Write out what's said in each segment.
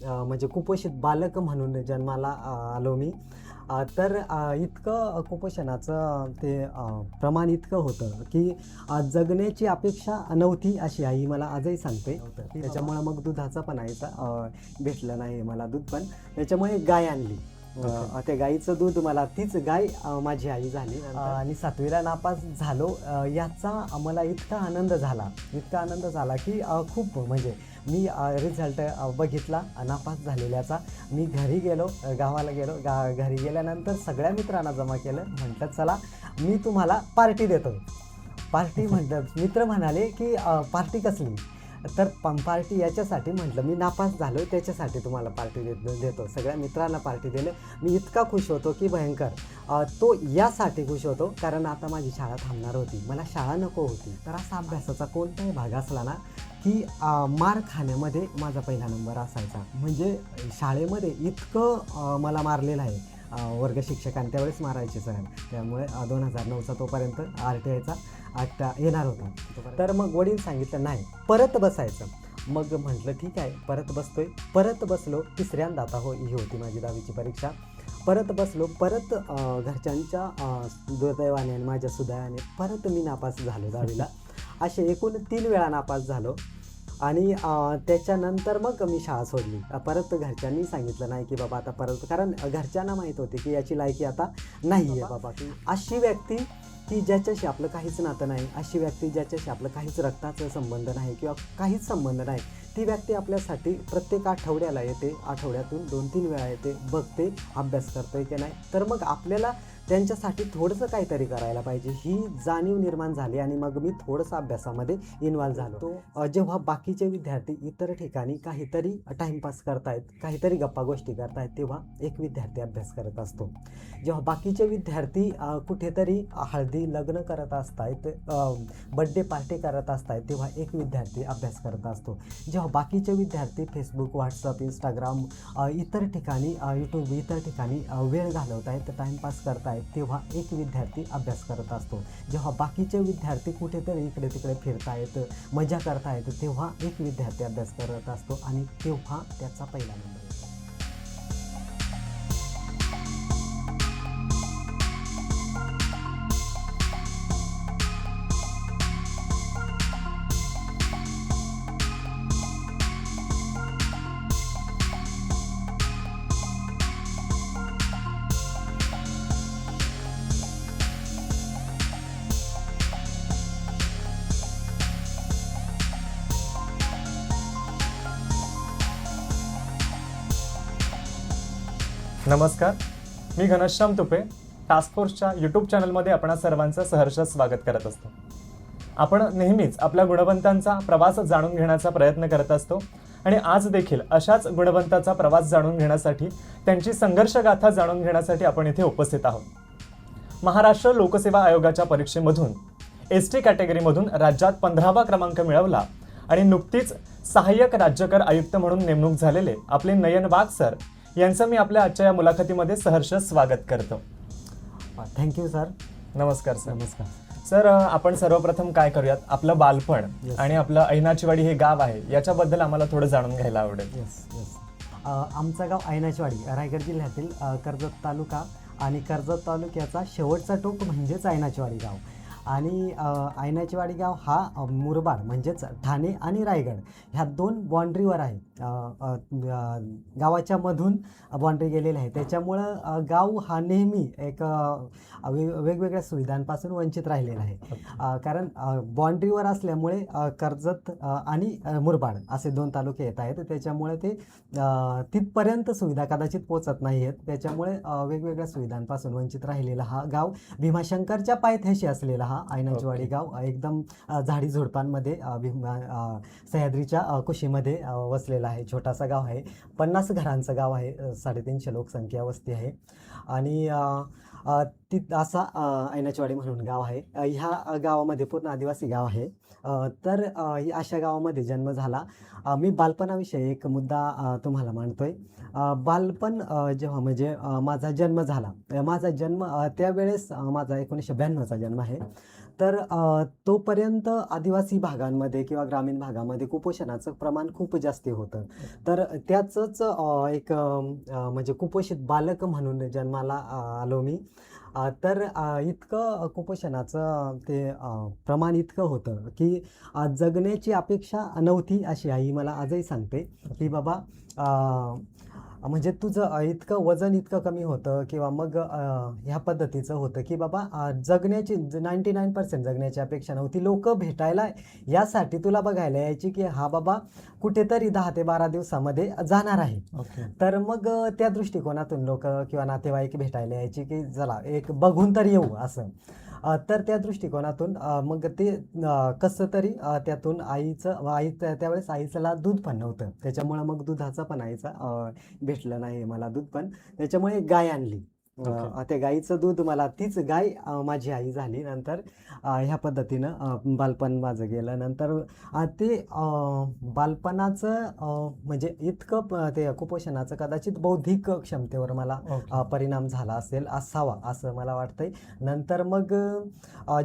म्हणजे कुपोषित बालक म्हणून जन्माला आलो मी. तर इतकं कुपोषणाचं ते प्रमाण इतकं होतं की जगण्याची अपेक्षा नव्हती, अशी आई मला आजही सांगते. त्याच्यामुळं मग दुधाचा पण आईचा भेटलं नाही मला दूध, पण त्याच्यामुळे गाय आणली. त्या गाईचं दूध मला, तीच गाय माझी आई झाली. आणि 7वीला नापास झालो. याचा मला इतका आनंद झाला की खूप म्हणजे मी रिझल्ट बघितला नापास झालेल्याचा. मी घरी गेलो, गावाला गेलो. घरी गेल्यानंतर सगळ्या मित्रांना जमा केलं. म्हटलं चला मी तुम्हाला पार्टी देतो. पार्टी म्हटलं, मित्र म्हणाले की पार्टी कसली? तर पार्टी याच्यासाठी, म्हटलं मी नापास झालो त्याच्यासाठी तुम्हाला पार्टी देतो. सगळ्या मित्रांना पार्टी दिलं. मी इतका खुश होतो की भयंकर. तो यासाठी खुश होतो कारण आता माझी शाळा थांबणार होती, मला शाळा नको होती. तर असा अभ्यासाचा कोणताही भाग असला ना की मार खाण्यामध्ये माझा पहिला नंबर असायचा. म्हणजे शाळेमध्ये इतकं मला मारलेलं आहे. वर्ग शिक्षकांनी त्यावेळेस मारायचे सर. त्यामुळे 2009चा तोपर्यंत RTIचा आता येणार होता. तर मग वडील सांगितलं नाही, परत बसायचं. मग म्हटलं ठीक आहे, परत बसतोय. परत बसलो. तिसऱ्यांदा आता ही होती माझी 10वीची परीक्षा. परत बसलो. परत घरच्यांच्या दुर्दैवाने आणि माझ्या सुदैवाने परत मी नापास झालो 10वीला. असे एकूण 3 वेळा नापास झालो. आणि त्याच्यानंतर मग मी शाळा सोडली. परत घरच्यांनी सांगितलं नाही की बाबा आता परत, कारण घरच्यांना माहीत होते की याची लायकी आता नाही आहे बाबा. की अशी व्यक्ती की ज्याच्याशी आपलं काहीच नातं नाही, अशी व्यक्ती ज्याच्याशी आपलं काहीच रक्ताचा संबंध नाही किंवा काहीच संबंध नाही, ती व्यक्ती आपल्यासाठी प्रत्येक आठवड्याला येते, आठवड्यातून 2-3 वेळा येते, बघते अभ्यास करतोय की नाही. तर मग आपल्याला त्यांच्यासाठी थोडंसं काहीतरी करायला पाहिजे ही जाणीव निर्माण झाली. आणि मग मी थोडंसं अभ्यासामध्ये इन्व्हॉल्व झालो. तो जेव्हा बाकीचे विद्यार्थी इतर ठिकाणी काहीतरी टाईमपास करतायत, काहीतरी गप्पा गोष्टी करतायत, तेव्हा एक विद्यार्थी अभ्यास करत असतो. जेव्हा बाकीचे विद्यार्थी कुठेतरी हळदी लग्न करत असतायत, बड्डे पार्टी करत असतायत, तेव्हा एक विद्यार्थी अभ्यास करत असतो. जेव्हा बाकीचे विद्यार्थी फेसबुक, व्हॉट्सअप, इंस्टाग्राम, इतर ठिकाणी यूट्यूब, इतर ठिकाणी वेळ घालवत आहेत, टाईमपास करतायत, तेव्हा एक विद्यार्थी अभ्यास करत असतो. जेव्हा बाकीचे विद्यार्थी कुठेतरी इकडे तिकडे फिरतायत, मजा करतायत, तेव्हा एक विद्यार्थी अभ्यास करत असतो आणि तेव्हा त्याचा पहिला नंबर येतो. नमस्कार, मी घनश्याम तुपे टास्क फोर्सच्या यूट्यूब चॅनलमध्ये आपणा सर्वांचं सहर्ष स्वागत करत असतो. आपण नेहमीच आपल्या गुणवंतांचा प्रवास जाणून घेण्याचा प्रयत्न करत असतो आणि आज देखील अशाच गुणवंताचा प्रवास जाणून घेण्यासाठी, त्यांची संघर्षगाथा जाणून घेण्यासाठी आपण इथे उपस्थित आहोत. महाराष्ट्र लोकसेवा आयोगाच्या परीक्षेमधून ST कॅटेगरीमधून राज्यात 15वा क्रमांक मिळवला आणि नुकतीच सहाय्यक राज्यकर आयुक्त म्हणून नेमणूक झालेले आपले नयन वाघ सर यांचं मी आपल्या आजच्या या मुलाखतीमध्ये सहर्ष स्वागत करतो. Thank you sir. नमस्कार सर. नमस्कार सर, आपण सर्वप्रथम काय करूयात, आपलं बालपण आणि आपलं ऐनाचीवाडी हे गाव आहे याच्याबद्दल आम्हाला थोडं जाणून घ्यायला आवडेल. आमचं गाव ऐनाचीवाडी रायगड जिल्ह्यातील कर्जत तालुका आणि कर्जत तालुक्याचा शेवटचा टोक म्हणजेच ऐनाचीवाडी गाव. आणि ऐनाचीवाडी गाव हा मुरबाड म्हणजेच ठाणे आणि रायगड ह्या 2 बाँड्रीवर आहे. गावाच्या मधून बाँड्री गेलेली आहे. त्याच्यामुळं गाव हा नेहमी एक वेगवेगळ्या सुविधांपासून वंचित राहिलेला आहे. कारण बाँड्रीवर असल्यामुळे कर्जत आणि मुरबाड असे 2 तालुके येत आहेत. त्याच्यामुळे ते तिथपर्यंत सुविधा कदाचित पोचत नाही आहेत. त्याच्यामुळे वेगवेगळ्या सुविधांपासून वंचित राहिलेला हा गाव, भीमाशंकरच्या पायथ्याशी असलेला हा ऐनाचीवाडी गाव एकदम झाडी झुडपांमध्ये सह्याद्रीच्या कुशीमध्ये वसलेला आहे. छोटासा गाव आहे. 50 घरांचं गाव आहे. 350 लोकसंख्या वस्ती आहे. आणि असा ऐनाचीवाडी म्हणून गाव आहे. ह्या गावामध्ये पूर्ण आदिवासी गाव आहे. तर अशा गावामध्ये जन्म झाला. मी बालपणाविषयी एक मुद्दा तुम्हाला मांडतोय. बालपण जेव्हा म्हणजे माझा जन्म झाला, माझा जन्म त्यावेळेस माझा 1992चा जन्म आहे. तर तोपर्यंत आदिवासी भागांमध्ये किंवा ग्रामीण भागामध्ये कुपोषणाचं प्रमाण खूप जास्ती होतं. तर त्याचंच एक म्हणजे कुपोषित बालक म्हणून जन्माला आलो मी. तर इतकं कुपोषणाचं ते प्रमाण इतकं होतं की जगण्याची अपेक्षा नव्हती अशी आई मला आजही सांगते की बाबा म्हणजे तुझं इतकं वजन इतकं कमी होतं किंवा मग ह्या पद्धतीचं होतं की बाबा जगण्याची 99% जगण्याची अपेक्षा नव्हती. लोक भेटायला यासाठी तुला बघायला यायची की हा बाबा कुठेतरी 10 ते 12 दिवसामध्ये जाणार आहे. ओके. तर मग त्या दृष्टिकोनातून लोक किंवा नातेवाईक भेटायला यायची की चला एक बघून तर येऊ असं. तर त्या दृष्टिकोनातून मग ते कसं तरी त्यातून त्यावेळेस आईला दूध पण नव्हतं. त्याच्यामुळं मग दुधाचा पण आईचा भेटलं नाही मला दूध पण. त्याच्यामुळे गाय आणली. त्या गाईचं दूध मला तीच गाय माझी आई झाली नंतर. ह्या पद्धतीनं बालपण माझं गेलं. नंतर ते बालपणाचं म्हणजे इतकं ते कुपोषणाचं कदाचित बौद्धिक क्षमतेवर मला ओके. परिणाम झाला असावा असं मला वाटतंय. नंतर मग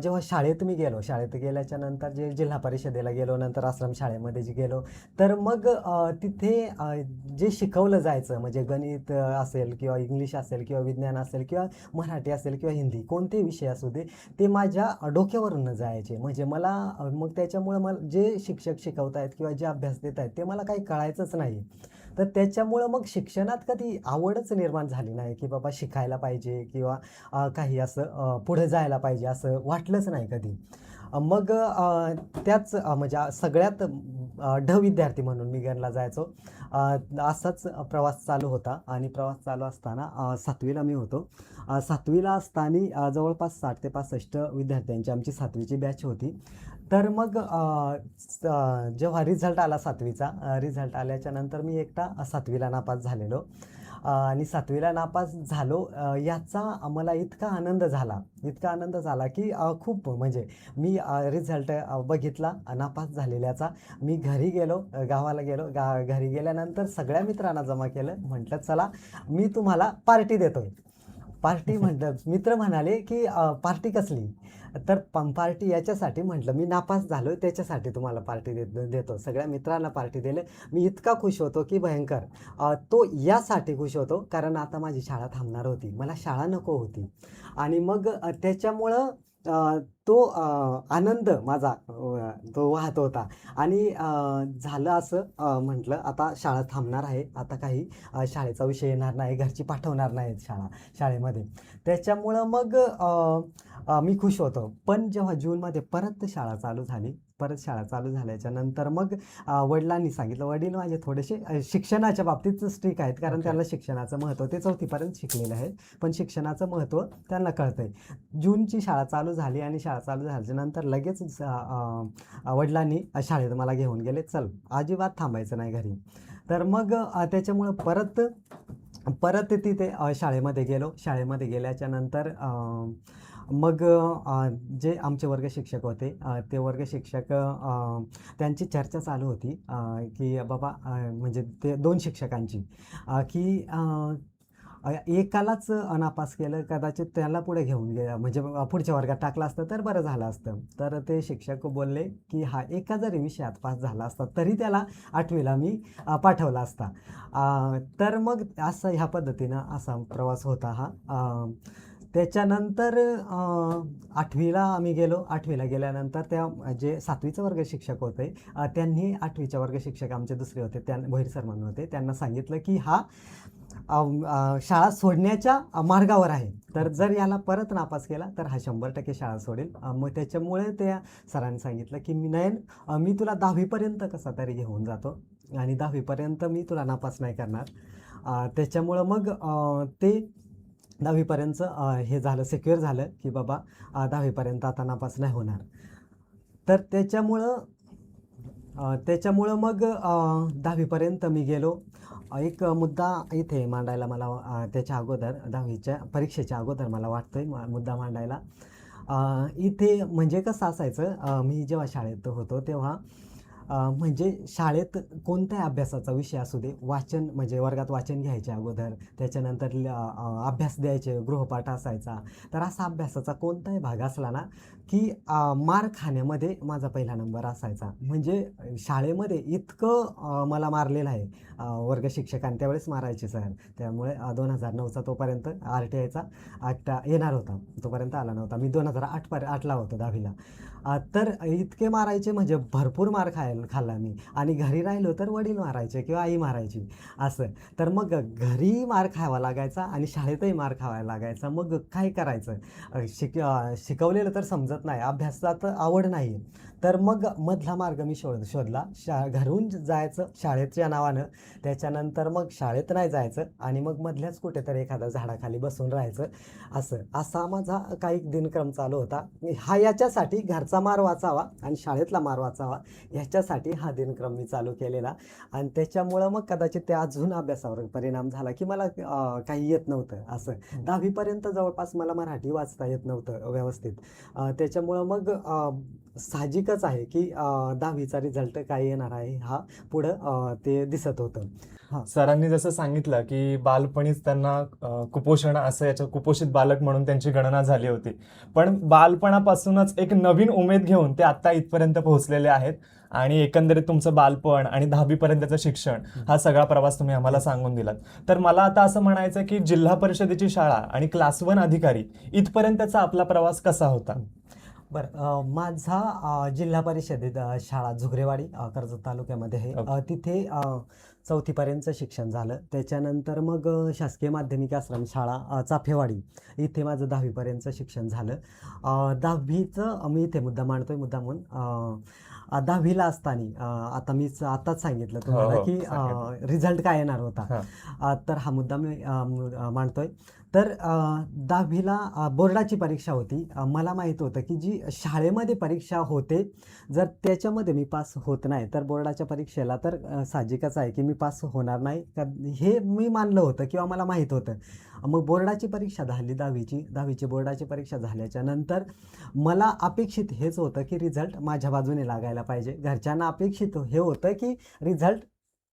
जेव्हा शाळेत मी गेलो, शाळेत गेल्याच्या नंतर जे जिल्हा परिषदेला गेलो, नंतर आश्रम शाळेमध्ये जे गेलो, तर मग तिथे जे शिकवलं जायचं म्हणजे गणित असेल किंवा इंग्लिश असेल किंवा विज्ञान असेल किंवा मराठी असेल किंवा हिंदी कोणतेही विषय असू दे, ते माझ्या डोक्यावरून जायचे. म्हणजे मला मग त्याच्यामुळं मला जे शिक्षक शिकवतायत किंवा जे अभ्यास देत आहेत ते मला काही कळायचंच नाही. तर त्याच्यामुळं मग शिक्षणात कधी आवडच निर्माण झाली नाही की बाबा शिकायला पाहिजे किंवा काही असं पुढे जायला पाहिजे असं वाटलंच नाही कधी. मग त्याच म्हणजे सगळ्यात विद्यार्थी म्हणून मी गणला जायचो. असाच प्रवास चालू होता आणि प्रवास चालू असताना 7वीला मी होतो. 7वीला असताना जवळपास 60 ते 65 विद्यार्थ्यांची आमची 7वीची बॅच होती. तर मग जेव्हा रिझल्ट आला 7वीचा, रिझल्ट आल्याच्या नंतर मी एकटा 7वीला नापास झालेलो. आणि 7वीला नापास झालो याचा मला इतका आनंद झाला की खूप म्हणजे मी रिझल्ट बघितला नापास झालेल्याचा. मी घरी गेलो, गावाला गेलो. घरी गेल्यानंतर सगळ्या मित्रांना जमा केलं. म्हटलं चला मी तुम्हाला पार्टी देतोय. पार्टी म्हटलं, मित्र म्हणाले की पार्टी कसली? तर पार्टी याच्यासाठी म्हटलं मी नापास झालो त्याच्यासाठी तुम्हाला पार्टी देतो. सगळ्या मित्रांना पार्टी दिली. मी इतका खुश होतो की भयंकर. तो यासाठी खुश होतो कारण आता माझी शाळा थांबणार होती. मला शाळा नको होती. आणि मग त्याच्यामुळं तो आनंद माझा तो वाहत होता. आणि झालं असं म्हटलं आता शाळा थांबणार आहे. आता काही शाळेचा विषय येणार नाही. घरची पाठवणार नाहीत शाळेमध्ये. त्याच्यामुळं मग मी खुश होतो. पण जेव्हा जूनमध्ये परत शाळा चालू झाली, परत शाळा चालू झाल्याच्या नंतर मग वडिलांनी सांगितलं. वडील माझे थोडेसे शिक्षणाच्या बाबतीत स्ट्रिक्ट आहेत कारण ओके. त्यांना शिक्षणाचं महत्त्व, ते 4थीपर्यंत शिकलेले आहेत. पण शिक्षणाचं महत्त्व त्यांना कळतंय. जूनची शाळा चालू झाली आणि शाळा चालू झाल्याच्या नंतर लगेच वडिलांनी शाळेत मला घेऊन गेले. चल अजिबात थांबायचं नाही घरी. तर मग त्याच्यामुळं परत तिथे शाळेमध्ये गेलो. शाळेमध्ये गेल्याच्या नंतर मग जे आमचे वर्ग शिक्षक होते ते वर्ग शिक्षक त्यांची चर्चा चालू होती की बाबा म्हणजे ते 2 शिक्षकांची की एकालाच नापास केलं, कदाचित त्याला पुढे घेऊन म्हणजे पुढच्या वर्गात टाकलं असतं तर बरं झालं असतं. तर ते शिक्षक बोलले की हा एका जरी विषयात पास झाला असता तरी त्याला 8वीला मी पाठवला असता. तर मग असं ह्या पद्धतीनं असा प्रवास होता हा. त्याच्यानंतर 8वीला आम्ही गेलो. 8वीला गेल्यानंतर त्या जे 7वीचे वर्ग शिक्षक होते त्यांनी 8वीचे वर्ग शिक्षक आमचे दुसरे होते, भोईर सर म्हणून होते. त्यांना सांगितलं की हा शाळा सोडण्याच्या मार्गावर आहे. तर जर याला परत नापास केला तर हा 100% शाळा सोडेल. मग त्याच्यामुळे त्या सरांनी सांगितलं की नयन मी तुला 10वीपर्यंत कसा तरी घेऊन जातो आणि 10वीपर्यंत मी तुला नापास नाही करणार. त्याच्यामुळं मग ते 10वीपर्यंत हे झालं, सिक्युअर झालं की बाबा 10वीपर्यंत आता नापास नाही होणार. तर त्याच्यामुळं मग 10वीपर्यंत मी गेलो. एक मुद्दा इथे मांडायला मला त्याच्या अगोदर 10वीच्या परीक्षेच्या अगोदर मला वाटतंय मुद्दा मांडायला. इथे म्हणजे कसं असायचं मी जेव्हा शाळेत होतो तेव्हा म्हणजे शाळेत कोणत्याही अभ्यासाचा विषय असू दे, वाचन म्हणजे वर्गात वाचन घ्यायचे अगोदर, त्याच्यानंतर अभ्यास द्यायचे, गृहपाठ असायचा. तर असा अभ्यासाचा कोणताही भाग असला ना की मार खाण्यामध्ये माझा पहिला नंबर असायचा. म्हणजे शाळेमध्ये इतकं मला मारलेलं आहे. वर्ग शिक्षकांनी त्यावेळेस मारायचे सर. त्यामुळे 2009चा तोपर्यंत RTIचा आत्ता येणार होता, तोपर्यंत आला नव्हता. मी 2008ला होतो 10वीला. तर इतके मारायचे म्हणजे भरपूर मार खाल्ला मी. आणि घरी राहिलो तर वडील मारायचे किंवा आई मारायची असं. तर मग घरी मार खावा लागायचा आणि शाळेतही मार खावा लागायचा. मग काय करायचं? शिकवलेलं तर समजत नाही, अभ्यासात आवड नाही. तर मग मधला मार्ग मी शोधला. घरून जायचं शाळेच्या नावानं, त्याच्यानंतर मग शाळेत नाही जायचं आणि मग मधल्याच कुठेतरी एखाद्या झाडाखाली बसून राहायचं. असा माझा काही दिनक्रम चालू होता. याच्यासाठी घरचा मार वाचावा आणि शाळेतला मार वाचावा, ह्याच्यासाठी हा दिनक्रम मी चालू केलेला. आणि त्याच्यामुळं मग कदाचित ते अजून अभ्यासावर परिणाम झाला की मला काही येत नव्हतं असं. 10वीपर्यंत जवळपास मला मराठी वाचता येत नव्हतं व्यवस्थित. त्याच्यामुळं मग साहजिकच आहे की 10वीचा रिझल्ट काय येणार आहे हा पुढं ते दिसत होतं. हां. सरांनी जसं सांगितलं की बालपणीच त्यांना कुपोषण असं याच्या कुपोषित बालक म्हणून त्यांची गणना झाली होती. पण बालपणापासूनच एक नवीन उमेद घेऊन ते आता इथपर्यंत पोहोचलेले आहेत. आणि एकंदरीत तुमचं बालपण आणि 10वी पर्यंतचं शिक्षण हा सगळा प्रवास तुम्ही आम्हाला सांगून दिलात. तर मला आता असं म्हणायचं की जिल्हा परिषदेची शाळा आणि क्लास 1 अधिकारी इथपर्यंतचा आपला प्रवास कसा होता? बरं, माझा जिल्हा परिषदेत शाळा झुगरेवाडी कर्जत तालुक्यामध्ये आहे. तिथे 4थीपर्यंतचं शिक्षण झालं. त्याच्यानंतर मग शासकीय माध्यमिक आश्रमशाळा चाफेवाडी इथे माझं 10वीपर्यंतचं शिक्षण झालं. 10वीचं मी इथे मुद्दा मांडतोय मुद्दामून. 10वीला असताना आताच सांगितलं तुम्हाला की सांगितलं. रिझल्ट काय येणार होता. तर हा मुद्दा मी मांडतोय. तर 10वीला बोर्डाची परीक्षा होती. मला माहीत होतं की जी शाळेमध्ये परीक्षा होते, जर त्याच्यामध्ये मी पास होत नाही तर बोर्डाच्या परीक्षेला तर साहजिकच आहे की मी पास होणार नाही. हे मी मानलं होतं किंवा मला माहीत होतं. मग बोर्डाची परीक्षा झाली 10वीची बोर्डाची परीक्षा झाल्याच्या नंतर मला अपेक्षित हेच होतं की रिझल्ट माझ्या बाजूने लागायला पाहिजे. घरच्यांना अपेक्षित हे होतं की रिझल्ट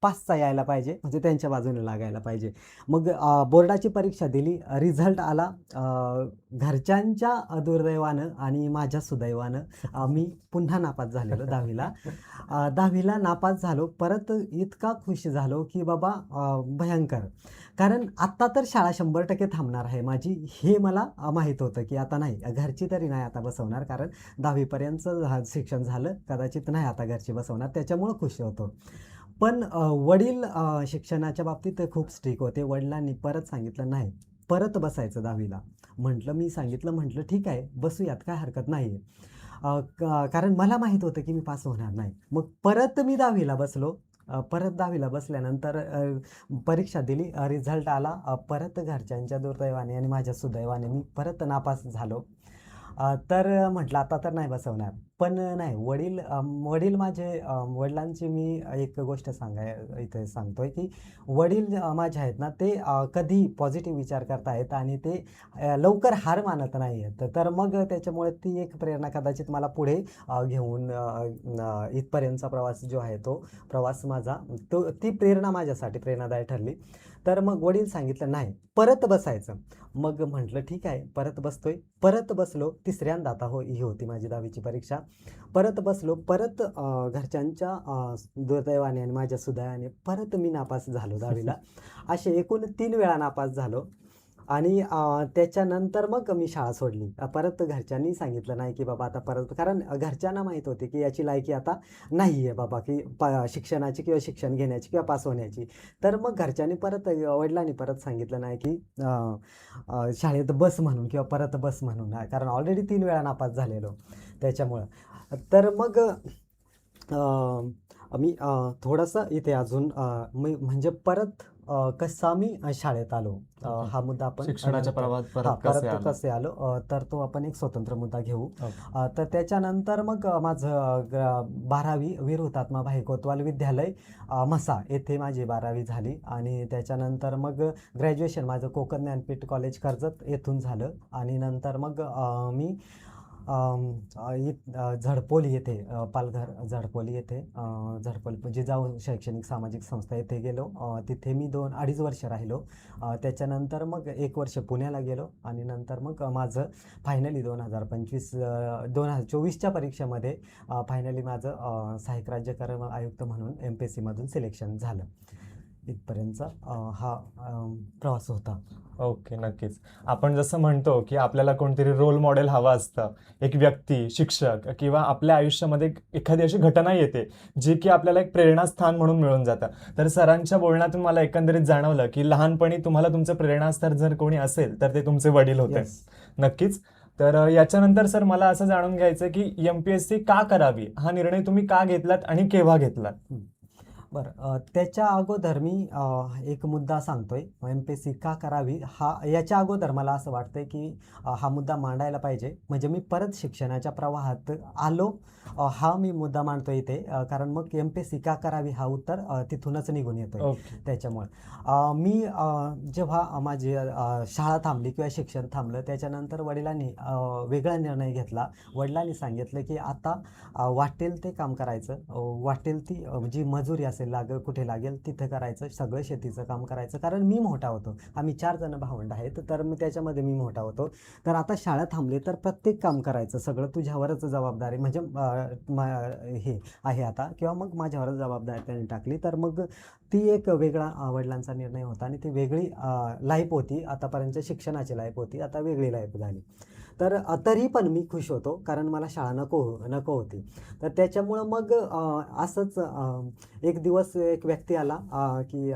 पासचा यायला पाहिजे, म्हणजे त्यांच्या बाजूने लागायला पाहिजे. मग बोर्डाची परीक्षा दिली, रिझल्ट आला. घरच्यांच्या दुर्दैवानं आणि माझ्या सुदैवानं मी पुन्हा नापास झालेलो 10वीला. 10वीला नापास झालो. परत इतका खुश झालो की बाबा भयंकर. कारण आत्ता तर शाळा 100% थांबणार आहे माझी, हे मला माहीत होतं की आता नाही, घरची तरी नाही आता बसवणार. कारण 10वीपर्यंतचं शिक्षण झालं, कदाचित नाही आता घरची बसवणार, त्याच्यामुळं खुश होतो. पण वडील शिक्षणाच्या बाबतीत खूप स्ट्रिक्ट होते. वडिलांनी परत सांगितलं, "नाही, परत बसायचं 10वीला." म्हटलं, "ठीक आहे, बसूयात, काय हरकत नाही आहे." कारण मला माहीत होतं की मी पास होणार नाही. मग परत मी 10वीला बसलो. परत 10वीला बसल्यानंतर परीक्षा दिली, रिझल्ट आला. परत घरच्यांच्या दुर्दैवाने आणि माझ्या सुदैवाने मी परत नापास झालो. तर म्हटलं आता तर नाही बसवणार. पण नाही, वडील माझे वडिलांची मी एक गोष्ट इथे सांगतोय की वडील माझे आहेत ना, ते कधी पॉझिटिव्ह विचार करतायत आणि ते लवकर हार मानत नाही आहेत. तर मग त्याच्यामुळे ती एक प्रेरणा कदाचित मला पुढे घेऊन इथपर्यंतचा प्रवास जो आहे तो प्रवास माझा ती प्रेरणा माझ्यासाठी प्रेरणादायी ठरली. तर मग वडील सांगितलं, "नाही, परत बसायचं." मग म्हटलं ठीक आहे, परत बसतोय. परत बसलो. तिसऱ्यांदा आता ही होती माझी 10वीची परीक्षा. परत बसलो. परत घरच्यांच्या दुर्दैवाने आणि माझ्या सुदैवाने परत मी नापास झालो 10वीला. असे एकूण 3 वेळा नापास झालो. आणि त्याच्यानंतर मग मी शाळा सोडली. परत घरच्यांनी सांगितलं नाही की बाबा आता परत, कारण घरच्यांना माहीत होते की याची लायकी आता नाही आहे बाबा की शिक्षणाची किंवा शिक्षण घेण्याची किंवा पास होण्याची. तर मग घरच्यांनी वडिलांनी परत सांगितलं नाही की शाळेत बस म्हणून किंवा परत बस म्हणून, कारण ऑलरेडी 3 वेळा नापास झालेलो त्याच्यामुळं. तर मग मी थोडंसं इथे अजून मी म्हणजे परत कसा मी शाळेत आलो, हा मुद्दा आपण शिक्षणाच्या प्रवाहात परत कसे आला? कसे आलो, तर तो आपण एक स्वतंत्र मुद्दा घेऊ. तर त्याच्यानंतर मग माझं 12वी वीर हुतात्मा भाई कोतवाल विद्यालय म्हसा येथे माझी 12वी झाली. आणि त्याच्यानंतर मग ग्रॅज्युएशन माझं कोकण ज्ञानपीठ कॉलेज कर्जत येथून झालं. आणि नंतर मग मी झडपोली येथे पालघर झडपोली येथे झडपोली जिजाऊ शैक्षणिक सामाजिक संस्था येथे गेलो. तिथे मी 2-2.5 वर्ष राहिलो. त्याच्यानंतर मग 1 वर्ष पुण्याला गेलो आणि नंतर मग माझं फायनली 2024च्या परीक्षेमध्ये फायनली माझं सहाय्यक राज्य कर आयुक्त म्हणून MPSC मधून सिलेक्शन झालं. इथपर्यंत हा प्रवास होता. ओके, नक्कीच. आपण जसं म्हणतो की आपल्याला कोणतरी रोल मॉडेल हवं असतं, एक व्यक्ती, शिक्षक किंवा आपल्या आयुष्यामध्ये एखादी अशी घटना येते जी की आपल्याला एक प्रेरणास्थान म्हणून मिळून जातं. तर सरांच्या बोलण्यातून मला एकंदरीत जाणवलं की लहानपणी तुम्हाला तुमचं प्रेरणास्थान जर कोणी असेल तर ते तुमचे वडील होते. Yes. नक्कीच. तर याच्यानंतर सर मला असं जाणून घ्यायचं की MPSC का करावी, हा निर्णय तुम्ही का घेतलात आणि केव्हा घेतलात? बरं, त्याच्या अगोदर मी एक मुद्दा सांगतोय. MPSC का करावी याच्या अगोदर मला असं वाटतंय की हा मुद्दा मांडायला पाहिजे. म्हणजे मी परत शिक्षणाच्या प्रवाहात आलो, हा मी मुद्दा मांडतोय इथे. कारण मग MPSC का करावी हा उत्तर तिथूनच निघून येतोय. ओके. त्याच्यामुळे मी जेव्हा माझी शाळा थांबली किंवा शिक्षण थांबलं त्याच्यानंतर वडिलांनी वेगळा निर्णय घेतला. वडिलांनी सांगितलं की आता वाटेल ते काम करायचं, वाटेल ती जी मजुरी असेल कुठे लागेल तिथं करायचं, सगळं शेतीचं काम करायचं. कारण मी मोठा होतो, आम्ही 4 जण भावंड आहेत, तर मी त्याच्यामध्ये मी मोठा होतो. तर आता शाळा थांबली तर प्रत्येक काम करायचं, सगळं तुझ्यावरच जबाबदारी म्हणजे हे आहे आता, किंवा मग माझ्यावरच जबाबदारी त्यांनी टाकली. तर मग ती एक वेगळा वडिलांचा निर्णय होता आणि ती वेगळी लाईफ होती. आतापर्यंत शिक्षणाची लाईफ होती, आता वेगळी लाईफ झाली. तर तरी पण मी खुश होतो कारण मला शाळा नको होती. तर त्याच्यामुळं मग असंच एक दिवस एक व्यक्ती आला की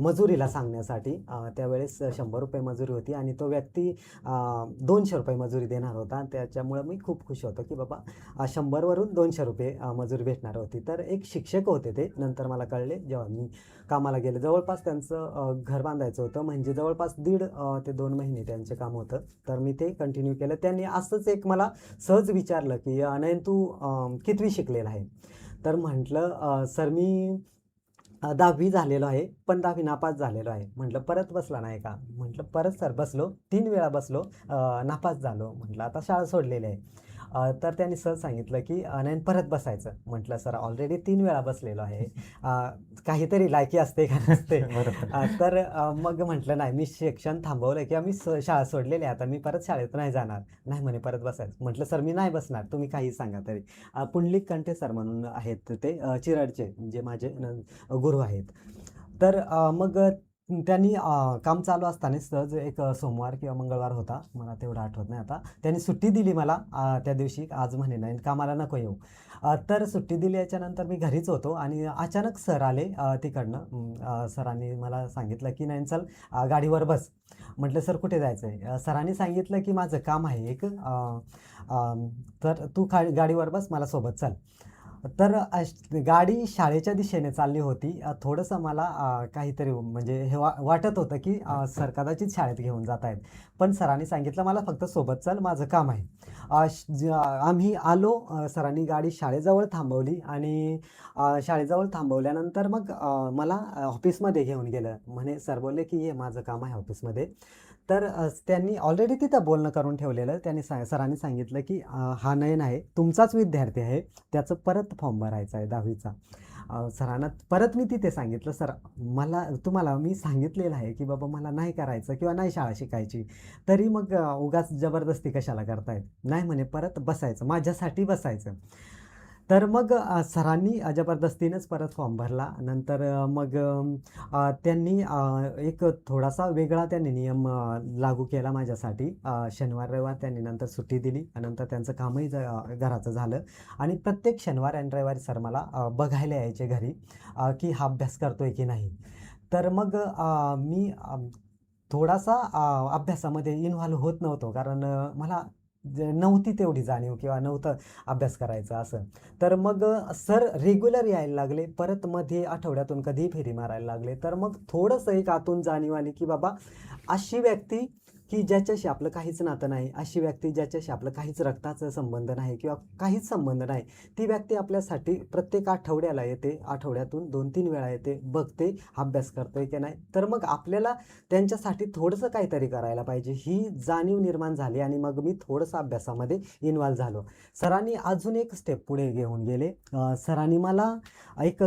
मजुरीला सांगण्यासाठी. त्यावेळेस 100 रुपये मजुरी होती आणि तो व्यक्ती 200 रुपये मजुरी देणार होता. त्याच्यामुळं मी खूप खुश होतो की बाबा 100 वरून 200 रुपये मजुरी भेटणार होती. तर एक शिक्षक होते ते, नंतर मला कळले जेव्हा मी कामाला गेले. जवळपास त्यांचं घर बांधायचं होतं, म्हणजे जवळपास 1.5 ते 2 महिने त्यांचे काम होतं. तर मी ते कंटिन्यू केलं. त्यांनी असंच एक मला सहज विचारलं की नयन तू कितवी शिकलेला आहे? तर म्हटलं सर मी 10वी झालेलो आहे, पण 10वी नापास झालेलो आहे. म्हटलं परत बसला नाही का? म्हटलं परत सर बसलो, 3 वेळा बसलो, नापास झालो. म्हटलं आता शाळा सोडलेली आहे. तर त्यांनी सहज सांगितलं की नाही परत बसायचं. म्हटलं सर ऑलरेडी 3 वेळा बसलेलो आहे, काहीतरी लायकी असते का नसते? बरोबर. तर मग म्हटलं नाही मी शिक्षण थांबवलं किंवा मी शाळा सोडलेली आहे, आता मी परत शाळेत नाही जाणार. नाही म्हणे परत बसायचं. म्हटलं सर मी नाही बसणार, तुम्ही काही सांगा तरी. पुंडलिक कंठे सर म्हणून आहेत ते, चिराडचे, जे माझे गुरु आहेत. तर मग त्यांनी काम चालू असताना सहज एक सोमवार किंवा मंगळवार होता, मला तेवढं आठवत नाही आता. त्यांनी सुट्टी दिली मला त्या दिवशी. आज म्हणे नाही कामाला नको येऊ. तर सुट्टी दिली. याच्यानंतर मी घरीच होतो आणि अचानक सर आले तिकडनं. सरांनी मला सांगितलं की नाही चल गाडीवर बस. म्हटलं सर कुठे जायचं आहे? सरांनी सांगितलं की माझं काम आहे एक, तर तू गाडीवर बस, मला सोबत चल. तर गाडी शाळेच्या दिशेने चालली होती. थोडंसं मला काहीतरी म्हणजे हे वाटत होतं की सर कदाचित शाळेत घेऊन जात आहेत. पण सरांनी सांगितलं मला फक्त सोबत चल, माझं काम आहे. आम्ही आलो. सरांनी गाडी शाळेजवळ थांबवली आणि शाळेजवळ थांबवल्यानंतर मग मला ऑफिसमध्ये घेऊन गेलं. म्हणे सर बोलले की ये माझं काम आहे ऑफिसमध्ये. तर त्यांनी ऑलरेडी तिथं बोलणं करून ठेवलेलं. त्यांनी सरांनी सांगितलं की हा नयन आहे, तुमचाच विद्यार्थी आहे, त्याचं परत फॉर्म भरायचा आहे 10वीचा. सरांना परत मी तिथे सांगितलं सर तुम्हाला मी सांगितलेलं आहे की बाबा मला नाही करायचं किंवा नाही शाळा शिकायची, तरी मग उगाच जबरदस्ती कशाला करतायत? नाही म्हणे परत बसायचं, माझ्यासाठी बसायचं. तर मग सरांनी जबरदस्तीनेच परत फॉर्म भरला. नंतर मग त्यांनी एक थोडासा वेगळा त्यांनी नियम लागू केला माझ्यासाठी. शनिवार रविवार त्यांनी नंतर सुट्टी दिली. नंतर त्यांचं कामही घराचं झालं आणि प्रत्येक शनिवार आणि रविवारी सर मला बघायला यायचे घरी की हा अभ्यास करतोय की नाही. तर मग मी थोडासा अभ्यासामध्ये इन्व्हॉल्व होत नव्हतो, कारण मला नव्हती तेवढी जाणीव किंवा नव्हतं अभ्यास करायचं असं. तर मग सर रेग्युलर यायला लागले. परत मध्ये आठवड्यातून कधीही फेरी मारायला लागले. तर मग थोडंसं एक आतून जाणीव आली की बाबा अशी व्यक्ती की ज्याच्याशी आपलं काहीच नातं नाही, अशी व्यक्ती ज्याच्याशी आपलं काहीच रक्ताचा संबंध नाही किंवा काहीच संबंध नाही, ती व्यक्ती आपल्यासाठी प्रत्येक आठवड्याला येते, आठवड्यातून 2-3 वेळा येते, बघते अभ्यास करतोय की नाही. तर मग आपल्याला त्यांच्यासाठी थोडंसं काहीतरी करायला पाहिजे ही जाणीव निर्माण झाली आणि मग मी थोडंसं अभ्यासामध्ये इन्व्हॉल्व झालो. सरांनी अजून एक स्टेप पुढे घेऊन गेले. सरांनी मला एक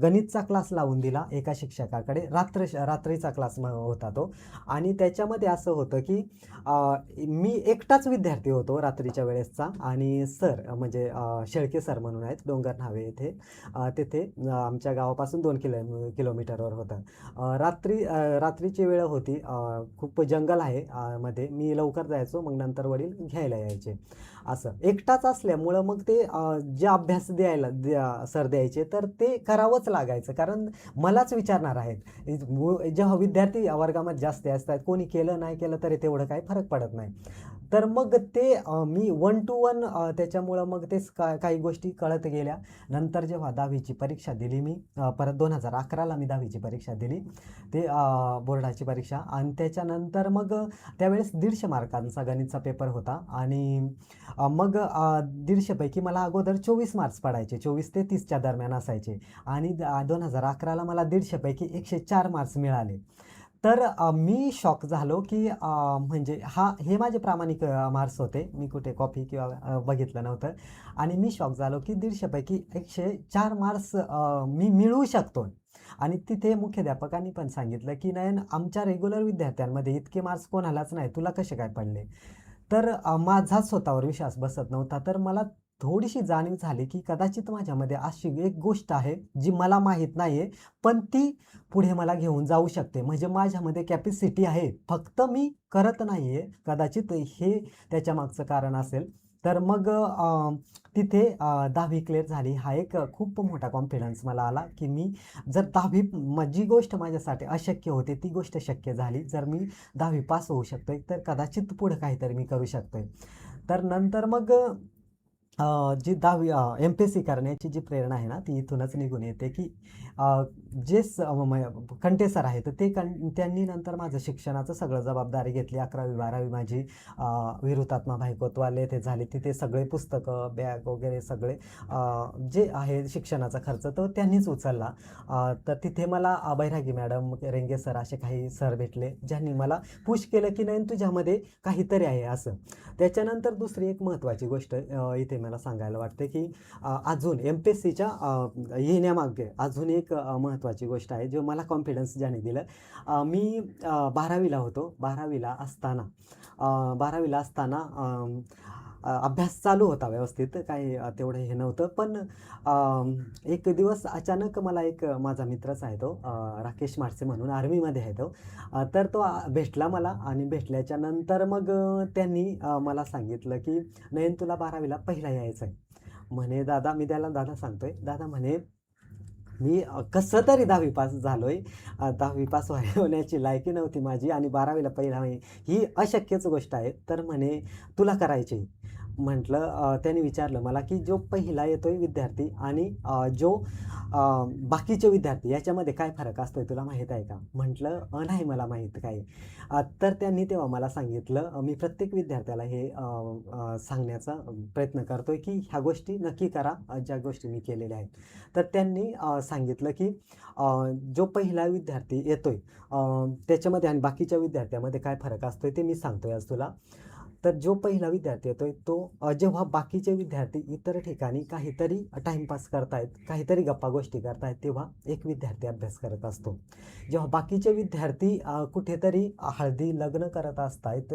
गणितचा क्लास लावून दिला एका शिक्षकाकडे. रात्रीचा क्लास होता तो आणि त्याच्यामध्ये असं होतं की मी एकटाच विद्यार्थी होतो रात्रीच्या वेळेसचा आणि सर म्हणजे शेळके सर म्हणून आहेत, डोंगर न्हावे येथे. तिथे आमच्या गावापासून 2 किलोमीटरवर होतं. रात्रीची वेळ होती. खूप जंगल आहे मध्ये. मी लवकर जायचो, मग नंतर वडील घ्यायला यायचे. असं एकटाच असल्यामुळं मग ते जे अभ्यास सर द्यायचे तर ते करावंच लागायचं, कारण मलाच विचारणार आहेत. जेव्हा विद्यार्थी वर्गामध्ये जास्त असतात, कोणी केलं नाही केलं तरी तेवढं काही फरक पडत नाही. तर मग ते मी 1 to 1 त्याच्यामुळं मग तेच काही गोष्टी कळत गेल्या. नंतर जेव्हा 10वीची परीक्षा दिली मी, परत 2011ला मी 10वीची परीक्षा दिली, ते बोर्डाची परीक्षा. आणि त्याच्यानंतर मग त्यावेळेस 150 मार्कांचा गणितचा पेपर होता आणि मग 150 पैकी मला अगोदर 24 मार्क्स पडायचे, 24 ते 30च्या दरम्यान असायचे आणि 2011ला मला 150 पैकी 104 मार्क्स मिळाले. तर मी शॉक झालो की म्हणजे हे माझे प्रामाणिक मार्क्स होते. मी कुठे कॉपी किंवा बघितलं नव्हतं आणि मी शॉक झालो की 150 पैकी 104 मार्क्स मी मिळवू शकतो. आणि तिथे मुख्याध्यापकांनी पण सांगितलं की नयन, आमच्या रेग्युलर विद्यार्थ्यांमध्ये इतके मार्क्स कोणालाच नाही, तुला कसे काय पडले? तर माझा स्वतःवर विश्वास बसत नव्हता. तर मला थोडीशी जाणीव झाली की कदाचित माझ्यामध्ये अशी एक गोष्ट आहे जी मला माहीत नाही आहे, पण ती पुढे मला घेऊन जाऊ शकते. म्हणजे माझ्यामध्ये कॅपॅसिटी आहे, फक्त मी करत नाही आहे. कदाचित हे त्याच्यामागचं कारण असेल. तर मग तिथे 10वी क्लिअर झाली. हा एक खूप मोठा कॉन्फिडन्स मला आला की मी जर 10वी जी गोष्ट माझ्यासाठी अशक्य होती ती गोष्ट शक्य झाली. जर मी 10वी पास होऊ शकतोय तर कदाचित पुढं काहीतरी मी करू शकतोय. तर नंतर मग जी 10वी एम-पी-एस-सी करण्याची जी प्रेरणा आहे ना, ती इथूनच निघून येते की जे कंठे सर आहेत त्यांनी नंतर माझं शिक्षणाचं सगळं जबाबदारी घेतली. 11वी-12वी माझी विरुतात्मा भायकोतवाल येथे झाली. तिथे सगळे पुस्तकं, बॅग वगैरे सगळे जे आहे शिक्षणाचा खर्च तो त्यांनीच उचलला. तर तिथे मला बैरागी मॅडम, रेंगे सर असे काही सर भेटले, ज्यांनी मला पुश केलं की नाही तुझ्यामध्ये काहीतरी आहे असं. त्याच्यानंतर दुसरी एक महत्त्वाची गोष्ट इथे मला सांगायला वाटते की अजून एम-पी-एस-सीच्या येण्यामागे अजून एक महत्त्वाची गोष्ट आहे, जो मला कॉन्फिडन्स ज्याने दिलं. मी 12वीला होतो. 12वीला असताना अभ्यास चालू होता व्यवस्थित, काही तेवढं हे नव्हतं. पण एक दिवस अचानक मला एक माझा मित्रच आहे तो राकेश माडसे म्हणून, आर्मीमध्ये आहे तो. तर तो भेटला मला आणि भेटल्याच्या नंतर मग त्यांनी मला सांगितलं की नयन, तुला 12वीला पहिला यायचं आहे म्हणे. दादा, मी त्याला दादा सांगतोय. दादा म्हणे, मी कसं तरी 10वी पास झालोय. 10वी पास होण्याची लायकी नव्हती माझी आणि 12वीला पहिला ही अशक्यच गोष्ट आहे. तर म्हणे तुला करायची. म्हटलं त्याने विचारलं मला की जो पहिला येतोय विद्यार्थी आणि जो बाकीचे विद्यार्थी याच्यामध्ये काय फरक असतोय तुला माहीत आहे का? म्हटलं नाही मला माहीत काही. तर त्यांनी तेव्हा मला सांगितलं, मी प्रत्येक विद्यार्थ्याला हे सांगण्याचा प्रयत्न करतोय की ह्या गोष्टी नक्की करा ज्या गोष्टी मी केलेल्या आहेत. तर त्यांनी सांगितलं की जो पहिला विद्यार्थी येतोय त्याच्यामध्ये आणि बाकीच्या विद्यार्थ्यामध्ये काय फरक असतोय ते मी सांगतोय आज तुला. तर जो पहिला विद्यार्थी येतोय तो जेव्हा बाकीचे विद्यार्थी इतर ठिकाणी काहीतरी टाईमपास करतायत, काहीतरी गप्पा गोष्टी करतायत, तेव्हा एक विद्यार्थी अभ्यास करत असतो. जेव्हा बाकीचे विद्यार्थी कुठेतरी हळदी लग्न करत असतायत,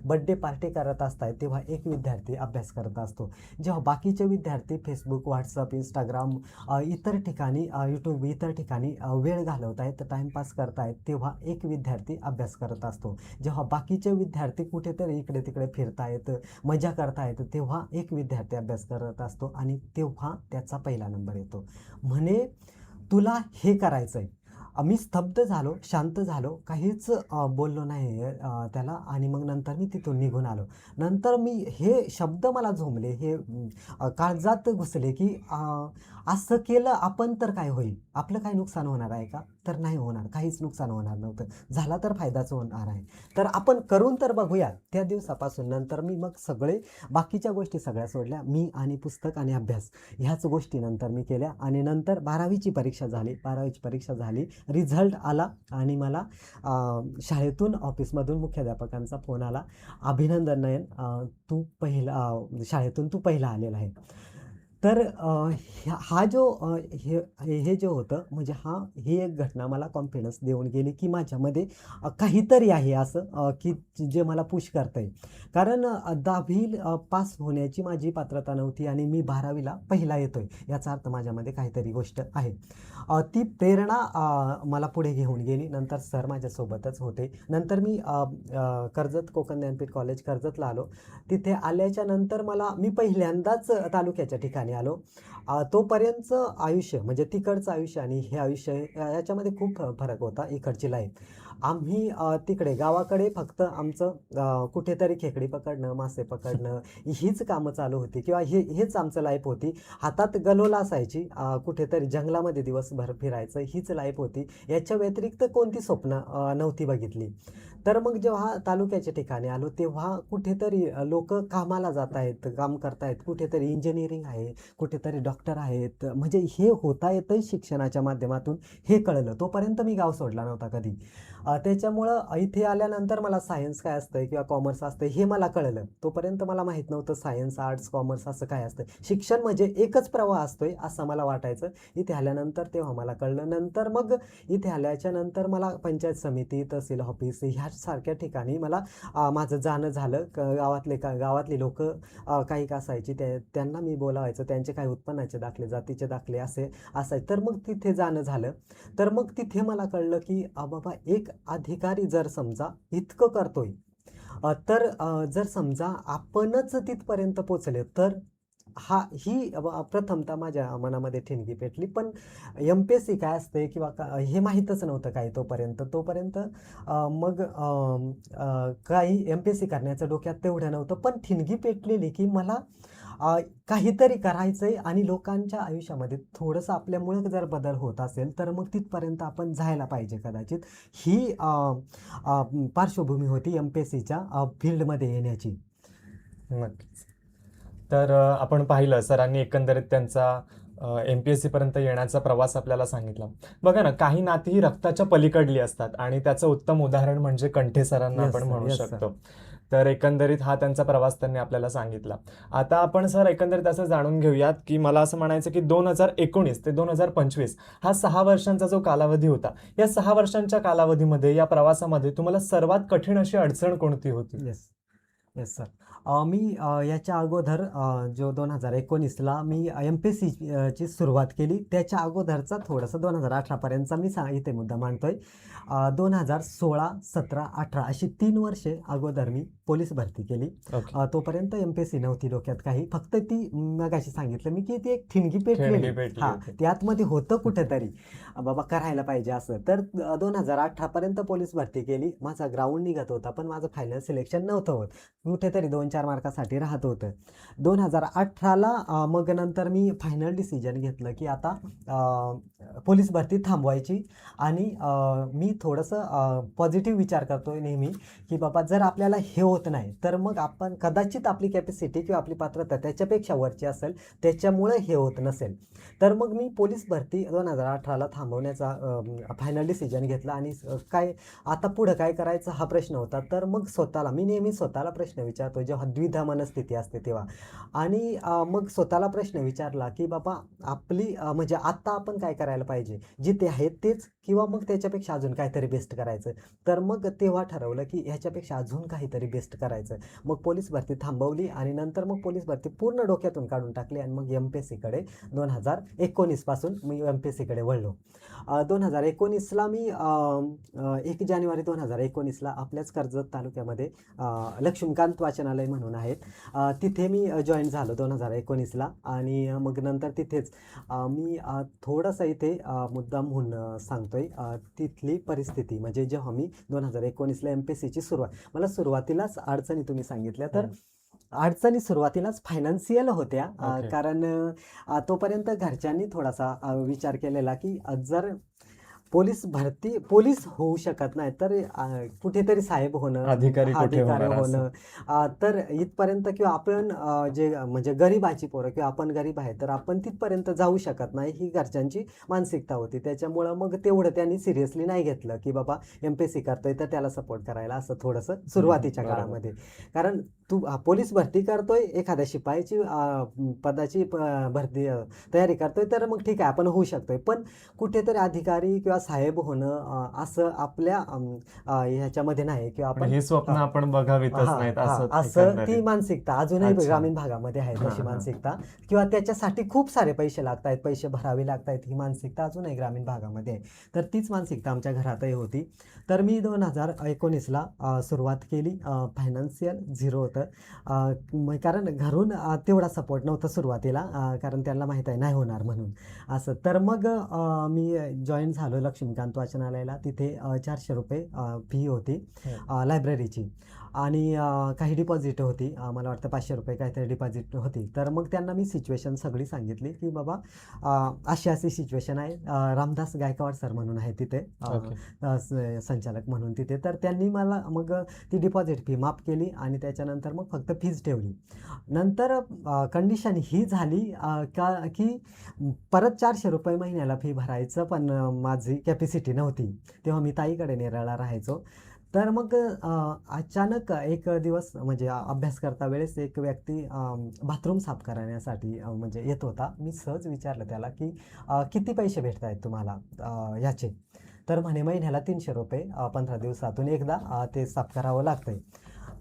बड्डे पार्टी करत असतायत, तेव्हा एक विद्यार्थी अभ्यास करत असतो. जेव्हा बाकीचे विद्यार्थी फेसबुक, व्हॉट्सअप, इंस्टाग्राम इतर ठिकाणी यूट्यूब इतर ठिकाणी वेळ घालवतायत, टाईमपास करतायत, तेव्हा एक विद्यार्थी अभ्यास करत असतो. जेव्हा बाकीचे विद्यार्थी कुठेतरी इकडे तिकडे फिरतायत, मजा करतायत, तेव्हा एक विद्यार्थी अभ्यास करत असतो आणि तेव्हा त्याचा पहिला नंबर येतो. म्हणे तुला हे करायचं आहे. मी स्तब्ध झालो, शांत झालो, काहीच बोललो नाही त्याला आणि मग नंतर मी तिथून निघून आलो. नंतर मी हे शब्द मला झोंबले, हे काळजात घुसले की असं केलं आपण तर काय होईल? आपलं काय नुकसान होणार आहे का? तर नाही होणार, काहीच नुकसान होणार नव्हतं, झाला तर फायदाच होणार आहे. तर आपण करून तर बघूया. त्या दिवसापासून नंतर मी मग सगळे बाकीच्या गोष्टी सगळ्या सोडल्या. मी आणि पुस्तक आणि अभ्यास ह्याच गोष्टी नंतर मी केल्या. आणि नंतर 12वीची परीक्षा झाली. 12वीची परीक्षा झाली, रिझल्ट आला आणि मला शाळेतून ऑफिसमधून मुख्याध्यापकांचा फोन आला, "अभिनंदन नयन, तू पहिला शाळेतून तू पहिला आलेला आहे." तर हा जो हे हे जे होतं म्हणजे ही एक घटना मला कॉन्फिडन्स देऊन गेली, की माझ्यामध्ये काहीतरी आहे असं, की जे मला पुश करतंय. कारण 10वी पास होण्याची माझी पात्रता नव्हती आणि मी 12वीला पहिला येतोय. याचा अर्थ माझ्यामध्ये काहीतरी गोष्ट आहे. ती प्रेरणा मला पुढे घेऊन गेली. नंतर सर माझ्यासोबतच होते. नंतर मी कर्जत कोकण ज्ञानपीठ कॉलेज कर्जतला आलो. तिथे आल्याच्या नंतर मी पहिल्यांदाच तालुक्याच्या ठिकाणी आलो. तोपर्यंतचं आयुष्य म्हणजे तिकडचं आयुष्य आणि हे आयुष्य याच्यामध्ये खूप फरक होता. इकडची लाईफ आम्ही तिकडे गावाकडे फक्त आमचं कुठेतरी खेकडी पकडणं, मासे पकडणं हीच कामं चालू होती किंवा हेच आमचं लाईफ होती. हातात गलोल असायची, कुठेतरी जंगलामध्ये दिवसभर फिरायचं हीच लाईफ होती. याच्या व्यतिरिक्त कोणती स्वप्न नव्हती बघितली. तर मग जेव्हा तालुक्याच्या ठिकाणी आलो तेव्हा कुठेतरी लोकं कामाला जात आहेत, काम करतायत. कुठेतरी इंजिनिअरिंग आहे, कुठेतरी डॉक्टर आहेत. म्हणजे हे होता येतंय शिक्षणाच्या माध्यमातून हे कळलं. तोपर्यंत मी गाव सोडला नव्हता कधी. त्याच्यामुळं इथे आल्यानंतर मला सायन्स काय असतंय किंवा कॉमर्स असतंय हे मला कळलं. तोपर्यंत मला माहीत नव्हतं सायन्स, आर्ट्स, कॉमर्स असं काय असतं. शिक्षण म्हणजे एकच प्रवाह असतोय असं मला वाटायचं. इथे आल्यानंतर तेव्हा मला कळलं. नंतर मग इथे आल्याच्या नंतर मला पंचायत समिती, तहसील ऑफिस ह्यासारख्या ठिकाणी मला माझं जाणं झालं. गावातली लोकं काही का असायची, त्यांना मी बोलावायचं. त्यांचे काही उत्पन्नाचे दाखले, जातीचे दाखले असे असायचे. तर मग तिथे जाणं झालं. तर मग तिथे मला कळलं की बाबा एक अधिकारी जर समजा इतकं करतोय, तर जर समजा आपणच तिथपर्यंत पोचले तर ही प्रथमतः माझ्या मनामध्ये ठिणगी पेटली. पण एम-पी-एस-सी काय असते किंवा हे माहीतच नव्हतं काही तोपर्यंत मग काही एम-पी-एस-सी करण्याचं डोक्यात तेवढं नव्हतं. पण ठिणगी पेटलेली की मला काहीतरी करायचंय आणि लोकांच्या आयुष्यामध्ये थोडंसं आपल्यामुळे जर बदल होत असेल तर मग तिथपर्यंत आपण जायला पाहिजे कदाचित. ही पार्श्वभूमी होती एम-पी-एस-सीच्या फील्डमध्ये येण्याची. नक्कीच. तर आपण पाहिलं सरांनी एकंदरीत त्यांचा एम-पी-एस-सी पर्यंत येण्याचा प्रवास आपल्याला सांगितला. बघा ना, काही नाती ही रक्ताच्या पलीकडली असतात आणि त्याचं उत्तम उदाहरण म्हणजे कंठे सरांना येस आपण सर, म्हणू येस सर. शकतो. तर एकंदरीत हा त्यांचा प्रवास त्यांनी आपल्याला सांगितला. आता आपण सर एकंदरीत असं जाणून घेऊयात, की मला असं म्हणायचं की 2019 ते 2025 हा 6 वर्षांचा जो कालावधी होता, या 6 वर्षांच्या कालावधीमध्ये या प्रवासामध्ये तुम्हाला सर्वात कठीण अशी अडचण कोणती होती? येस. Yes sir. मी याच्या अगोदर जो 2019ला मी एम-पी-एस-सी ची सुरुवात केली. त्याच्या अगोदरचा थोडंसं 2018पर्यंतचा मी इथे मुद्दा मांडतोय. 2016, 17, 18 अशी 3 वर्षे अगोदर मी पोलीस भरती केली. ओके. तोपर्यंत एम-पी-एस-सी नव्हती डोक्यात काही. फक्त ती मगाशी सांगितलं मी की ती एक ठिणगी ठिणगी पेटलेली. पेटली हां, होती. ते आतमध्ये होतं कुठेतरी बाबा करायला पाहिजे असं. तर 2018पर्यंत पोलीस भरती केली. माझा ग्राउंड निघत होता, पण माझं फायनल सिलेक्शन नव्हतं होत. कुठेतरी 2-4 मार्कासाठी राहत होतं. 2018ला मग नंतर मी फायनल डिसिजन घेतलं की आता पोलीस भरती थांबवायची आणि मी थोडंसं पॉझिटिव्ह विचार करतोय नेहमी की बाबा जर आपल्याला हे होत नाही तर मग आपण कदाचित आपली कॅपॅसिटी किंवा आपली पात्रता त्याच्यापेक्षा वरची असेल, त्याच्यामुळे हे होत नसेल. तर मग मी पोलीस भरती 2018ला थांबवण्याचा फायनल डिसिजन घेतला आणि काय आता पुढं काय करायचं हा प्रश्न होता. तर मग मी नेहमी स्वतःला प्रश्न विचारतो जेव्हा द्विधा मनस्थिती असते तेव्हा. आणि मग स्वतःला प्रश्न विचारला की बाबा आपली म्हणजे आत्ता आपण काय करायला पाहिजे? जिथे आहे तेच किंवा मग त्याच्यापेक्षा अजून काहीतरी बेस्ट करायचं. तर मग तेव्हा ठरवलं की ह्याच्यापेक्षा अजून काहीतरी बेस्ट करायचं. मग पोलीस भरती थांबवली आणि नंतर मग पोलीस भरती पूर्ण डोक्यातून काढून टाकली आणि मग एम-पी-एस-सीकडे 2019 पासून मी एम-पी-एस-सीकडे वळलो. 2019ला मी 1 जानेवारी 2019ला आपल्याच कर्जत तालुक्यामध्ये लक्ष्मीकांत वाचनालय म्हणून आहेत. तिथे मी जॉईन झालो 2019ला आणि मग नंतर तिथेच मी थोडंसं इथे मुद्दामहून सांगतोय. तिथली परिस्थिती म्हणजे जेव्हा मी 2019ला एम-पी-एस-सीची मला सुरुवातीलाच अडचणी तुम्ही सांगितल्या तर अडचणी सुरुवातीलाच फायनान्शियल होत्या. ओके. कारण तोपर्यंत घरच्यांनी थोडासा विचार केलेला की जर पोलीस होऊ शकत नाही तर कुठेतरी साहेब होणं, अधिकारी कुठे अधिकारी होणार असं. होणं, तर इथपर्यंत किंवा आपण जे म्हणजे गरीबाची पोरं किंवा आपण गरीब आहे तर आपण तिथपर्यंत जाऊ शकत नाही, ही घरच्यांची मानसिकता होती. त्याच्यामुळं मग तेवढं त्यांनी सिरियसली नाही घेतलं की बाबा MPSC करतोय तर त्याला सपोर्ट करायला, असं थोडंसं सुरुवातीच्या बरोबर. काळामध्ये. कारण तू पोलीस भरती करतोय, एखाद्या शिपायाची पदाची भरती तयारी करतोय तर मग ठीक आहे, आपण होऊ शकतोय. पण कुठेतरी अधिकारी किंवा साहेब होणं असं आपल्या ह्याच्यामध्ये नाही किंवा पण आपण ही स्वप्न आपण बघावीतच हां, नाहीत हां. असं असं ती एकंदरीत. मानसिकता अजूनही अच्छा. ग्रामीण भागामध्ये आहे हां, तशी हां. मानसिकता किंवा त्याच्यासाठी खूप सारे पैसे लागतायत, पैसे भरावे लागतायत, ही मानसिकता अजूनही ग्रामीण भागामध्ये आहे. तर तीच मानसिकता आमच्या घरातही होती. तर मी 2019ला सुरुवात केली. फायनान्शियल झिरो होतं. कारण घरून तेवढा सपोर्ट नव्हता सुरुवातीला, कारण त्यांना माहीत आहे नाही होणार म्हणून असं. तर मग मी जॉईन झालो लक्ष्मीकांत वाचनालयाला. तिथे ₹400 फी होती लायब्ररीची आणि काही डिपॉझिट होती. मला वाटतं ₹500 काहीतरी डिपॉझिट होती. तर मग त्यांना मी सिच्युएशन सगळी सांगितली की बाबा अशी सिच्युएशन आहे. रामदास गायकवाड सर म्हणून आहे तिथे ओके. संचालक म्हणून तिथे. तर त्यांनी मला मग ती डिपॉझिट फी माफ केली आणि त्याच्यानंतर मग फक्त फीज ठेवली. नंतर कंडिशन ही झाली की परत ₹400 महिन्याला फी भरायचं, पण माझी कॅपॅसिटी नव्हती. तेव्हा मी ताईकडे नेरळला राहायचो. तर मग अचानक एक दिवस म्हणजे अभ्यास करता वेळेस एक व्यक्ती बाथरूम साफ करण्यासाठी म्हणजे येत होता. मी सहज विचारलं त्याला की किती पैसे भेटत आहेत तुम्हाला ह्याचे? तर म्हणे महिन्याला ₹300 15 दिवसातून एकदा ते साफ करावं लागतंय.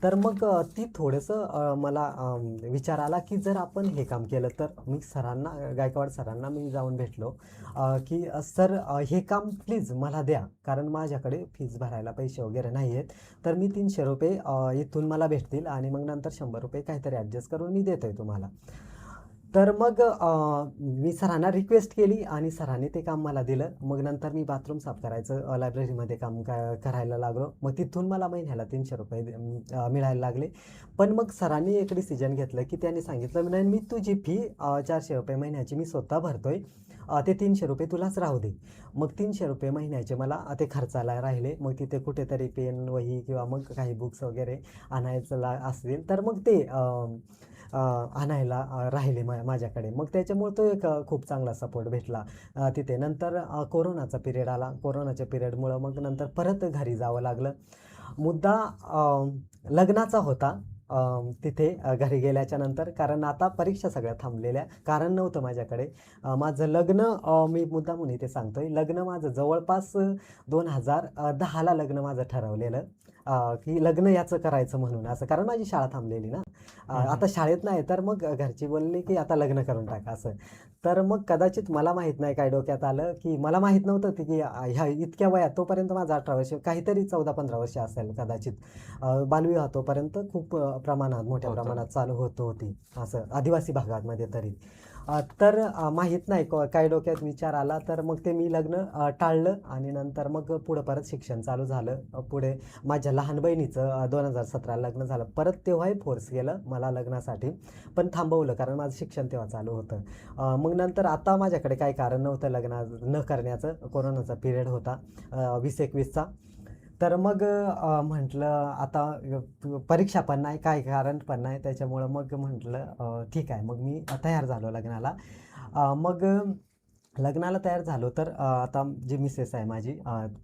तर मग ती थोडंसं मला विचार आला की जर आपण हे काम केलं तर मी सरांना, गायकवाड सरांना मी जाऊन भेटलो की सर हे काम प्लीज मला द्या, कारण माझ्याकडे फीज भरायला पैसे वगैरे नाही आहेत. तर मी ₹300 इथून मला भेटतील आणि मग नंतर ₹100 काहीतरी ॲडजस्ट करून मी देतोय तुम्हाला. तर मग मी सरांना रिक्वेस्ट केली आणि सरांनी ते काम मला दिलं. मग नंतर मी बाथरूम साफ करायचं लायब्ररीमध्ये काम करायला लागलो. मग तिथून मला महिन्याला ₹300 मिळायला लागले. पण मग सरांनी एक डिसिजन घेतलं की त्यांनी सांगितलं, "नाही, मी तुझी फी ₹400 महिन्याची मी स्वतः भरतोय. ते ₹300 तुलाच राहू दे." मग ₹300 महिन्याचे मला ते खर्चाला राहिले. मग तिथे कुठेतरी पेन, वही किंवा मग काही बुक्स वगैरे आणायचं असतील तर मग ते आणायला राहिले माझ्याकडे. मग त्याच्यामुळे तो एक खूप चांगला सपोर्ट भेटला तिथे. नंतर कोरोनाचा पिरियड आला. कोरोनाच्या पिरियडमुळं मग नंतर परत घरी जावं लागलं. मुद्दा लग्नाचा होता तिथे घरी गेल्याच्या नंतर, कारण आता परीक्षा सगळ्या थांबलेल्या. कारण नव्हतं माझ्याकडे. माझं लग्न मी मुद्दामून इथे सांगतोय. लग्न माझं जवळपास 2010ला लग्न माझं ठरवलेलं की लग्न याचं करायचं म्हणून असं. कारण माझी शाळा थांबलेली ना. आता शाळेत नाही तर मग घरची बोलली की आता लग्न करून टाका असं. तर मग कदाचित मला माहीत नाही काय डोक्यात आलं की मला माहीत नव्हतं की ह्या इतक्या वयात, तोपर्यंत माझं 18 वर्ष काहीतरी 14-15 वर्ष असेल कदाचित. बालविवाह तोपर्यंत खूप प्रमाणात, मोठ्या होतं. प्रमाणात चालू होती असं आदिवासी भागामध्ये तरी. तर माहीत नाही काय डोक्यात विचार आला, तर मग ते मी लग्न टाळलं आणि नंतर मग पुढं परत शिक्षण चालू झालं. पुढे माझ्या लहान बहिणीचं 2017ला लग्न झालं. परत तेव्हाही फोर्स केलं मला लग्नासाठी, पण थांबवलं कारण माझं शिक्षण तेव्हा चालू होतं. मग नंतर आता माझ्याकडे काही कारण नव्हतं लग्न न करण्याचं. कोरोनाचा पिरियड होता 2021चा. तर मग म्हटलं आता परीक्षा पण नाही, काही कारण पण नाही. त्याच्यामुळं मग म्हटलं ठीक आहे. मग मी तयार झालो लग्नाला. मग लग्नाला तयार झालो तर आता जी मिसेस आहे माझी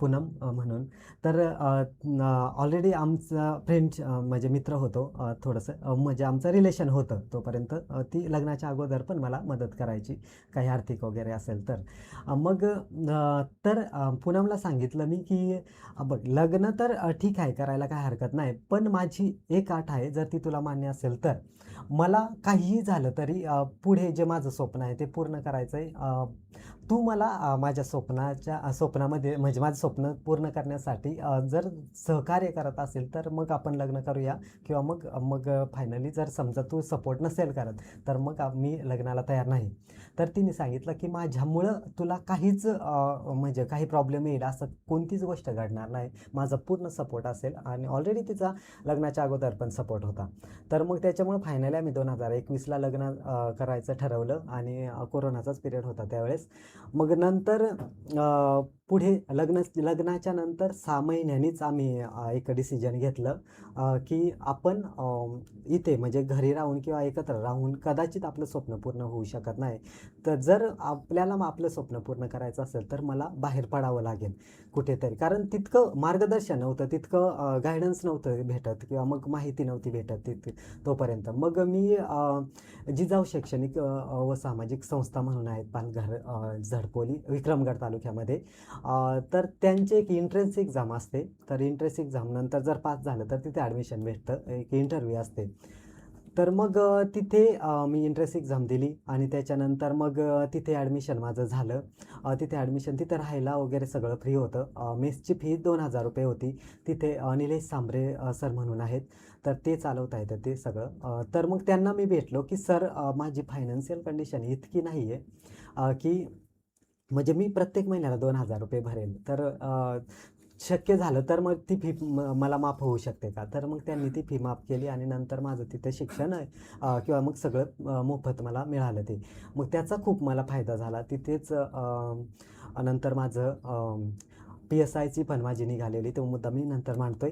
पूनम म्हणून, तर ऑलरेडी आमचा फ्रेंड म्हणजे मित्र होतो थोडंसं, म्हणजे आमचं रिलेशन होतं तोपर्यंत. ती लग्नाच्या अगोदर पण मला मदत करायची, काही आर्थिक वगैरे असेल तर. मग तर पूनमला सांगितलं मी की बघ, लग्न तर ठीक आहे, करायला काही हरकत नाही. पण माझी एक अट आहे, जर ती तुला मान्य असेल तर. मला काहीही झालं तरी पुढे जे माझं स्वप्न आहे ते पूर्ण करायचं आहे. तू मला माझ्या स्वप्नामध्ये म्हणजे माझं स्वप्न पूर्ण करण्यासाठी जर सहकार्य करत असेल तर मग आपण लग्न करूया, किंवा मग मग फायनली जर समजा तू सपोर्ट नसेल करत तर मग मी लग्नाला तयार नाही. तर तिने सांगितलं की माझ्यामुळं तुला काहीच म्हणजे काही प्रॉब्लेम येईल असं कोणतीच गोष्ट घडणार नाही. माझा पूर्ण सपोर्ट असेल आणि ऑलरेडी तिचा लग्नाच्या अगोदर पण सपोर्ट होता. तर मग त्याच्यामुळे फायनली आम्ही 2021ला लग्न करायचं ठरवलं आणि कोरोनाचाच पिरियड होता त्यावेळेस. मग नंतर पुढे लग्नाच्या नंतर 6 महिन्यांनीच आम्ही एक डिसिजन घेतलं की आपण इथे म्हणजे घरी राहून किंवा एकत्र राहून कदाचित आपलं स्वप्न पूर्ण होऊ शकत नाही. तर जर आपल्याला आपलं स्वप्न पूर्ण करायचं असेल तर मला बाहेर पडावं लागेल कुठेतरी. कारण तितकं मार्गदर्शन नव्हतं, तितकं गायडन्स नव्हतं भेटत किंवा मग माहिती नव्हती भेटत तोपर्यंत. मग मी जिजाऊ शैक्षणिक व सामाजिक संस्था म्हणून आहेत पालघर झडपोली विक्रमगड तालुक्यामध्ये. तर त्यांची एक एंट्रन्स एक्झाम असते. तर एंट्रन्स एक्झाम नंतर जर पास झालं तर तिथे ॲडमिशन भेटतं, एक इंटरव्ह्यू असते. तर मग तिथे मी एंट्रन्स एक्झाम दिली आणि त्याच्यानंतर मग तिथे ॲडमिशन माझं झालं. तिथे ॲडमिशन, तिथे राहायला वगैरे सगळं फ्री होतं. मेसची फी 2,000 रुपये होती. तिथे निलेश सांबरे सर म्हणून आहेत, तर ते चालवता येतं ते सगळं. तर मग त्यांना मी भेटलो की सर माझी फायनान्शियल कंडिशन इतकी नाही आहे की म्हणजे मी प्रत्येक महिन्याला 2,000 रुपये भरेल. तर शक्य झालं तर मग ती फी मला माफ होऊ शकते का? तर मग त्यांनी ती फी माफ केली आणि नंतर माझं तिथे शिक्षण किंवा मग सगळं मोफत मला मिळालं ते. मग त्याचा खूप मला फायदा झाला. तिथेच नंतर माझं PSIची पण माझी निघालेली, तो मुद्दा मी नंतर मांडतोय.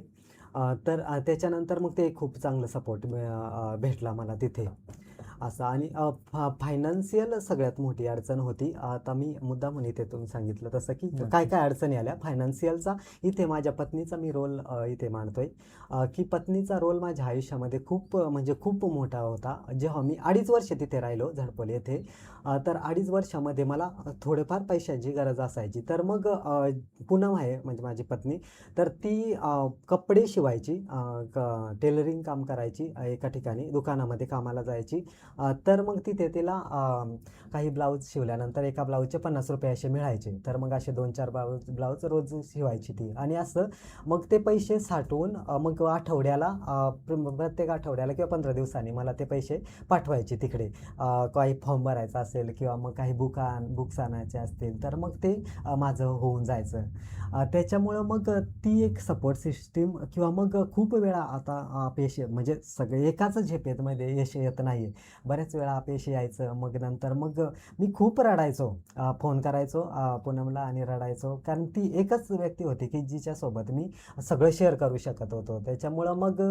तर त्याच्यानंतर मग ते खूप चांगलं सपोर्ट भेटला मला तिथे असं. आणि फायनान्शियल सगळ्यात मोठी अडचण होती. आता मी मुद्दा म्हणून इथे तुम्ही सांगितलं तसं की काय काय अडचणी आल्या फायनान्शियलचा. इथे माझ्या पत्नीचा मी रोल इथे मांडतोय की पत्नीचा रोल माझ्या आयुष्यामध्ये खूप म्हणजे खूप मोठा होता. जेव्हा मी 2.5 वर्ष तिथे राहिलो झडपोली येथे, तर 2.5 वर्षामध्ये मला थोडेफार पैशाची गरज असायची. तर मग पूनम आहे म्हणजे माझी पत्नी, तर ती कपडे शिवायची, टेलरिंग काम करायची, एका ठिकाणी दुकानामध्ये कामाला जायची. तर मग तिथे तिला काही ब्लाऊज शिवल्यानंतर एका ब्लाऊजचे 50 रुपये असे मिळायचे. तर मग असे 2-4 ब्लाऊज रोज शिवायची ती. आणि असं मग ते पैसे साठवून मग आठवड्याला प्रत्येक आठवड्याला किंवा 15 दिवसांनी मला ते पैसे पाठवायचे तिकडे. काही फॉर्म भरायचा असेल किंवा मग काही बुक्स आणायचे असतील तर मग ते माझं होऊन जायचं. त्याच्यामुळं मग ती एक सपोर्ट सिस्टीम किंवा मग खूप वेळा आता अपयश म्हणजे सगळे एकाच झेपेमध्ये यश येत नाही. बऱ्याच वेळा अपयश यायचं. मग नंतर मग मी खूप रडायचो, फोन करायचो पूनमला आणि रडायचो. कारण ती एकच व्यक्ती होती की जिच्यासोबत मी सगळं शेअर करू शकत होतो. त्याच्यामुळं मग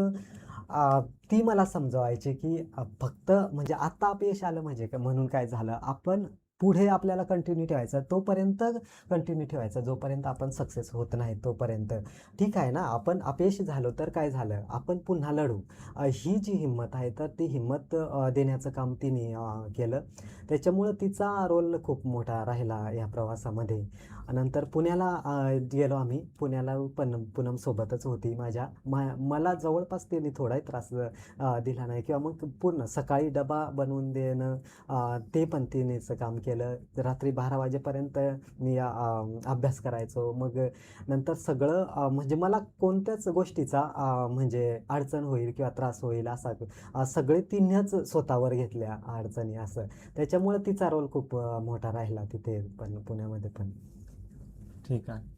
ती मला समजवायची की फक्त म्हणजे आत्ता अपयश आलं म्हणजे म्हणून काय झालं, आपण पुढे आपल्याला कंटिन्यू ठेवायचं, तोपर्यंत कंटिन्यू ठेवायचं जोपर्यंत आपण सक्सेस होत नाही तोपर्यंत. ठीक आहे ना, आपण अपयशी झालो तर काय झालं, आपण पुन्हा लढू. ही जी हिंमत आहे तर ती हिंमत देण्याचं काम तिने केलं. त्याच्यामुळं तिचा रोल खूप मोठा राहिला या प्रवासामध्ये. नंतर पुण्याला गेलो आम्ही. पुण्याला पण पूनमसोबतच होती माझ्या. मला जवळपास तिने थोडाही त्रास दिला नाही किंवा मग पूर्ण सकाळी डबा बनवून देणं ते पण तिनेच काम केलं. रात्री 12 वाजेपर्यंत मी अभ्यास करायचो. मग नंतर सगळं म्हणजे मला कोणत्याच गोष्टीचा म्हणजे अडचण होईल किंवा त्रास होईल असा सगळे तिनेच स्वतःवर घेतल्या अडचणी असं. त्याच्यामुळे तिचा रोल खूप मोठा राहिला तिथे पण पुण्यामध्ये पण. ठीक आहे.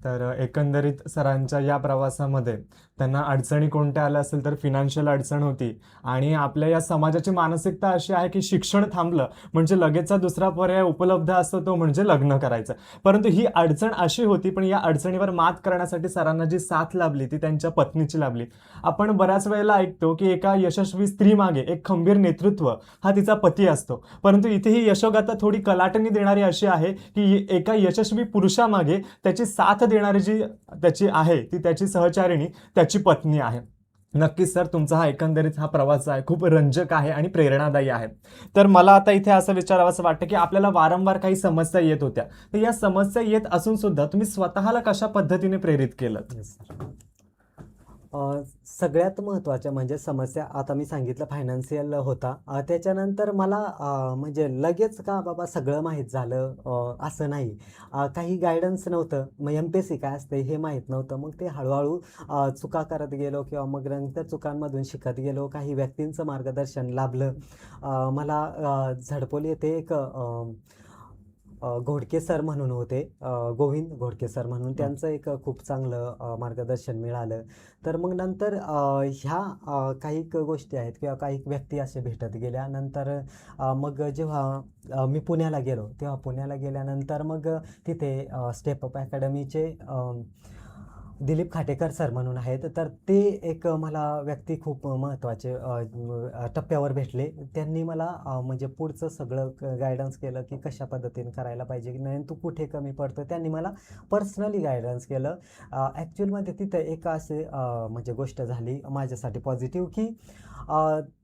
तर एकंदरीत सरांच्या या प्रवासामध्ये त्यांना अडचणी कोणत्या आल्या असेल तर फिनान्शियल अडचण होती आणि आपल्या या समाजाची मानसिकता अशी आहे की शिक्षण थांबलं म्हणजे लगेचचा दुसरा पर्याय उपलब्ध असतो तो म्हणजे लग्न करायचं. परंतु ही अडचण अशी होती, पण या अडचणीवर मात करण्यासाठी सरांना जी साथ लाभली ती त्यांच्या पत्नीची लाभली. आपण बऱ्याच वेळेला ऐकतो की एका यशस्वी स्त्रीमागे एक खंबीर नेतृत्व हा तिचा पती असतो, परंतु इथे ही यशोगाथा थोडी कलाटणी देणारी अशी आहे की एका यशस्वी पुरुषामागे त्याची साथ देणारी जी त्याची आहे ती त्याची सहचारिणी त्याची पत्नी आहे. नक्कीच सर, तुमचा हा एकंदरीत हा प्रवास आहे खूप रंजक आहे आणि प्रेरणादायी आहे. तर मला आता इथे असं विचारावंसं वाटतं की आपल्याला वारंवार काही समस्या येत होत्या, तर या समस्या येत असून सुद्धा तुम्ही स्वतःला कशा पद्धतीने प्रेरित केलं? सगळ्यात महत्त्वाच्या म्हणजे समस्या आता मी सांगितलं फायनान्शियल होता. त्याच्यानंतर मला म्हणजे लगेच का बाबा सगळं माहीत झालं असं नाही. काही गायडन्स नव्हतं. मग MPSC काय असते हे माहीत नव्हतं. मग ते हळूहळू चुका करत गेलो किंवा मग नंतर चुकांमधून शिकत गेलो. काही व्यक्तींचं मार्गदर्शन लाभलं. मला झडपोली येथे एक घोडके सर म्हणून होते, गोविंद घोडके सर म्हणून. त्यांचं एक खूप चांगलं मार्गदर्शन मिळालं. तर मग नंतर ह्या काही गोष्टी आहेत किंवा काही व्यक्ती असे भेटत गेल्या. नंतर मग जेव्हा मी पुण्याला गेलो, तेव्हा पुण्याला गेल्यानंतर मग तिथे स्टेप अप अकॅडमीचे दिलीप खाटेकर सर म्हणून आहेत. तर ते एक मला व्यक्ती खूप महत्त्वाचे टप्प्यावर भेटले. त्यांनी मला म्हणजे पुढचं सगळं गायडन्स केलं की कशा पद्धतीने करायला पाहिजे की नाही, तू कुठे कमी पडतो. त्यांनी मला पर्सनली गायडन्स केलं. ॲक्च्युअलमध्ये तिथं एक असे म्हणजे गोष्ट झाली माझ्यासाठी पॉझिटिव्ह की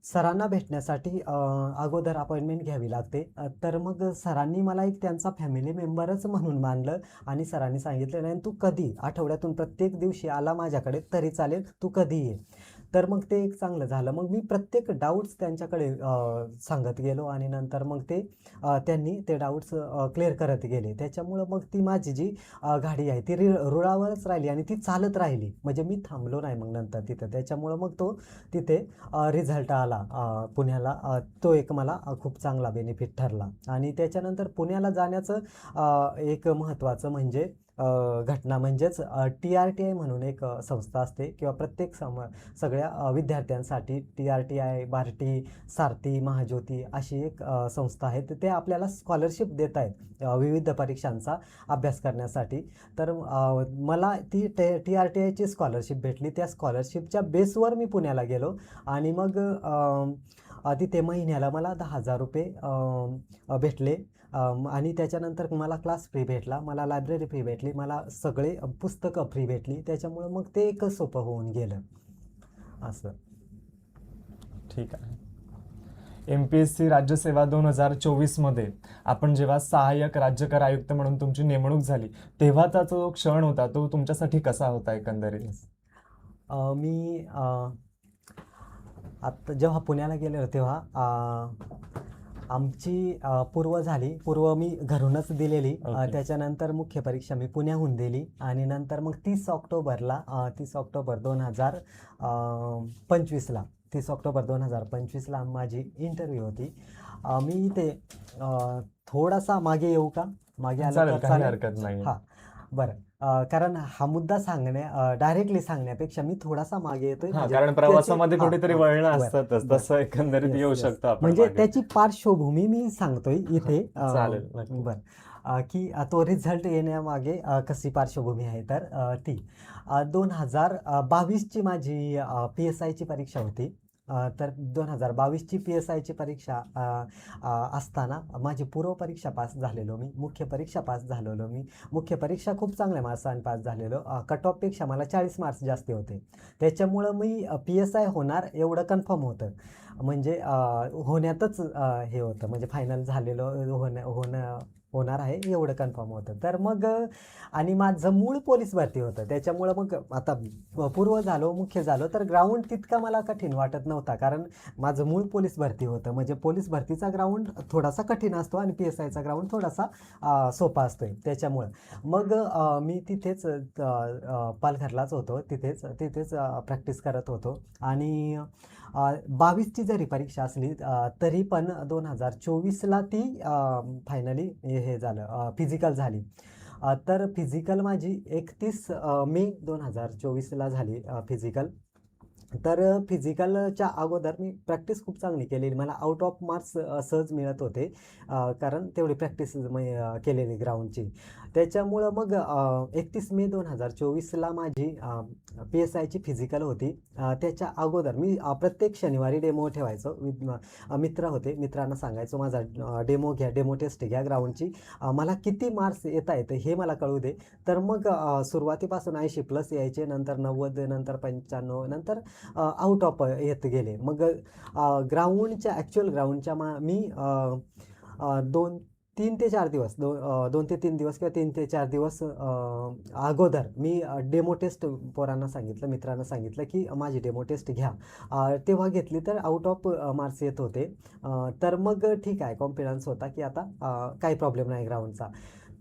सरांना भेटण्यासाठी अगोदर अपॉइंटमेंट घ्यावी लागते. तर मग सरांनी मला एक त्यांचा फॅमिली मेंबरच म्हणून मानलं आणि सरांनी सांगितलं, नाही तू कधी आठवड्यातून प्रत्येक दिवशी आला माझ्याकडे तरी चालेल, तू कधी ये. तर मग ते एक चांगलं झालं. मग मी प्रत्येक डाऊट्स त्यांच्याकडे सांगत गेलो आणि नंतर मग त्यांनी ते डाऊट्स क्लिअर करत गेले. त्याच्यामुळं मग ती माझी जी गाडी आहे ती रुळावरच राहिली आणि ती चालत राहिली. म्हणजे मी थांबलो नाही मग नंतर तिथं. त्याच्यामुळं मग तो तिथे रिझल्ट आला पुण्याला. तो एक मला खूप चांगला बेनिफिट ठरला. आणि त्याच्यानंतर पुण्याला जाण्याचं एक महत्त्वाचं म्हणजे घटना म्हणजेच TRTI म्हणून एक संस्था असते किंवा प्रत्येक सगळ्या विद्यार्थ्यांसाठी TRTI, बार्टी, सारथी, महाज्योती अशी एक संस्था आहे. तर ते आपल्याला स्कॉलरशिप देत आहेत विविध परीक्षांचा अभ्यास करण्यासाठी. तर मला ती TRTIची स्कॉलरशिप भेटली. त्या स्कॉलरशिपच्या बेसवर मी पुण्याला गेलो आणि मग तिथे महिन्याला मला 10,000 रुपये भेटले. आणि त्याच्यानंतर मला क्लास फ्री भेटला, मला लायब्ररी फ्री भेटली, मला सगळे पुस्तकं फ्री भेटली. त्याच्यामुळं मग ते एक सोपं होऊन गेलं असं. ठीक आहे. MPSC राज्यसेवा 2024 मध्ये आपण जेव्हा सहाय्यक राज्यकर आयुक्त म्हणून तुमची नेमणूक झाली, तेव्हाचा जो क्षण होता तो तुमच्यासाठी कसा होता एकंदरीत? मी आत्ता जेव्हा पुण्याला गेलो तेव्हा आमची पूर्व मी घरूनच दिलेली. Okay. त्याच्यानंतर मुख्य परीक्षा मी पुण्याहून दिली आणि नंतर मग 30 ऑक्टोबर 2025ला 30 ऑक्टोबर 2025ला माझी इंटरव्ह्यू होती. मी ते थोडासा मागे येऊ का? मागे आलं चालेल, तर काही चालेल? हरकत नाही. हां, बरं. कारण हा मुद्दा डायरेक्टली सांगण्यापेक्षा मी थोडासा मागे येतोय. हा, म्हणजे कारण प्रवासामध्ये हां, कुठेतरी हां. वळणं बरं, असतातच, बरं. तसं एकंदरीत येस, येऊ येस. शकतो आपण म्हणजे मागे. त्याची पार्श्वभूमी मी सांगतोय इथे. चालेल, नक्की. बरं. की तो रिझल्ट येण्यामागे कशी पार्श्वभूमी आहे तर ती 2022ची माझी PSIची परीक्षा होती. तर 2022ची PSIची परीक्षा असताना माझी पूर्व परीक्षा पास झालेलो मी, मुख्य परीक्षा पास झालेलो मी. मुख्य परीक्षा खूप चांगल्या मार्क्साने पास झालेलो. कट ऑफपेक्षा मला 40 मार्क्स जास्त होते. त्याच्यामुळं मी PSI होणार एवढं कन्फर्म होतं. म्हणजे होण्यातच हे होतं, म्हणजे फायनल झालेलं होणार आहे एवढं कन्फर्म होतं. तर मग आणि माझं मूळ पोलीस भरती होतं. त्याच्यामुळं मग आता पूर्व झालो, मुख्य झालो, तर ग्राउंड तितका मला कठीण वाटत नव्हता. कारण माझं मूळ पोलीस भरती होतं. म्हणजे पोलीस भरतीचा ग्राउंड थोडासा कठीण असतो आणि PSIचा ग्राउंड थोडासा सोपा असतोय. त्याच्यामुळं मग मी तिथेच पालघरलाच होतो. तिथेच प्रॅक्टिस करत होतो. आणि 22ची जरी परीक्षा असली तरी पण 2024ला ती फायनली हे झालं, फिजिकल झाली. तर फिजिकल माझी 31 मे 2024ला झाली फिजिकल. तर फिजिकलच्या अगोदर मी प्रॅक्टिस खूप चांगली केलेली. मला आउट ऑफ मार्क्स सहज मिळत होते, कारण तेवढी प्रॅक्टिस केलेली ग्राउंडची. त्याच्यामुळं मग 31 मे 2024ला माझी PSIची फिजिकल होती. त्याच्या अगोदर मी प्रत्येक शनिवारी डेमो ठेवायचो. मित्र होते, मित्रांना सांगायचो माझा डेमो घ्या, डेमो टेस्ट घ्या ग्राउंडची. मला किती मार्क्स येत आहेत हे मला कळू दे. तर मग सुरुवातीपासून 80+ यायचे, नंतर 90, नंतर 95, नंतर आउट ऑफ येत गेले. मग ग्राउंडच्या ॲक्च्युअल ग्राउंडच्या मी 2 ते 4 दिवस 2 ते 3 दिवस किंवा 3 ते 4 दिवस अगोदर मी डेमो टेस्ट पोरांना सांगितलं, मित्रांना सांगितलं की माझी डेमो टेस्ट घ्या. तेव्हा घेतली तर आउट ऑफ मार्क्स येत होते. तर मग ठीक आहे, कॉन्फिडन्स होता की आता काही प्रॉब्लेम नाही ग्राउंडचा.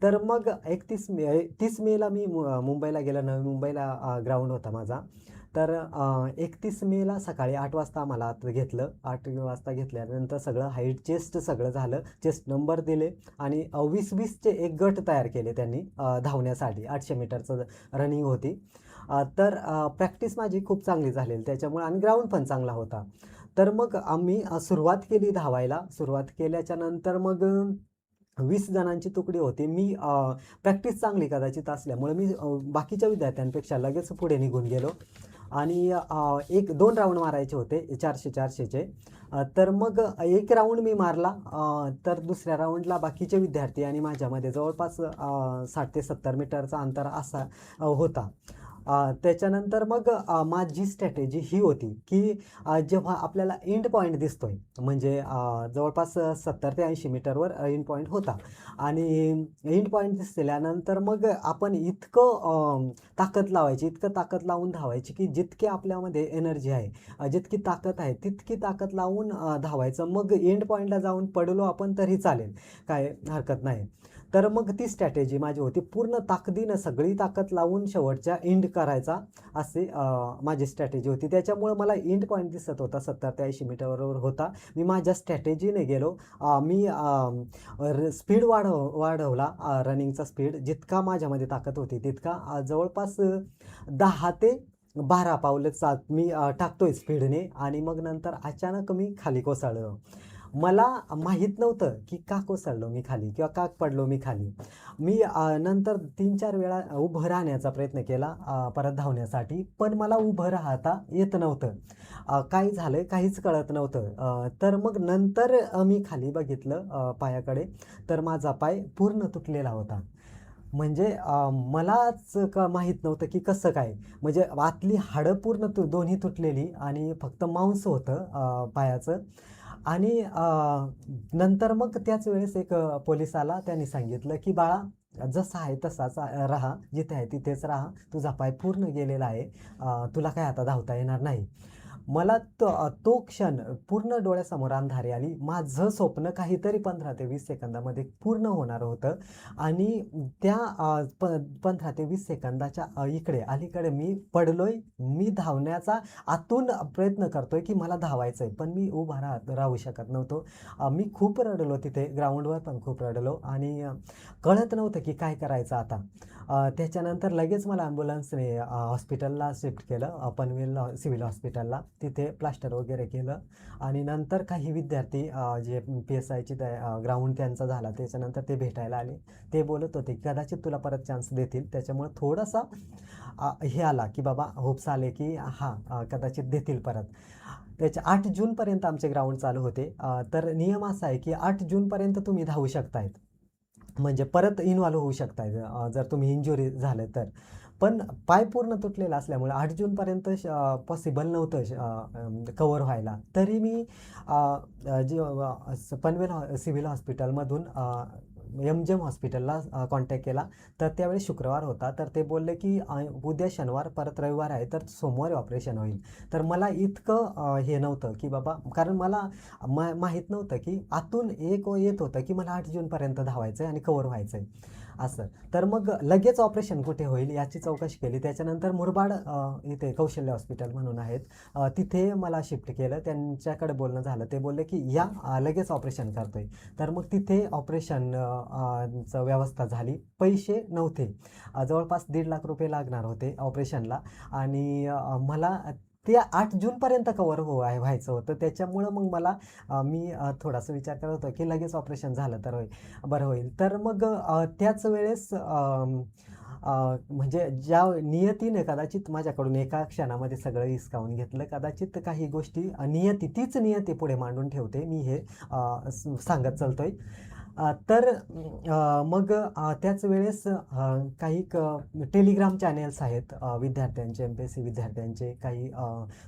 तर मग 30 मेला मी मुंबईला गेलो. नवी मुंबईला ग्राउंड होता माझा. तर 31 मेला सकाळी 8 वाजता आम्हाला आत घेतलं. 8 वाजता घेतल्यानंतर सगळं हाईट चेस्ट सगळं झालं, चेस्ट नंबर दिले आणि 20-20चे एक गट तयार केले त्यांनी धावण्यासाठी. 800 मीटरचं रनिंग होती. तर प्रॅक्टिस माझी खूप चांगली झालेली त्याच्यामुळे आणि ग्राउंड पण चांगला होता. तर मग आम्ही सुरुवात केली धावायला. सुरुवात केल्याच्या नंतर मग 20 जणांची तुकडी होती. मी प्रॅक्टिस चांगली कदाचित असल्यामुळे मी बाकीच्या विद्यार्थ्यांपेक्षा लगेच पुढे निघून गेलो आणि 1-2 राऊंड मारायचे होते 400-400चे. तर मग एक राऊंड मी मारला. तर दुसऱ्या राऊंडला बाकीचे विद्यार्थी आणि माझ्यामध्ये जवळपास 60 ते 70 मीटरचा अंतर असा होता. त्याच्यानंतर मग माझी स्ट्रॅटेजी ही होती की जेव्हा आपल्याला एंड पॉईंट दिसतोय म्हणजे जवळपास 70 ते 80 मीटरवर एंड पॉईंट होता आणि एंड पॉईंट दिसल्यानंतर मग आपण इतकं ताकद लावायची, इतकं ताकद लावून धावायची की जितकी आपल्यामध्ये एनर्जी आहे, जितकी ताकद आहे तितकी ताकद लावून धावायचं. मग एंड पॉईंटला जाऊन पडलो आपण तरी चालेल, काय हरकत नाही. तर मग ती स्ट्रॅटेजी माझी होती. पूर्ण ताकदीनं सगळी ताकद लावून शेवटच्या एंड करायचा अशी माझी स्ट्रॅटेजी होती. त्याच्यामुळं मला एंड पॉईंट दिसत होता 70 ते 80 मीटरवर होता. मी माझ्या स्ट्रॅटेजीने गेलो. मी स्पीड वाढवला, रनिंगचा स्पीड जितका माझ्यामध्ये ताकद होती तितका जवळपास 10 ते 12 पावलं मी टाकतोय स्पीडने आणि मग नंतर अचानक मी खाली कोसळलो. मला माहीत नव्हतं की का कोसळलो मी खाली किंवा का पडलो मी खाली. मी नंतर 3-4 वेळा उभं राहण्याचा प्रयत्न केला परत धावण्यासाठी, पण मला उभं राहता येत नव्हतं. काय झालं काहीच कळत नव्हतं. तर मग नंतर मी खाली बघितलं पायाकडे, तर माझा पाय पूर्ण तुटलेला होता. म्हणजे मलाच माहीत नव्हतं की कसं काय, म्हणजे आतली हाडं पूर्ण दोन्ही तुटलेली आणि फक्त मांस होतं पायाचं. आणि नंतर मग त्याच वेळेस एक पोलीस आला. त्यांनी सांगितलं की बाळा जसा आहे तसाच राहा, जिथे आहे तिथेच राहा, तुझा पाय पूर्ण गेलेला आहे, तुला काय आता धावता येणार नाही. मला तो क्षण पूर्ण डोळ्यासमोर अंधारी आली. माझं स्वप्न काहीतरी 15 ते 20 सेकंदामध्ये पूर्ण होणार होतं आणि त्या 15 ते 20 सेकंदाच्या इकडे अलीकडे मी पडलोय. मी धावण्याचा आतून प्रयत्न करतोय की मला धावायचं आहे, पण मी उभा राहू शकत नव्हतो. मी खूप रडलो तिथे, ग्राउंडवर पण खूप रडलो आणि कळत नव्हतं की काय करायचं आता. त्याच्यानंतर लगेच मला ॲम्ब्युलन्सने हॉस्पिटलला शिफ्ट केलं, पनवेल सिव्हिल हॉस्पिटलला. तिथे प्लास्टर वगैरे केलं आणि नंतर काही विद्यार्थी जे PSIची ग्राउंड त्यांचा झाला त्याच्यानंतर ते भेटायला आले. ते बोलत होते की कदाचित तुला परत चान्स देतील. त्याच्यामुळं थोडासा हे आला की बाबा होप्स आले की हां कदाचित देतील परत. त्याच्या 8 जूनपर्यंत आमचे ग्राउंड चालू होते. तर नियम असा आहे की 8 जूनपर्यंत तुम्ही धावू शकतायत, म्हणजे परत इन्व्हॉल्व होऊ शकताय जर तुम्ही इंजुरी झालं तर. पण पाय पूर्ण तुटलेला असल्यामुळे 8 जूनपर्यंत पॉसिबल नव्हतं कवर व्हायला. तरी मी पनवेल सिव्हिल हॉस्पिटलमधून MGM हॉस्पिटलला कॉन्टॅक्ट केला. तर त्यावेळेस शुक्रवार होता. तर ते बोलले की उद्या शनिवार परत रविवार आहे, तर सोमवारी ऑपरेशन होईल. तर मला इतकं हे नव्हतं की बाबा, कारण मला माहीत नव्हतं की आतून एक येत होतं की मला 8 जूनपर्यंत धावायचं आहे आणि कवर व्हायचं आहे असं. तर मग लगेच ऑपरेशन कुठे होईल याची चौकशी केली. त्याच्यानंतर मुरबाड इथे कौशल्य हॉस्पिटल म्हणून आहेत, तिथे मला शिफ्ट केलं. त्यांच्याकडे बोलणं झालं. ते बोलले की या लगेच ऑपरेशन करतोय. तर मग तिथे ऑपरेशन चं व्यवस्था झाली. पैसे नव्हते, जवळपास 1.5 लाख रुपये लागणार होते ऑपरेशनला आणि मला ते 8 जूनपर्यंत कवर व्हायचं होतं. त्याच्यामुळं मग मला मी थोडासा विचार करत होतो की लगेच ऑपरेशन झालं तर बरं होईल. तर मग त्याच वेळेस म्हणजे ज्या नियतीने कदाचित माझ्याकडून एका क्षणामध्ये सगळं हिसकावून घेतलं, कदाचित काही गोष्टी नियती तीच नियती पुढे मांडून ठेवते. मी हे सांगत चालतोय. तर मग त्याच वेळेस काही टेलिग्राम चॅनेल्स आहेत विद्यार्थ्यांचे, MPSC विद्यार्थ्यांचे, काही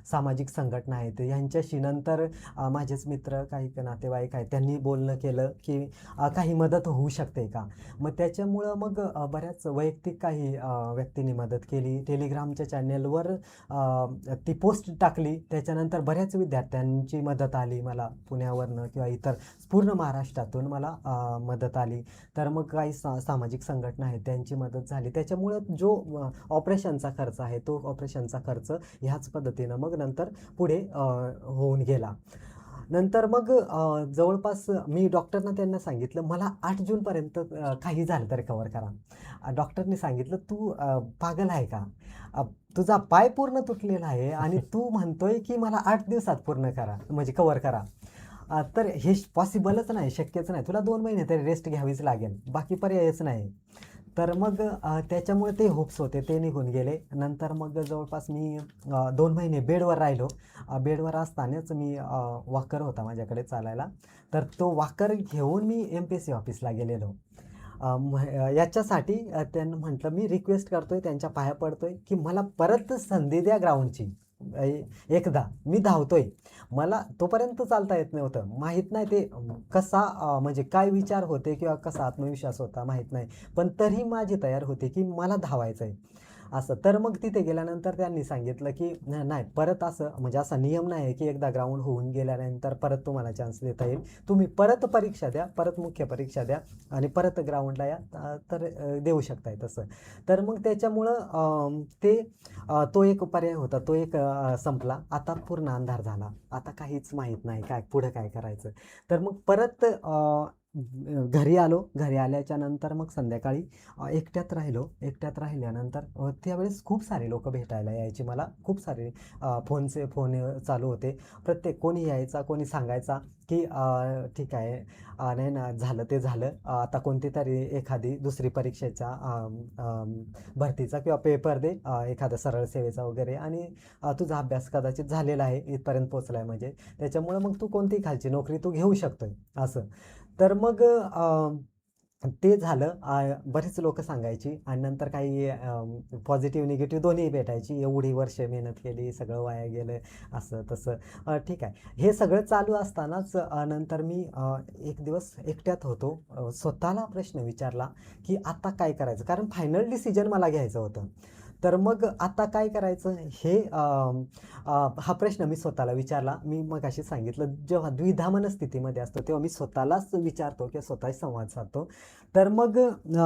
सामाजिक संघटना आहेत. ह्यांच्याशी नंतर माझेच मित्र, काही नातेवाईक आहेत, त्यांनी बोलणं केलं की काही मदत होऊ शकते का. मग त्याच्यामुळं मग बऱ्याच वैयक्तिक काही व्यक्तींनी मदत केली. टेलिग्रामच्या चॅनेलवर ती पोस्ट टाकली. त्याच्यानंतर बऱ्याच विद्यार्थ्यांची मदत आली मला पुण्यावरनं किंवा इतर पूर्ण महाराष्ट्रातून मला मदत आली. तर मग काही सामाजिक संघटना आहेत त्यांची मदत झाली. त्याच्यामुळं जो ऑपरेशनचा खर्च आहे तो ऑपरेशनचा खर्च ह्याच पद्धतीनं मग नंतर पुढे होऊन गेला. नंतर मग जवळपास मी डॉक्टरना त्यांना सांगितलं मला 8 जूनपर्यंत काही झालं तर रिकवर करा. डॉक्टरनी सांगितलं तू पागल आहे का? तुझा पाय पूर्ण तुटलेला आहे आणि तू म्हणतोय की मला 8 दिवसात पूर्ण करा म्हणजे कव्हर करा. तर हे पॉसिबलच नाही, शक्यच नाही. तुला 2 महिने तरी रेस्ट घ्यावीच लागेल. बाकी पर्यायच नाही. तर मग त्याच्यामुळे ते होप्स होते ते निघून गेले. नंतर मग जवळपास मी 2 महिने बेडवर राहिलो. बेडवर असतानाच मी वॉकर होता माझ्याकडे चालायला. तर तो वॉकर घेऊन मी MPSC ऑफिसला गेलेलो. याच्यासाठी त्यांना म्हटलं मी रिक्वेस्ट करतोय, त्यांच्या पाया पडतोय, की मला परत संधी द्या ग्राउंडची. एकदा मी धावतोय. मला तोपर्यंत चालता येत नव्हतं. माहीत नाही ते कसा म्हणजे काय विचार होते किंवा कसा आत्मविश्वास होता माहीत नाही. पण तरीही माझी तयार होती, की मला धावायचं आहे. असं. तर मग तिथे गेल्यानंतर त्यांनी सांगितलं, की नाही परत असं म्हणजे असा नियम नाही आहे, की एकदा ग्राउंड होऊन गेल्यानंतर परत तुम्हाला चान्स देता येईल. तुम्ही परत परीक्षा द्या, परत मुख्य परीक्षा द्या आणि परत ग्राउंडला या तर देऊ शकताय तसं. तर मग त्याच्यामुळं तो एक पर्याय होता. तो एक संपला. आता पूर्ण अंधार झाला. आता काहीच माहीत नाही काय पुढं काय करायचं. तर मग परत घरी आलो. घरी आल्याच्या नंतर मग संध्याकाळी एकट्यात राहिलो. एकट्यात राहिल्यानंतर त्यावेळेस खूप सारे लोकं भेटायला यायचे मला. खूप सारे फोन चालू होते. प्रत्येक कोणी यायचा, कोणी सांगायचा, की ठीक आहे, नाही ना झालं ते झालं. आता कोणती तरी एखादी दुसरी परीक्षेचा भरतीचा किंवा पेपर दे, एखादा सरळ सेवेचा वगैरे आणि तुझा अभ्यास कदाचित झालेला आहे, इथपर्यंत पोहोचला आहे म्हणजे. त्याच्यामुळं मग तू कोणतीही खालची नोकरी तू घेऊ शकतोय असं. तर मग ते झालं. बरीच लोकं सांगायची आणि नंतर काही पॉझिटिव्ह, निगेटिव्ह दोन्ही भेटायची. एवढी वर्ष मेहनत केली, सगळं वाया गेलं, असं तसं. ठीक आहे. हे सगळं चालू असतानाच नंतर मी एक दिवस एकट्यात होतो. स्वतःला प्रश्न विचारला, की आता काय करायचं? कारण फायनल डिसिजन मला घ्यायचं होतं. तर मग आता काय करायचं हे हा प्रश्न मी स्वतःला विचारला. मी मगाशी सांगितलं जेव्हा द्विधा मनस्थितीमध्ये असतो तेव्हा मी स्वतःलाच विचारतो किंवा स्वतःशी संवाद साधतो. तर मग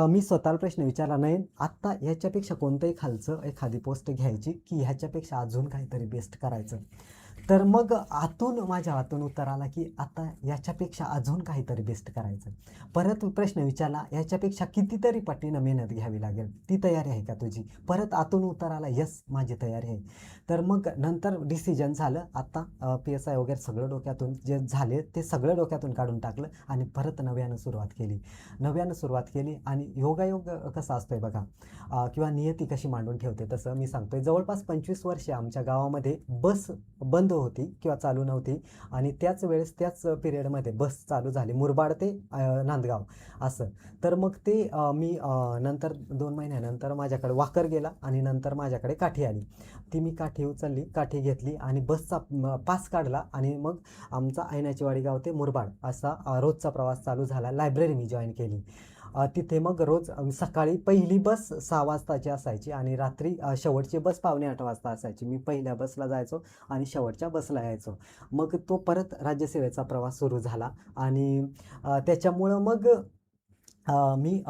मी स्वतःला प्रश्न विचारला, नाही आत्ता ह्याच्यापेक्षा कोणतंही खालचं एखादी पोस्ट घ्यायची की ह्याच्यापेक्षा अजून काहीतरी बेस्ट करायचं. तर मग माझ्या हातून उत्तर आला, की आता याच्यापेक्षा अजून काहीतरी बेस्ट करायचं. परत प्रश्न विचारला, याच्यापेक्षा कितीतरी पटीनं मेहनत घ्यावी लागेल. ती तयारी आहे का तुझी? परत आतून उत्तर आला, यस माझी तयारी आहे. तर मग नंतर डिसिजन झालं. आता PSI वगैरे सगळं डोक्यातून जे झाले ते सगळं डोक्यातून काढून टाकलं आणि परत नव्यानं सुरुवात केली. नव्यानं सुरुवात केली आणि योगायोग कसा असतोय बघा, किंवा नियती कशी मांडून ठेवते तसं मी सांगतोय. जवळपास 25 वर्षे आमच्या गावामध्ये बस बंद होती किंवा चालू नव्हती आणि त्याच वेळेस त्याच पिरियडमध्ये बस चालू झाली मुरबाड ते नांदगाव असं. तर मग ते मी नंतर 2 महिन्यानंतर माझ्याकडे वाकर गेला आणि नंतर माझ्याकडे काठी आली. ती मी काठी उचलली, काठी घेतली आणि बसचा पास काढला आणि मग आमचा ऐनाचीवाडी गाव ते मुरबाड असा रोजचा प्रवास चालू झाला. लायब्ररी मी जॉईन केली. तिथे मग रोज सकाळी पहिली बस 6 वाजताची असायची आणि रात्री शेवटची बस 7:45 वाजता असायची. मी पहिल्या बसला जायचो आणि शेवटच्या बसला यायचो. मग तो परत राज्यसेवेचा प्रवास सुरू झाला आणि त्याच्यामुळं मग मी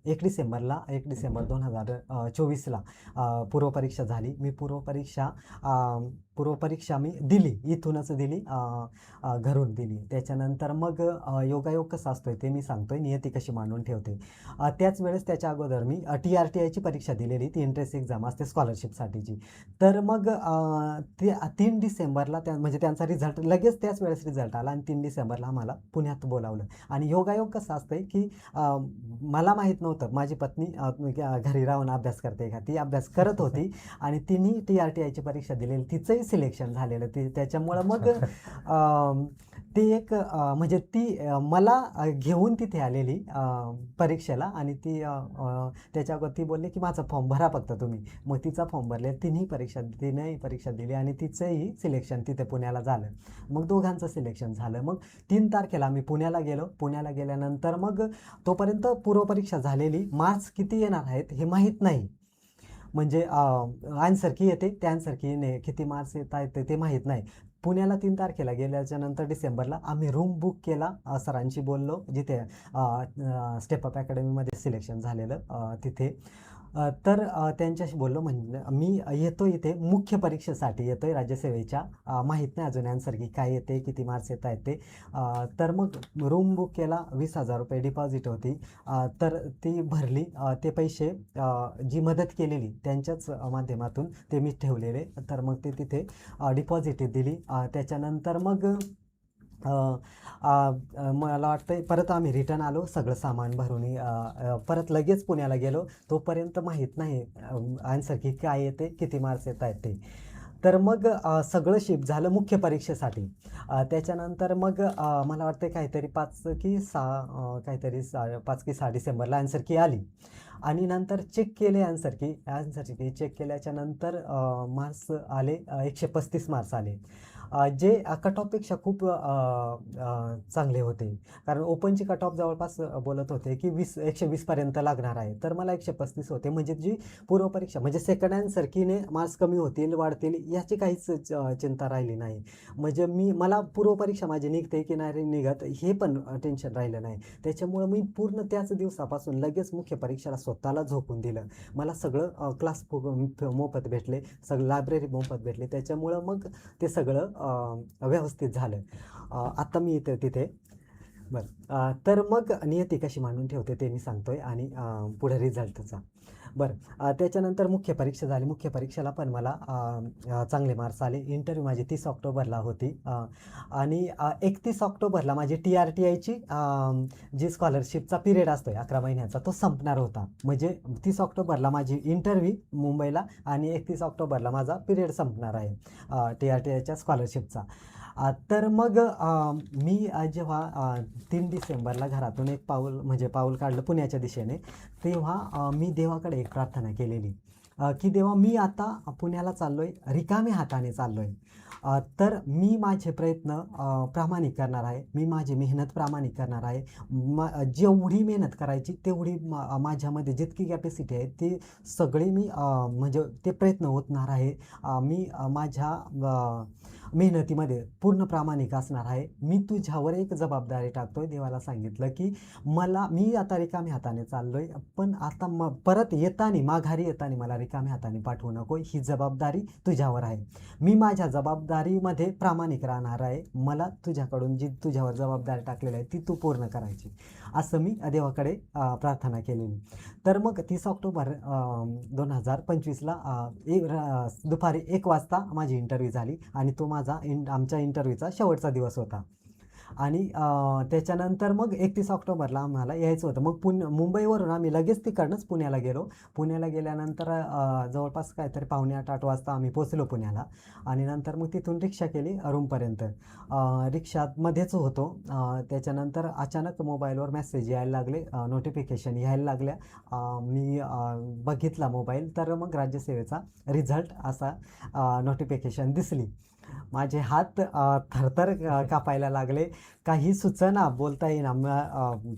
1 डिसेंबर 2024ला पूर्वपरीक्षा झाली. मी पूर्वपरीक्षा मी दिली, इथूनच दिली, घरून दिली. त्याच्यानंतर मग योगायोग कसा असतोय ते मी सांगतोय, नियती कशी मांडून ठेवते. त्याच वेळेस त्याच्या अगोदर मी TRTIची परीक्षा दिलेली, ती एंट्रन्स एक्झाम असते स्कॉलरशिपसाठीची. तर मग ते 3 डिसेंबरला म्हणजे त्यांचा रिझल्ट लगेच त्याच वेळेस रिझल्ट आला आणि 3 डिसेंबरला आम्हाला पुण्यात बोलावलं. आणि योगायोग कसा असतंय की मला माहीत नव्हतं माझी पत्नी घरी राहून अभ्यास करते का. ती अभ्यास करत होती आणि तिने TRTIची परीक्षा दिलेली, तिचंही सिलेक्शन झालेलं. त्याच्यामुळं मग ती एक म्हणजे ती मला घेऊन तिथे आलेली परीक्षेला आणि त्याच्या अगोदर ती बोलली की माझा फॉर्म भरा फक्त तुम्ही. मग तिचा फॉर्म भरले, तिनेही परीक्षा दिली आणि तिचंही सिलेक्शन तिथे पुण्याला झालं. मग दोघांचं सिलेक्शन झालं. मग 3 तारखेला आम्ही पुण्याला गेलो. पुण्याला गेल्यानंतर मग तोपर्यंत पूर्वपरीक्षा झालेली, मार्क्स किती येणार आहेत हे माहीत नाही. म्हणजे आन्सर की येते त्या आन्सर कीने किती मार्क्स येत आहेत ते माहीत नाही. पुण्याला 3 तारखेला गेल्याच्या नंतर डिसेंबरला आम्ही रूम बुक केला, सरांशी बोललो जिथे स्टेप अप अकॅडमीमध्ये सिलेक्शन झालेलं तिथे. तर त्यांच्याशी बोललो, म्हणजे मी येतो इथे मुख्य परीक्षेसाठी येतो आहे राज्यसेवेच्या, माहीत नाही अजून आन्सर की काय येते किती मार्क्स येत आहेत ते. तर मग रूम बुक केला, 20,000 रुपये डिपॉझिट होती. तर ती भरली, ते पैसे जी मदत केलेली त्यांच्याच माध्यमातून ते मी ठेवलेले. तर मग ते तिथे डिपॉझिट दिली. त्याच्यानंतर मग अ, अ, मला वाटतं परत आम्ही रिटर्न आलो सगळं सामान भरून, परत लगेच पुण्याला गेलो. तोपर्यंत माहीत नाही आन्सर की काय येते किती मार्क्स येत आहेत ते. तर मग सगळं शिफ्ट झालं मुख्य परीक्षेसाठी. त्याच्यानंतर मग मला वाटतं काहीतरी 5 की 6 काहीतरी 5 की 6 डिसेंबरला आन्सर की आली. आणि नंतर चेक केले आन्सर की चेक केल्याच्या नंतर मार्क्स आले, 135 मार्क्स आले. जे कट ऑफपेक्षा खूप चांगले होते. कारण ओपनची कट ऑफ जवळपास बोलत होते की 120पर्यंत लागणार आहे. तर मला 135 होते. म्हणजे जी पूर्वपरीक्षा म्हणजे सेकंड आन्सर कीने मार्क्स कमी होतील वाढतील याची काहीच चिंता राहिली नाही. म्हणजे मला पूर्वपरीक्षा माझी निघते की नाही निघत हे पण टेन्शन राहिलं नाही. त्याच्यामुळं मी पूर्ण त्याच दिवसापासून लगेच मुख्य परीक्षेला स्वतःला झोकून दिलं. मला सगळं क्लास मोफत भेटले, सगळं लायब्ररी मोफत भेटली. त्याच्यामुळं मग ते सगळं व्यवस्थित झालं. आता मी तिथे बरं. तर मग नियती कशी मांडून ठेवते ते मी सांगतोय आणि पुढे रिझल्टचा. बरं. त्याच्यानंतर मुख्य परीक्षा झाली. मुख्य परीक्षेला पण मला चांगले मार्क्स आले. इंटरव्ह्यू माझी 30 ऑक्टोबरला होती. आणि 31 ऑक्टोबरला माझी TRTIची जी स्कॉलरशिपचा पिरियड असतो 11 महिन्याचा तो संपणार होता. म्हणजे 30 ऑक्टोबरला माझी इंटरव्ह्यू मुंबईला आणि 31 ऑक्टोबरला माझा पिरियड संपणार आहे TRTIच्या स्कॉलरशिपचा. तर मग मी जेव्हा 3 डिसेंबरला घरातून एक पाऊल काढलं पुण्याच्या दिशेने, तेव्हा मी देवाकडे एक प्रार्थना केलेली, की देवा मी आता पुण्याला चाललोय, रिकाम्या हाताने चाललोय. तर मी माझे प्रयत्न प्रामाणिक करणार आहे. मी माझी मेहनत प्रामाणिक करणार आहे. जेवढी मेहनत करायची तेवढी माझ्यामध्ये जितकी कॅपॅसिटी आहे ती सगळी मी म्हणजे ते प्रयत्न ओतणार आहे. मी माझ्या मेहनतीमध्ये पूर्ण प्रामाणिक असणार आहे. मी तुझ्यावर एक जबाबदारी टाकतोय. देवाला सांगितलं की मी आता रिकाम्या हाताने चाललोय, पण आता परत येताना माघारी येताना मला रिकाम्या हाताने पाठवू नको. ही जबाबदारी तुझ्यावर आहे. मी माझ्या जबाबदारीमध्ये प्रामाणिक राहणार आहे. मला तुझ्याकडून जी तुझ्यावर जबाबदारी टाकलेली आहे ती तू पूर्ण करायची, असं मी देवाकडे प्रार्थना केलेली. तर मग 30 ऑक्टोबर 2025ला दुपारी 1 वाजता माझी इंटरव्ह्यू झाली आणि तो आमच्या इंटरव्ह्यूचा शेवटचा दिवस होता. आणि त्याच्यानंतर मग 31 ऑक्टोबरला आम्हाला यायचं होतं. मग मुंबईवरून आम्ही लगेच तिकडनंच पुण्याला गेलो. पुण्याला गेल्यानंतर जवळपास काहीतरी 7:45-8 वाजता आम्ही पोचलो पुण्याला. आणि नंतर मग तिथून रिक्षा केली रूमपर्यंत. रिक्षामध्येच होतो. त्याच्यानंतर अचानक मोबाईलवर मेसेज यायला लागले, नोटिफिकेशन यायला लागल्या. मी बघितला मोबाईल, तर मग राज्यसेवेचा रिझल्ट असा नोटिफिकेशन दिसली. माझे हात थरथर कापायला लागले. काही सुचना, बोलता येईना.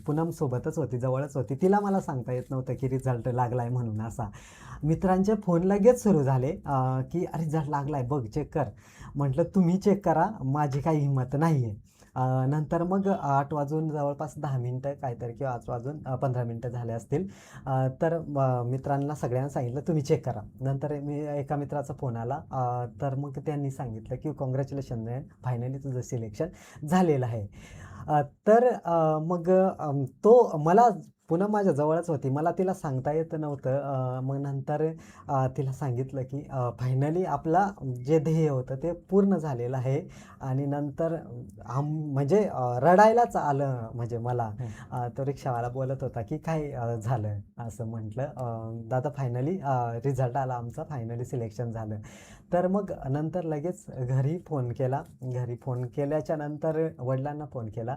पूनम सोबतच होती, जवळच होती. तिला मला सांगता येत नव्हतं की रिझल्ट लागलाय म्हणून असा. मित्रांचे फोन लगेच सुरू झाले की रिझल्ट लागलाय बघ, चेक कर. म्हटलं तुम्ही चेक करा, माझी काही हिंमत नाही आहे. नंतर मग 8 वाजून जवळपास 10 मिनटं काहीतरी किंवा 8 वाजून 15 मिनटं झाले असतील. तर मित्रांना सगळ्यांना सांगितलं तुम्ही चेक करा. नंतर एका मित्राचा फोन आला. तर मग त्यांनी सांगितलं की कॉंग्रॅच्युलेशन मॅन, फायनली तुझं सिलेक्शन झालेलं आहे. तर मग तो मला पुन्हा माझ्या जवळच होती. मला तिला सांगता येत नव्हतं. मग नंतर तिला सांगितलं की फायनली आपला जे ध्येय होतं ते पूर्ण झालेलं आहे. आणि नंतर म्हणजे रडायलाच आलं म्हणजे मला. तो रिक्षावाला बोलत होता की काय झालं, असं म्हटलं. दादा फायनली रिझल्ट आला आमचा, फायनली सिलेक्शन झालं. तर मग नंतर लगेच घरी फोन केला. घरी फोन केल्याच्या नंतर वडिलांना फोन केला.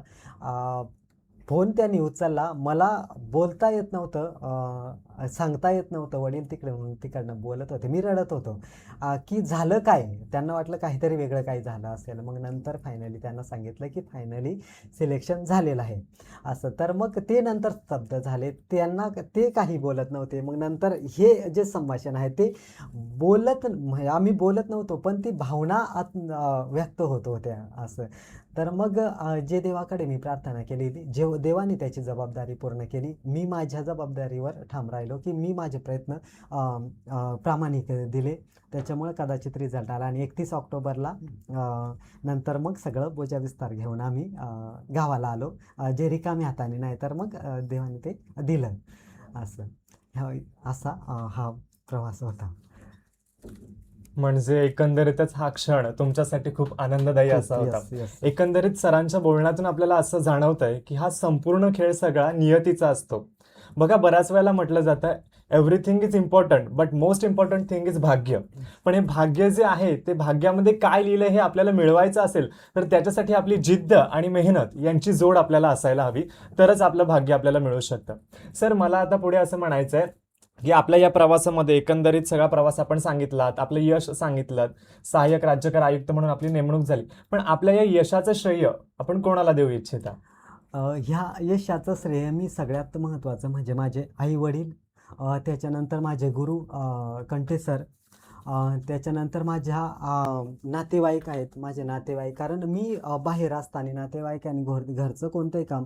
फोन त्यांनी उचलला. मला बोलता येत नव्हतं, सांगता येत नव्हतं. वडील तिकडे म्हणून तिकडनं बोलत होते. मी रडत होतो की झालं काय? त्यांना वाटलं काहीतरी वेगळं काही झालं असेल. मग नंतर फायनली त्यांना सांगितलं की फायनली सिलेक्शन झालेलं आहे असं. तर मग ते नंतर स्तब्ध झाले. त्यांना ते काही बोलत नव्हते. मग नंतर हे जे संभाषण आहे ते आम्ही बोलत नव्हतो, पण ती भावना व्यक्त होत होत्या असं. तर मग जे देवाकडे मी प्रार्थना केली, देवाने त्याची जबाबदारी पूर्ण केली. मी माझ्या जबाबदारीवर ठाम राहिलो की मी माझे प्रयत्न प्रामाणिक दिले. त्याच्यामुळे कदाचित रिझल्ट आला आणि 31 ऑक्टोबरला नंतर मग सगळं बोजा विस्तार घेऊन आम्ही गावाला आलो. जे रिकामी हाताने नाही, तर मग देवाने ते दिलं असं. असा हा प्रवास होता. म्हणजे एकंदरीतच हा क्षण तुमच्यासाठी खूप आनंददायी असा होता. Yes, yes. एकंदरीत सरांच्या बोलण्यातून आपल्याला असं जाणवतंय की हा संपूर्ण खेळ सगळा नियतीचा असतो. बघा, बऱ्याच वेळेला म्हटलं जातं everything is important but most important thing is भाग्य. पण हे भाग्य जे आहे ते भाग्यामध्ये काय लिहिलंय हे आपल्याला मिळवायचं असेल तर त्याच्यासाठी आपली जिद्द आणि मेहनत यांची जोड आपल्याला असायला हवी, तरच आपलं भाग्य आपल्याला मिळू शकतं. सर, मला आता पुढे असं म्हणायचं आहे की आपल्या या प्रवासामध्ये एकंदरीत सगळा प्रवास आपण सांगितलात, आपलं यश सांगितलं, सहाय्यक राज्यकर आयुक्त म्हणून आपली नेमणूक झाली, पण आपल्या या यशाचं श्रेय आपण कोणाला देऊ इच्छिता? ह्या यशाचं श्रेय मी सगळ्यात महत्त्वाचं म्हणजे माझे आई-वडील, त्याच्यानंतर माझे गुरु कंठे सर, त्याच्यानंतर माझ्या नातेवाईक आहेत, माझे नातेवाईक. कारण मी बाहेर असताना नातेवाईकांनी घरचं कोणतंही काम,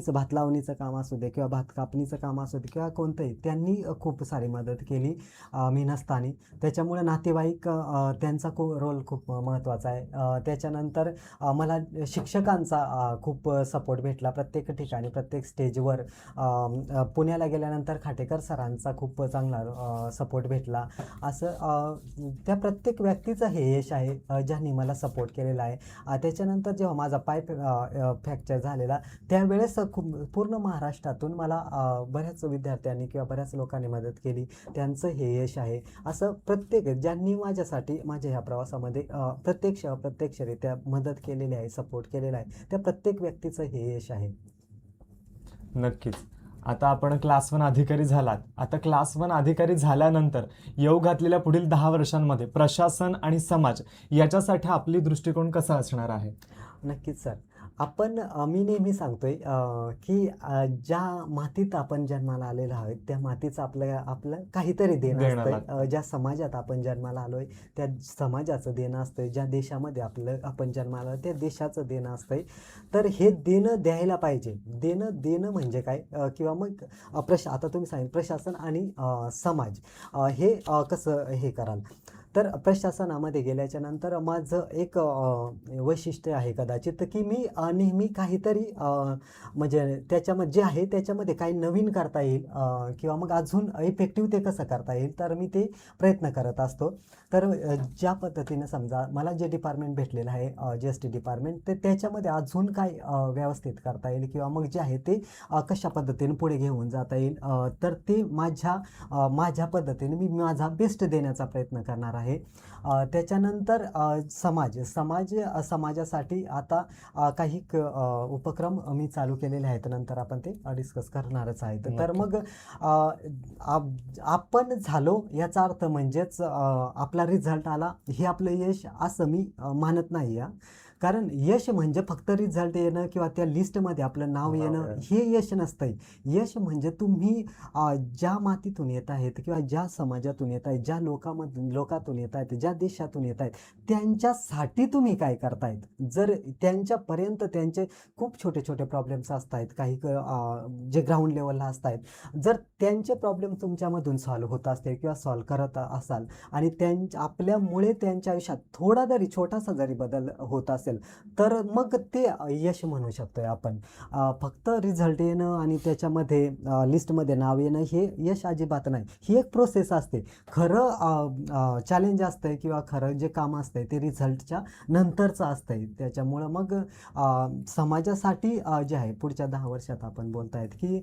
भात लावणीचं काम असू दे किंवा भात कापणीचं काम असू दे किंवा कोणतंही, त्यांनी खूप सारी मदत केली मी नसताना. त्याच्यामुळे नातेवाईक त्यांचा रोल खूप महत्त्वाचा आहे. त्याच्यानंतर मला शिक्षकांचा खूप सपोर्ट भेटला प्रत्येक ठिकाणी, प्रत्येक स्टेजवर. पुण्याला गेल्यानंतर खाटेकर सरांचा खूप चांगला सपोर्ट भेटला. असं त्या प्रत्येक व्यक्तीचं हे यश आहे ज्यांनी मला सपोर्ट केलेला आहे. त्याच्यानंतर जेव्हा माझा पाय फ्रॅक्चर झालेला त्यावेळेस खूप पूर्ण महाराष्ट्रातून मला बऱ्याच विद्यार्थ्यांनी किंवा बऱ्याच लोकांनी मदत केली, त्यांचं हे यश आहे. असं प्रत्येक ज्यांनी माझ्यासाठी माझ्या ह्या प्रवासामध्ये प्रत्यक्षरित्या मदत केलेली आहे, सपोर्ट केलेला आहे, त्या प्रत्येक व्यक्तीचं हे यश आहे. नक्कीच. आता आपण क्लास 1 अधिकारी झालात. आता क्लास 1 अधिकारी झाल्यानंतर येऊ घातलेल्या पुढील 10 वर्षांमध्ये प्रशासन आणि समाज याच्यासाठी आपली दृष्टिकोन कसा असणार आहे? नक्कीच सर. मी नेहमी सांगतोय की ज्या मातीत आपण जन्माला आलेलो आहोत त्या मातीचं आपलं काहीतरी देणं देणं असतंय. लागतं. ज्या समाजात आपण जन्माला आलोय त्या समाजाचं देणं असतंय. ज्या देशामध्ये आपण जन्माला आलोय त्या देशाचं देणं असतंय. तर हे देणं द्यायला पाहिजे. देणं म्हणजे काय? किंवा मग आता तुम्ही सांगितलं प्रशासन आणि समाज, हे कसं हे कराल? तर प्रशासनामध्ये गेल्याच्या नंतर माझं एक वैशिष्ट्य आहे कदाचित की मी नेहमी काहीतरी म्हणजे त्याच्यामध्ये जे आहे त्याच्यामध्ये काही नवीन करता येईल किंवा मग अजून इफेक्टिव्ह ते कसं करता येईल तर मी ते प्रयत्न करत असतो. तर ज्या पद्धतीनं समजा मला जे डिपार्टमेंट भेटलेलं आहे GST डिपार्टमेंट, ते त्याच्यामध्ये अजून काय व्यवस्थित करता येईल किंवा मग जे आहे ते कशा पद्धतीने पुढे घेऊन जाता येईल, तर ते माझ्या पद्धतीने मी माझा बेस्ट देण्याचा प्रयत्न करणार आहे. त्याच्यानंतर समाजासाठी आता काही उपक्रम मी चालू केलेले आहेत, नंतर आपण ते डिस्कस करणारच आहेत. तर मग आपण झालो याचा अर्थ म्हणजेच आपला रिझल्ट आला हे आपलं यश असं मी मानत नाही. कारण यश म्हणजे फक्त रिझल्ट येणं किंवा त्या लिस्टमध्ये आपलं नाव येणं हे यश नसतंय. यश म्हणजे तुम्ही ज्या मातीतून येत आहेत किंवा ज्या समाजातून येत आहेत, ज्या लोकातून येत आहेत, ज्या देशातून येत आहेत, त्यांच्यासाठी तुम्ही काय करतायत. जर त्यांच्यापर्यंत त्यांचे खूप छोटे छोटे प्रॉब्लेम्स असत आहेत, काही जे ग्राउंड लेवलला असत आहेत, जर त्यांचे प्रॉब्लेम तुमच्यामधून सॉल्व्ह होत असतील किंवा सॉल्व्ह करत असाल आणि आपल्यामुळे त्यांच्या आयुष्यात थोडा जरी छोटासा जरी बदल होत असेल तर मग ते यश म्हणू शकतोय आपण. फक्त रिझल्ट येणं आणि त्याच्यामध्ये लिस्टमध्ये नाव येणं हे यश अजिबात नाही. ही एक प्रोसेस असते. खरं चॅलेंज असतंय किंवा खरं जे काम असतंय ते रिझल्टच्या नंतरचं असतंय. त्याच्यामुळं मग समाजासाठी जे आहे पुढच्या 10 वर्षात आपण बोलतायत की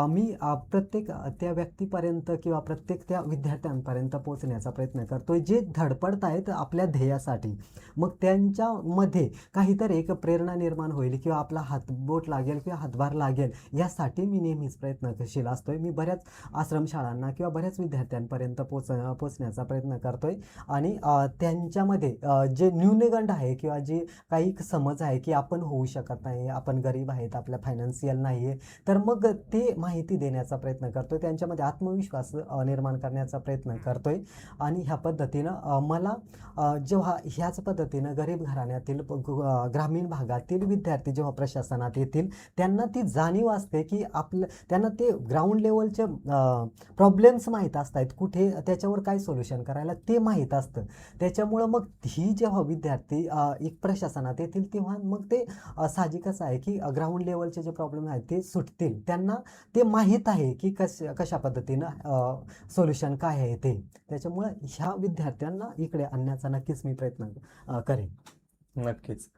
मी प्रत्येक त्या व्यक्तीपर्यंत किंवा प्रत्येक त्या विद्यार्थ्यांपर्यंत पोहोचण्याचा प्रयत्न करतोय जे धडपडत आहेत आपल्या ध्येयासाठी. मग त्यांच्यामध्ये काहीतरी एक प्रेरणा निर्माण होईल किंवा आपला हातबोट लागेल किंवा हातभार लागेल यासाठी मी नेहमीच प्रयत्नशील असतोय. मी बऱ्याच आश्रमशाळांना किंवा बऱ्याच विद्यार्थ्यांपर्यंत पोचण्याचा प्रयत्न करतोय आणि त्यांच्यामध्ये जे न्यूनगंड आहे किंवा जे काही समज आहे की आपण होऊ शकत नाही, आपण गरीब आहेत, आपल्या फायनान्शियल नाही आहे, तर मग ते माहिती देण्याचा प्रयत्न करतोय, त्यांच्यामध्ये आत्मविश्वास निर्माण करण्याचा प्रयत्न करतोय. आणि ह्या पद्धतीनं मला जेव्हा ह्याच पद्धतीनं गरीब घराण्यातील ग्रामीण भागातील विद्यार्थी जेव्हा प्रशासनात येतील त्यांना ती जाणीव असते की त्यांना ते ग्राउंड लेवलचे प्रॉब्लेम्स माहीत असतात, कुठे त्याच्यावर काय सोल्युशन करायला ते माहीत असतं. त्याच्यामुळं मग ही जेव्हा विद्यार्थी एक प्रशासनात येतील तेव्हा मग ते साहजिकच आहे की ग्राउंड लेवलचे जे प्रॉब्लेम आहेत ते सुटतील. त्यांना ते माहीत आहे की कशा पद्धतीनं सोल्युशन काय आहे ते. त्याच्यामुळं ह्या विद्यार्थ्यांना इकडे आणण्याचा नक्कीच मी प्रयत्न करेन. नक्कीच.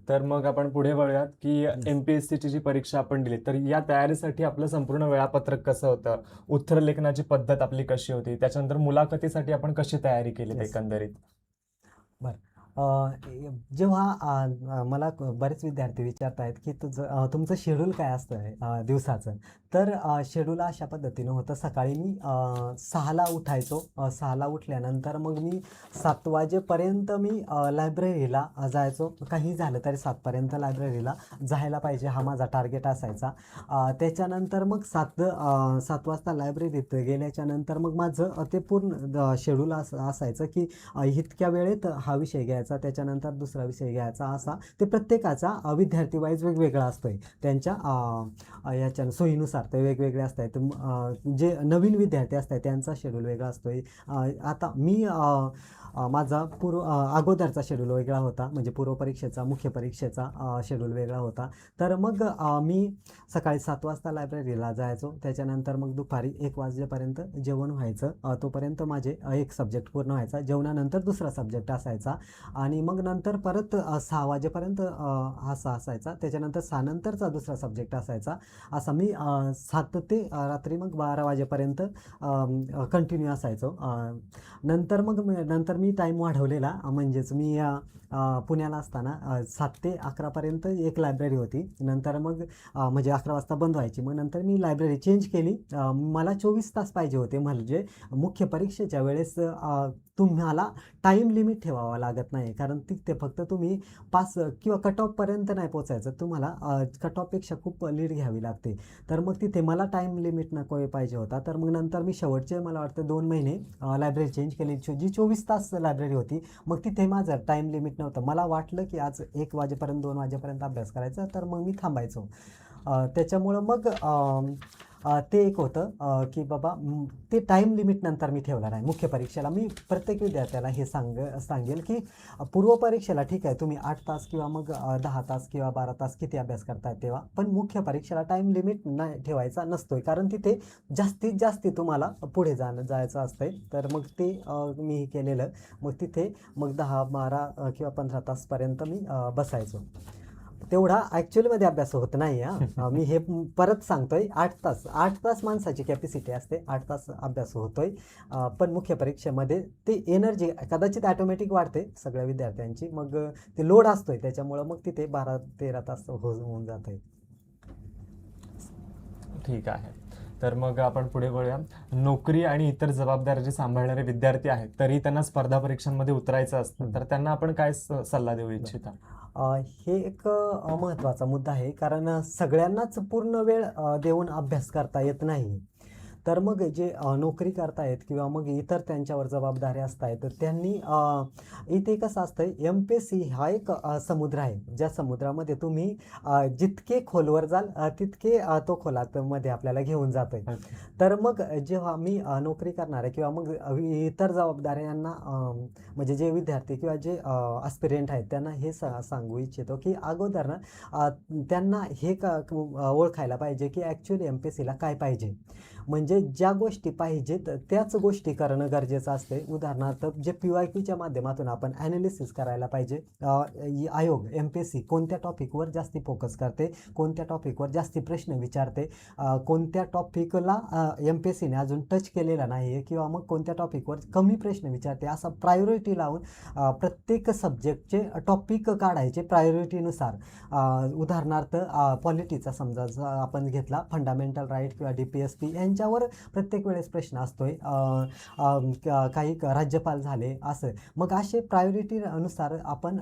तर मग आपण पुढे वळूयात की MPSCची जी परीक्षा आपण दिली तर या तयारीसाठी आपलं संपूर्ण वेळापत्रक कसं होतं, उत्तर लेखनाची पद्धत आपली कशी होती, त्याच्यानंतर मुलाखतीसाठी आपण कशी तयारी केली एकंदरीत? जेव्हा मला बरेच विद्यार्थी विचारत आहेत की तुमचं शेड्यूल काय असतं दिवसाचं, तर शेड्यूल अशा पद्धतीनं होतं. सकाळी मी 6ला उठायचो. 6ला उठल्यानंतर मग मी 7 वाजेपर्यंत मी लायब्ररीला जायचो. काही झालं तरी 7पर्यंत लायब्ररीला जायला पाहिजे हा माझा टार्गेट असायचा. त्याच्यानंतर मग 7 वाजता लायब्ररीत गेल्याच्या नंतर मग माझं ते पूर्ण शेड्यूल असायचं की इतक्या वेळेत हा विषय घ्यायचा, त्याच्यानंतर दुसरा विषय घ्यायचा, असा ते प्रत्येकाचा विद्यार्थी वाईज वेगवेगळा असतोय. त्यांच्या याच्या सोयीनुसार ते वेगवेगळे असतात. जे नवीन विद्यार्थी असतात त्यांचा शेड्यूल वेगळा असतोय. आता मी माझा अगोदरचा शेड्यूल वेगळा होता, म्हणजे पूर्वपरीक्षेचा मुख्य परीक्षेचा शेड्यूल वेगळा होता. तर मग मी सकाळी 7 वाजता लायब्ररीला जायचो. त्याच्यानंतर मग दुपारी 1 वाजेपर्यंत जेवण व्हायचं. तोपर्यंत माझे एक सब्जेक्ट पूर्ण व्हायचा. जेवणानंतर दुसरा सब्जेक्ट असायचा आणि मग नंतर परत 6 वाजेपर्यंत असा असायचा. त्याच्यानंतर 6 नंतरचा दुसरा सब्जेक्ट असायचा. असा मी 7 ते रात्री मग 12 वाजेपर्यंत कंटिन्यू असायचो. नंतर मी टाईम वाढवलेला, म्हणजेच मी पुण्याला असताना 7 ते 11पर्यंत एक लायब्ररी होती. नंतर मग म्हणजे 11 वाजता बंद व्हायची. मग नंतर मी लायब्ररी चेंज केली. मला 24 तास पाहिजे होते, म्हणजे मुख्य परीक्षेच्या वेळेस तुम्हाला टाईम लिमिट ठेवावा लागत नाही, कारण तिथे फक्त तुम्ही पास किंवा कट ऑफपर्यंत नाही पोचायचं, तुम्हाला कट ऑफपेक्षा खूप लीड घ्यावी लागते. तर मग तिथे मला टाईम लिमिट नको पाहिजे होता. तर मग नंतर मी शेवटचे मला वाटतं 2 महिने लायब्ररी चेंज केली, जी 24 तास लायब्ररी होती. मग तिथे माझं टाईम लिमिट नव्हतं. मला वाटलं की आज 1 वाजेपर्यंत 2 वाजेपर्यंत अभ्यास करायचा, तर मग मी थांबायचो. त्याच्यामुळं मग ते एक होतं की बाबा ते टाईम लिमिट नंतर मी ठेवला नाही. मुख्य परीक्षेला मी प्रत्येक विद्यार्थ्याला हे सांगेल की पूर्वपरीक्षेला ठीक आहे तुम्ही 8 तास किंवा मग 10 तास किंवा 12 तास किती अभ्यास करताय तेव्हा, पण मुख्य परीक्षेला टाईम लिमिट नाही ठेवायचा नसतोय, कारण तिथे जास्तीत जास्त तुम्हाला पुढे जायचं असतंय. तर मग ते मी केलेलं. मग तिथे मग 10, 12 किंवा 15 तासपर्यंत मी बसायचो. तेवढा ॲक्च्युअलमध्ये अभ्यास होत नाही. मी हे परत सांगतोय, 8 तास माणसाची कॅपॅसिटी असते, 8 तास अभ्यास होतोय. पण मुख्य परीक्षेमध्ये ते एनर्जी कदाचित ॲटोमॅटिक वाढते सगळ्या विद्यार्थ्यांची, मग ते लोड असतोय, त्याच्यामुळं मग तिथे 12-13 तास होऊन जात आहे. ठीक आहे. तर मग आपण पुढे वळूया. नोकरी आणि इतर जबाबदाऱ्या जे सांभाळणारे विद्यार्थी आहेत तरी त्यांना स्पर्धा परीक्षांमध्ये उतरायचं असतं, तर त्यांना आपण काय सल्ला देऊ इच्छिता? हे एक महत्त्वाचा मुद्दा आहे, कारण सगळ्यांनाच पूर्ण वेळ देऊन अभ्यास करता येत नाही. तर मग जे नोकरी करतायत किंवा मग इतर त्यांच्यावर जबाबदाऱ्या असतायत, तर त्यांनी इथे कसं असतं, MPSC हा एक समुद्र आहे, ज्या समुद्रामध्ये तुम्ही जितके खोलवर जाल तितके तो खोलात मध्ये आपल्याला घेऊन जातोय. तर मग जेव्हा मी नोकरी करणार आहे किंवा मग इतर जबाबदाऱ्यांना म्हणजे जे विद्यार्थी किंवा जे ॲस्पिरंट आहेत त्यांना हे सांगू इच्छितो की अगोदर ना त्यांना हे ओळखायला पाहिजे की ॲक्च्युअली MPSCला काय पाहिजे. म्हणजे ज्या गोष्टी पाहिजेत त्याच गोष्टी करणं गरजेचं असते. उदाहरणार्थ जे PYQच्या माध्यमातून आपण ॲनालिसिस करायला पाहिजे. आयोग MPSC कोणत्या टॉपिकवर जास्ती फोकस करते, कोणत्या टॉपिकवर जास्ती प्रश्न विचारते, कोणत्या टॉपिकला MPSCने अजून टच केलेला नाही आहे किंवा मग कोणत्या टॉपिकवर कमी प्रश्न विचारते, असा प्रायोरिटी लावून प्रत्येक सब्जेक्टचे टॉपिक काढायचे प्रायोरिटीनुसार. उदाहरणार्थ पॉलिटीचा समजा आपण घेतला, फंडामेंटल राईट किंवा DPSP यांच्यावर प्रत्येक वेळेस प्रश्न असतोय. काही राज्यपाल झाले असं, मग असे प्रायोरिटीनुसार आपण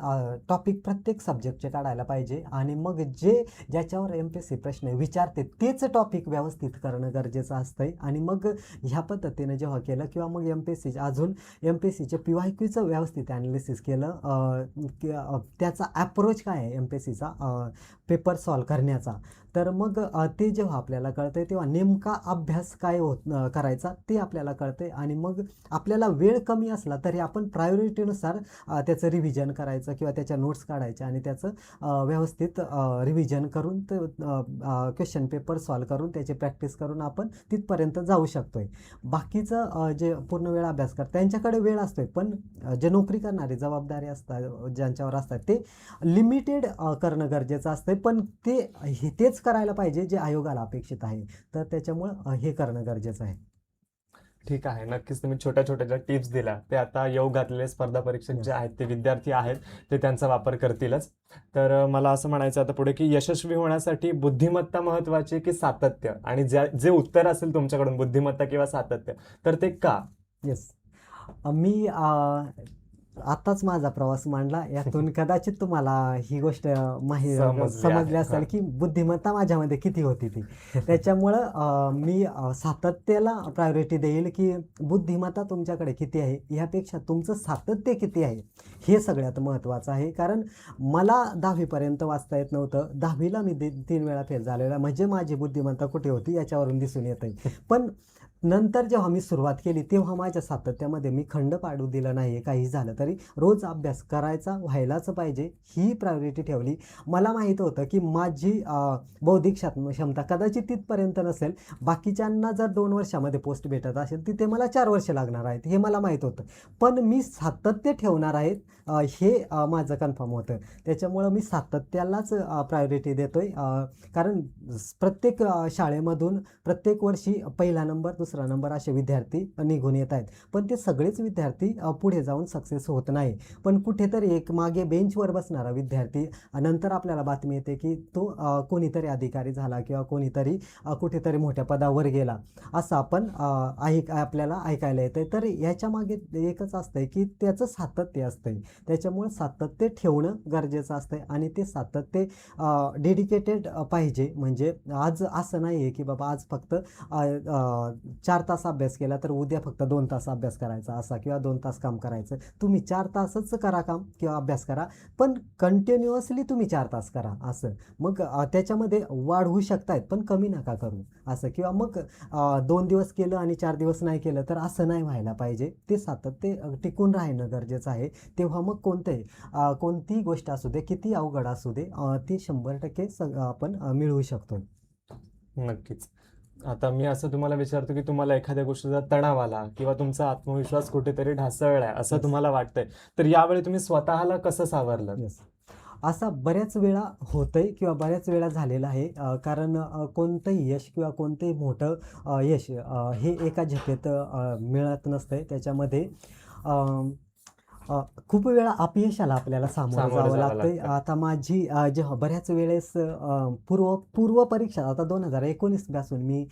टॉपिक प्रत्येक सब्जेक्टचे काढायला पाहिजे आणि मग ज्याच्यावर MPSC प्रश्न विचारते तेच टॉपिक व्यवस्थित करणं गरजेचं असतंय. आणि मग ह्या पद्धतीने जेव्हा केलं किंवा मग MPSCचे PYQचं व्यवस्थित ॲनालिसिस केलं, त्याचा ॲप्रोच काय आहे MPSCचा पेपर सॉल्व करण्याचा, तर मग ते जेव्हा आपल्याला कळतंय तेव्हा नेमका अभ्यास काय करायचा ते आपल्याला कळते. आणि मग आपल्याला वेळ कमी असला तरी आपण प्रायोरिटीनुसार त्याचं रिव्हिजन करायचं किंवा त्याच्या नोट्स काढायच्या आणि त्याचं व्यवस्थित रिव्हिजन करून क्वेश्चन पेपर सॉल्व करून त्याची प्रॅक्टिस करून आपण तिथपर्यंत जाऊ शकतोय. बाकीचं जे पूर्ण वेळ अभ्यास करतात त्यांच्याकडे वेळ असतोय, पण जे नोकरी करणारे जबाबदारी असतात ज्यांच्यावर असतात ते लिमिटेड करणं गरजेचं असतं, पण तेच करायला पाहिजे जे आयोगाला अपेक्षित आहे. तर त्याच्यामुळं हे करणं गरजेचं आहे. ठीक आहे, नक्कीच तुम्ही छोट्या छोट्या ज्या टिप्स दिल्या ते आता येऊ घातलेले स्पर्धा परीक्षक जे आहेत ते विद्यार्थी आहेत ते त्यांचा वापर करतीलच. तर मला असं म्हणायचं आता पुढे की यशस्वी होण्यासाठी बुद्धिमत्ता महत्त्वाची की सातत्य, आणि जे उत्तर असेल तुमच्याकडून बुद्धिमत्ता किंवा सातत्य, तर ते का? येस, मी आताच माझा प्रवास मांडला, यातून कदाचित तुम्हाला ही गोष्ट समजली असेल की बुद्धिमत्ता माझ्यामध्ये किती होती ती. त्याच्यामुळं मी सातत्याला प्रायोरिटी देईल की बुद्धिमत्ता तुमच्याकडे किती आहे ह्यापेक्षा तुमचं सातत्य किती आहे हे सगळ्यात महत्त्वाचं आहे. कारण मला 10वीपर्यंत वाचता येत नव्हतं, 10वीला मी 3 वेळा फेल झालेला, म्हणजे माझी बुद्धिमत्ता कुठे होती याच्यावरून दिसून येत आहे. पण नंतर जेव्हा मी सुरुवात केली तेव्हा माझ्या सातत्यामध्ये मी खंड पाडू दिलं नाही. काही झालं तरी रोज अभ्यास करायचा, व्हायलाच पाहिजे ही प्रायोरिटी ठेवली. मला माहीत होतं की माझी बौद्धिक क्षमता कदाचित तिथपर्यंत नसेल, बाकीच्यांना जर 2 वर्षामध्ये पोस्ट भेटत असेल तिथे मला 4 वर्ष लागणार आहेत हे मला माहीत होतं, पण मी सातत्य ठेवणार आहे हे माझं कन्फर्म होतं. त्याच्यामुळं मी सातत्यालाच प्रायोरिटी देतोय. कारण प्रत्येक शाळेमधून प्रत्येक वर्षी पहिला नंबर, दुसरा नंबर असे विद्यार्थी निघून येत आहेत, पण ते सगळेच विद्यार्थी पुढे जाऊन सक्सेस होत नाही. पण कुठेतरी एक मागे बेंचवर बसणारा विद्यार्थी नंतर आपल्याला बातमी येते की तो कोणीतरी अधिकारी झाला किंवा कोणीतरी कुठेतरी मोठ्या पदावर गेला, असं आपण आपल्याला ऐकायला येतं. तर याच्या मागे एकच असतंय की त्याचं सातत्य असतंय. त्याच्यामुळे सातत्य ठेवणं गरजेचं असतंय आणि ते सातत्य डेडिकेटेड पाहिजे. म्हणजे आज असं नाही आहे की बाबा आज फक्त 4 तास अभ्यास केला तर उद्या फक्त 2 तास अभ्यास करायचा असा, किंवा 2 तास काम करायचं. तुम्ही 4 तासच करा काम किंवा अभ्यास करा, पण कंटिन्युअसली तुम्ही 4 तास करा असं. मग त्याच्यामध्ये वाढ होऊ शकतायत पण कमी नका करू असं, किंवा मग 2 दिवस केलं आणि 4 दिवस नाही केलं तर असं नाही व्हायला पाहिजे. ते सातत्य टिकून राहणं गरजेचं आहे. तेव्हा मग कोणतीही गोष्ट असू दे, किती अवघड असू दे, ती 100% आपण मिळवू शकतो. नक्कीच. आता मी असं तुम्हाला विचारतो की तुम्हाला एखाद्या गोष्टीचा तणाव आला किंवा तुमचा आत्मविश्वास कुठेतरी ढासळलाय असं तुम्हाला वाटतंय, तर यावेळी तुम्ही स्वतःला कसं सावरलं? येस, असा बऱ्याच वेळा होतंय किंवा बऱ्याच वेळा झालेला आहे. कारण कोणतंही यश किंवा कोणतंही मोठं यश हे एका झटकेत मिळत नसतंय. त्याच्यामध्ये खूप वेळा अपयशाला आपल्याला सामोरं जावं लागतंय. आता माझी जेव्हा बऱ्याच वेळेस पूर्व परीक्षा, आता 2019 पासून मी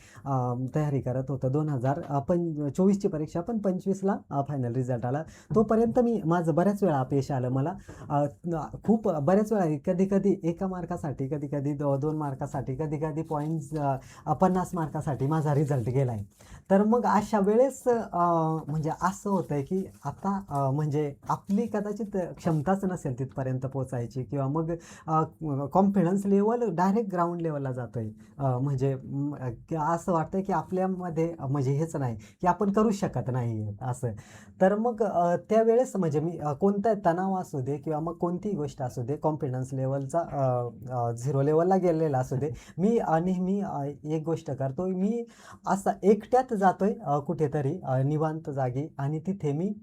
तयारी करत होतो. 2024ची परीक्षा, पण 25ला फायनल रिझल्ट आला. तोपर्यंत माझं बऱ्याच वेळा अपयश आलं. मला खूप बऱ्याच वेळा कधी 1 मार्कासाठी, कधी 2 मार्कासाठी, कधी पॉईंट्स 50 मार्कासाठी माझा रिझल्ट गेला आहे. तर मग अशा वेळेस म्हणजे असं होतंय की आता म्हणजे आपली कदाचित क्षमताच नसेल तिथपर्यंत पोचायची, किंवा मग कॉन्फिडन्स लेवल डायरेक्ट ग्राउंड लेवलला जातोय. म्हणजे असं वाटतं की आपल्यामध्ये म्हणजे हेच नाही की आपण करू शकत नाही असं. तर मग त्यावेळेस म्हणजे मी कोणता तणाव असू दे किंवा मग कोणतीही गोष्ट असू दे, कॉन्फिडन्स लेवलचा 0 लेवलला गेलेला असू दे, मी नेहमी एक गोष्ट करतो, मी असं एकट्यात जातोय कुठेतरी निवांत जागी, आणि तिथे मी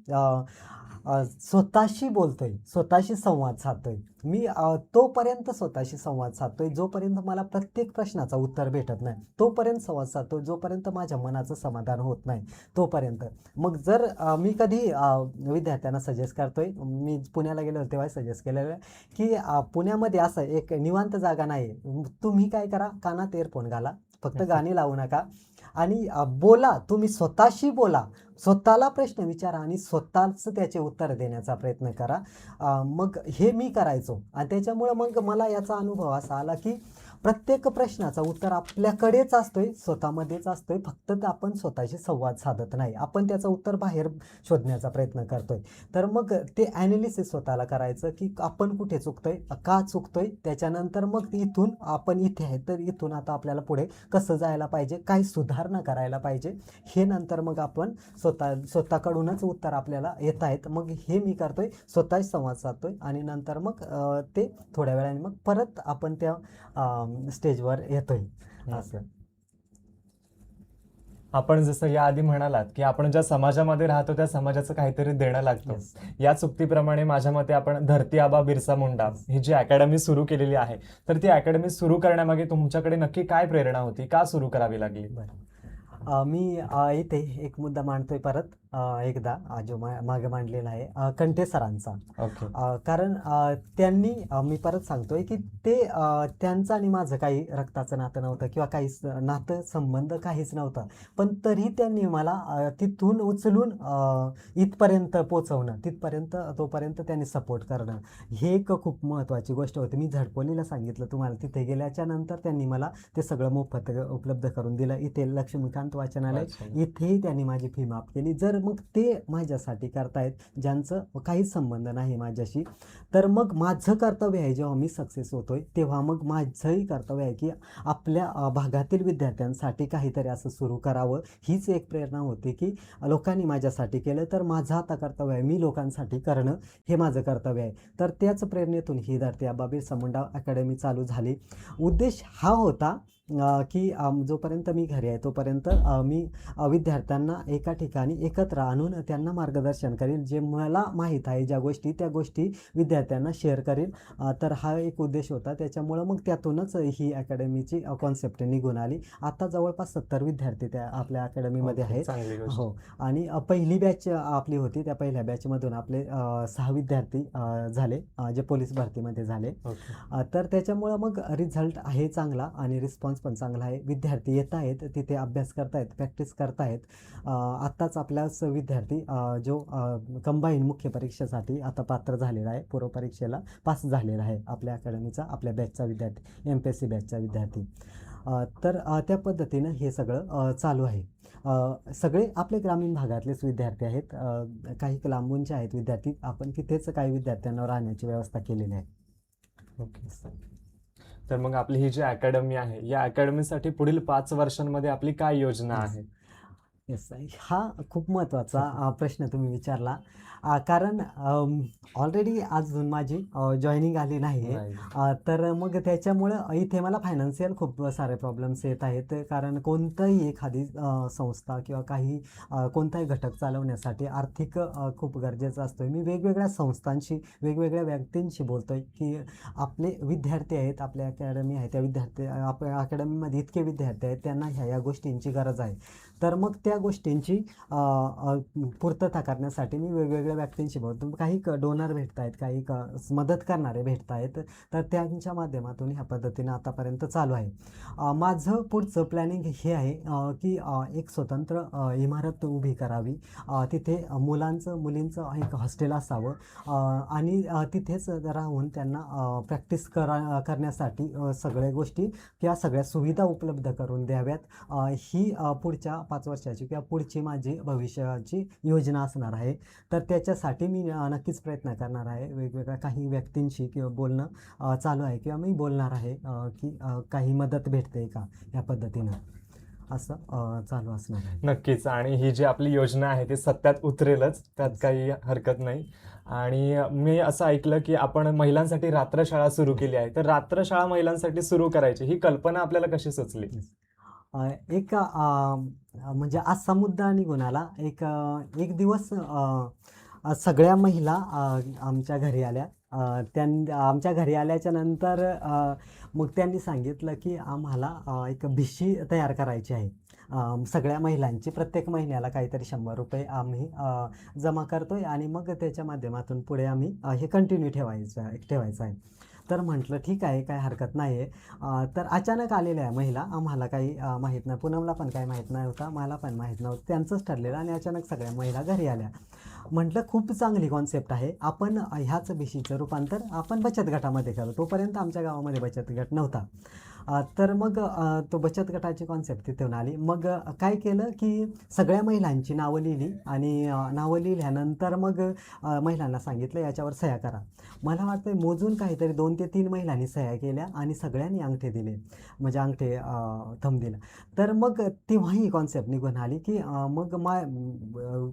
स्वतःशी बोलतोय, स्वतःशी संवाद साधतोय. मी तोपर्यंत स्वतःशी संवाद साधतोय जोपर्यंत मला प्रत्येक प्रश्नाचं उत्तर भेटत नाही. तोपर्यंत संवाद साधतोय जोपर्यंत माझ्या मनाचं समाधान होत नाही तोपर्यंत. मग जर मी कधी विद्यार्थ्यांना सजेस्ट करतोय, मी पुण्याला गेलो होतो तेव्हा सजेस्ट केलेलं आहे, की पुण्यामध्ये असं एक निवांत जागा नाही आहे. तुम्ही काय करा, कानात एअरफोन घाला, फक्त गाणी लावू नका आणि बोला, तुम्ही स्वतःशी बोला, स्वतःला प्रश्न विचारा आणि स्वतःच त्याचे उत्तर देण्याचा प्रयत्न करा. मग हे मी करायचो आणि त्याच्यामुळं मग मला याचा अनुभव असा आला, की प्रत्येक प्रश्नाचं उत्तर आपल्याकडेच असतोय, स्वतःमध्येच असतोय, फक्त आपण स्वतःशी संवाद साधत नाही, आपण त्याचं उत्तर बाहेर शोधण्याचा प्रयत्न करतोय. तर मग ते ॲनालिसिस स्वतःला करायचं, की आपण कुठे चुकतोय, का चुकतोय, त्याच्यानंतर मग इथून आपण इथे आहे तर इथून आता आपल्याला पुढे कसं जायला पाहिजे, काय सुधारणा करायला पाहिजे, हे नंतर मग आपण स्वतःकडूनच उत्तर आपल्याला येत आहेत. मग हे मी करतोय, स्वतःच संवाद साधतोय आणि नंतर मग ते थोड्या वेळाने मग परत आपण त्या स्टेजवर येतोय असं. आपण जसं याआधी म्हणालात, की आपण ज्या समाजामध्ये राहतो त्या समाजाचं काहीतरी देणं लागतं. Yes. या चुक्तीप्रमाणे माझ्या मते आपण धरती आबा बिरसा मुंडा ही जी अकॅडमी सुरू केलेली आहे, तर ती अकॅडमी सुरू करण्यामागे तुमच्याकडे नक्की काय प्रेरणा होती, का सुरू करावी लागली? बरं. मी इथे एक मुद्दा मांडतोय परत एकदा जो मागे मांडलेला आहे कंठे सरांचा. ओके. कारण त्यांनी मी परत सांगतोय, की ते त्यांचं आणि माझं काही रक्ताचं नातं नव्हतं किंवा काहीच नातं संबंध काहीच नव्हतं. पण तरी त्यांनी मला तिथून उचलून इथपर्यंत पोचवणं, तोपर्यंत त्यांनी सपोर्ट करणं, हे एक खूप महत्त्वाची गोष्ट होती. मी झडपोलीला सांगितलं तुम्हाला, तिथे गेल्याच्या नंतर त्यांनी मला ते सगळं मोफत उपलब्ध करून दिलं. इथे लक्ष्मीकांत वाचनालय, इथेही त्यांनी माझी फी माफ केली. जर मग ते माझ्यासाठी करतायत ज्यांचं काहीच संबंध नाही माझ्याशी, तर मग माझं कर्तव्य आहे, जेव्हा मी सक्सेस होतोय तेव्हा मग माझंही कर्तव्य आहे, की आपल्या भागातील विद्यार्थ्यांसाठी काहीतरी असं सुरू करावं. हीच एक प्रेरणा होती, की लोकांनी माझ्यासाठी केलं तर माझं आता कर्तव्य आहे, मी लोकांसाठी करणं हे माझं कर्तव्य आहे. तर त्याच प्रेरणेतून ही धरती आबा बिरसा मुंडा अकॅडमी चालू झाली. उद्देश हा होता की जोपर्यंत मी घरी आहे तोपर्यंत मी विद्यार्थ्यांना एका ठिकाणी एकत्र आणून त्यांना मार्गदर्शन करेल. जे मला माहीत आहे ज्या गोष्टी, त्या गोष्टी विद्यार्थ्यांना शेअर करेल. तर हा एक उद्देश होता. त्याच्यामुळं मग त्यातूनच ही अकॅडमीची कॉन्सेप्ट निघून आली. आता जवळपास 70 विद्यार्थी त्या आपल्या अकॅडमीमध्ये आहेत. चांगली गोष्ट. हो. आणि पहिली बॅच आपली होती, त्या पहिल्या बॅचमधून आपले 6 विद्यार्थी झाले जे पोलीस भरतीमध्ये झाले. ओके. तर त्याच्यामुळं मग रिझल्ट आहे चांगला आणि रिस्पॉन्स पण चांगला आहे. विद्यार्थी येत आहेत, तिथे अभ्यास करतायत, प्रॅक्टिस करतायत. आत्ताच आपल्याच विद्यार्थी जो कंबाईन मुख्य परीक्षेसाठी आता पात्र झालेला आहे, पूर्व परीक्षेला पास झालेला आहे आपल्या अकॅडमीचा, आपल्या बॅचचा विद्यार्थी, MPSC बॅचचा विद्यार्थी. तर त्या पद्धतीनं हे सगळं चालू आहे. सगळे आपले ग्रामीण भागातलेच विद्यार्थी आहेत. काही लांबूनचे आहेत विद्यार्थी. आपण तिथेच काही विद्यार्थ्यांना राहण्याची व्यवस्था केलेली आहे. ओके. तर मग आपली ही जी अकॅडमी आहे, या अकॅडमीसाठी पुढील 5 वर्षांमध्ये आपली काय योजना आहे? येस, हा खूप महत्त्वाचा प्रश्न तुम्ही विचारला. कारण ऑलरेडी अजून माझी जॉईनिंग आली नाही आहे. तर मग त्याच्यामुळं इथे मला फायनान्शियल खूप सारे प्रॉब्लेम्स येत आहेत. कारण कोणतंही एखादी संस्था किंवा काही कोणताही घटक चालवण्यासाठी आर्थिक खूप गरजेचं असतं. मी वेगवेगळ्या संस्थांशी, वेगवेगळ्या व्यक्तींशी बोलतो आहे, की आपले विद्यार्थी आहेत, आपल्या अकॅडमी आहे, त्या आपल्या अकॅडमीमध्ये इतके विद्यार्थी आहेत, त्यांना ह्या गोष्टींची गरज आहे. तर मग त्या गोष्टींची पूर्तता करण्यासाठी मी वेगवेगळ्या व्यक्तींशी बोलतो. काही डोनर भेटत आहेत, काही मदत करणारे भेटत आहेत. तर त्यांच्या माध्यमातून ह्या पद्धतीनं आतापर्यंत चालू आहे. माझं पुढचं प्लॅनिंग हे आहे की एक स्वतंत्र इमारत उभी करावी. तिथे मुलींचं एक हॉस्टेल असावं आणि तिथेच राहून त्यांना प्रॅक्टिस करण्यासाठी सगळ्या गोष्टी किंवा सगळ्या सुविधा उपलब्ध करून द्याव्यात. ही पुढच्या 5 वर्षाची किंवा पुढची माझी भविष्याची योजना असणार आहे. तर त्याच्यासाठी मी नक्कीच प्रयत्न करणार आहे. वेगवेगळ्या काही व्यक्तींशी किंवा बोलणं चालू आहे किंवा मी बोलणार आहे की काही मदत भेटते का या पद्धतीनं, असं चालू असणार आहे. नक्कीच. आणि ही जी आपली योजना आहे ती सत्यात उतरेलच, त्यात काही हरकत नाही. आणि मी असं ऐकलं की आपण महिलांसाठी रात्रशाळा सुरू केली आहे. तर रात्रशाळा महिलांसाठी सुरू करायची ही कल्पना आपल्याला कशी सुचली? एक म्हणजे असा मुद्दा निघून आला. एक दिवस सगळ्या महिला आमच्या घरी आल्या. आमच्या घरी आल्याच्या नंतर मग त्यांनी सांगितलं की आम्हाला एक भिशी तयार करायची आहे. सगळ्या महिलांची प्रत्येक महिन्याला काहीतरी 100 रुपये आम्ही जमा करतोय आणि मग त्याच्या माध्यमातून पुढे आम्ही हे कंटिन्यू ठेवायचं आहे. तर म्हटलं ठीक आहे, काय हरकत नाही आहे. तर अचानक आलेल्या आहे महिला, आम्हाला काही माहीत नाही, पूनमला पण काही माहीत नव्हता, मला पण माहीत नव्हतं, त्यांचंच ठरलेलं आणि अचानक सगळ्या महिला घरी आल्या. म्हटलं खूप चांगली कॉन्सेप्ट आहे, आपण ह्याच भिशीचं रूपांतर आपण बचत गटामध्ये करू. तोपर्यंत आमच्या गावामध्ये बचत गट नव्हता. तर मग तो बचत गटाची कॉन्सेप्ट तिथून आली. मग काय केलं की सगळ्या महिलांची नावं लिहिली आणि नावं लिहिल्यानंतर मग महिलांना सांगितलं याच्यावर सह्या करा. मला वाटतं मोजून काहीतरी 2 ते 3 महिलांनी सह्या केल्या आणि सगळ्यांनी अंगठे दिले, म्हणजे अंगठे थंब दिला. तर मग तेव्हा ही कॉन्सेप्ट निघून आली की मग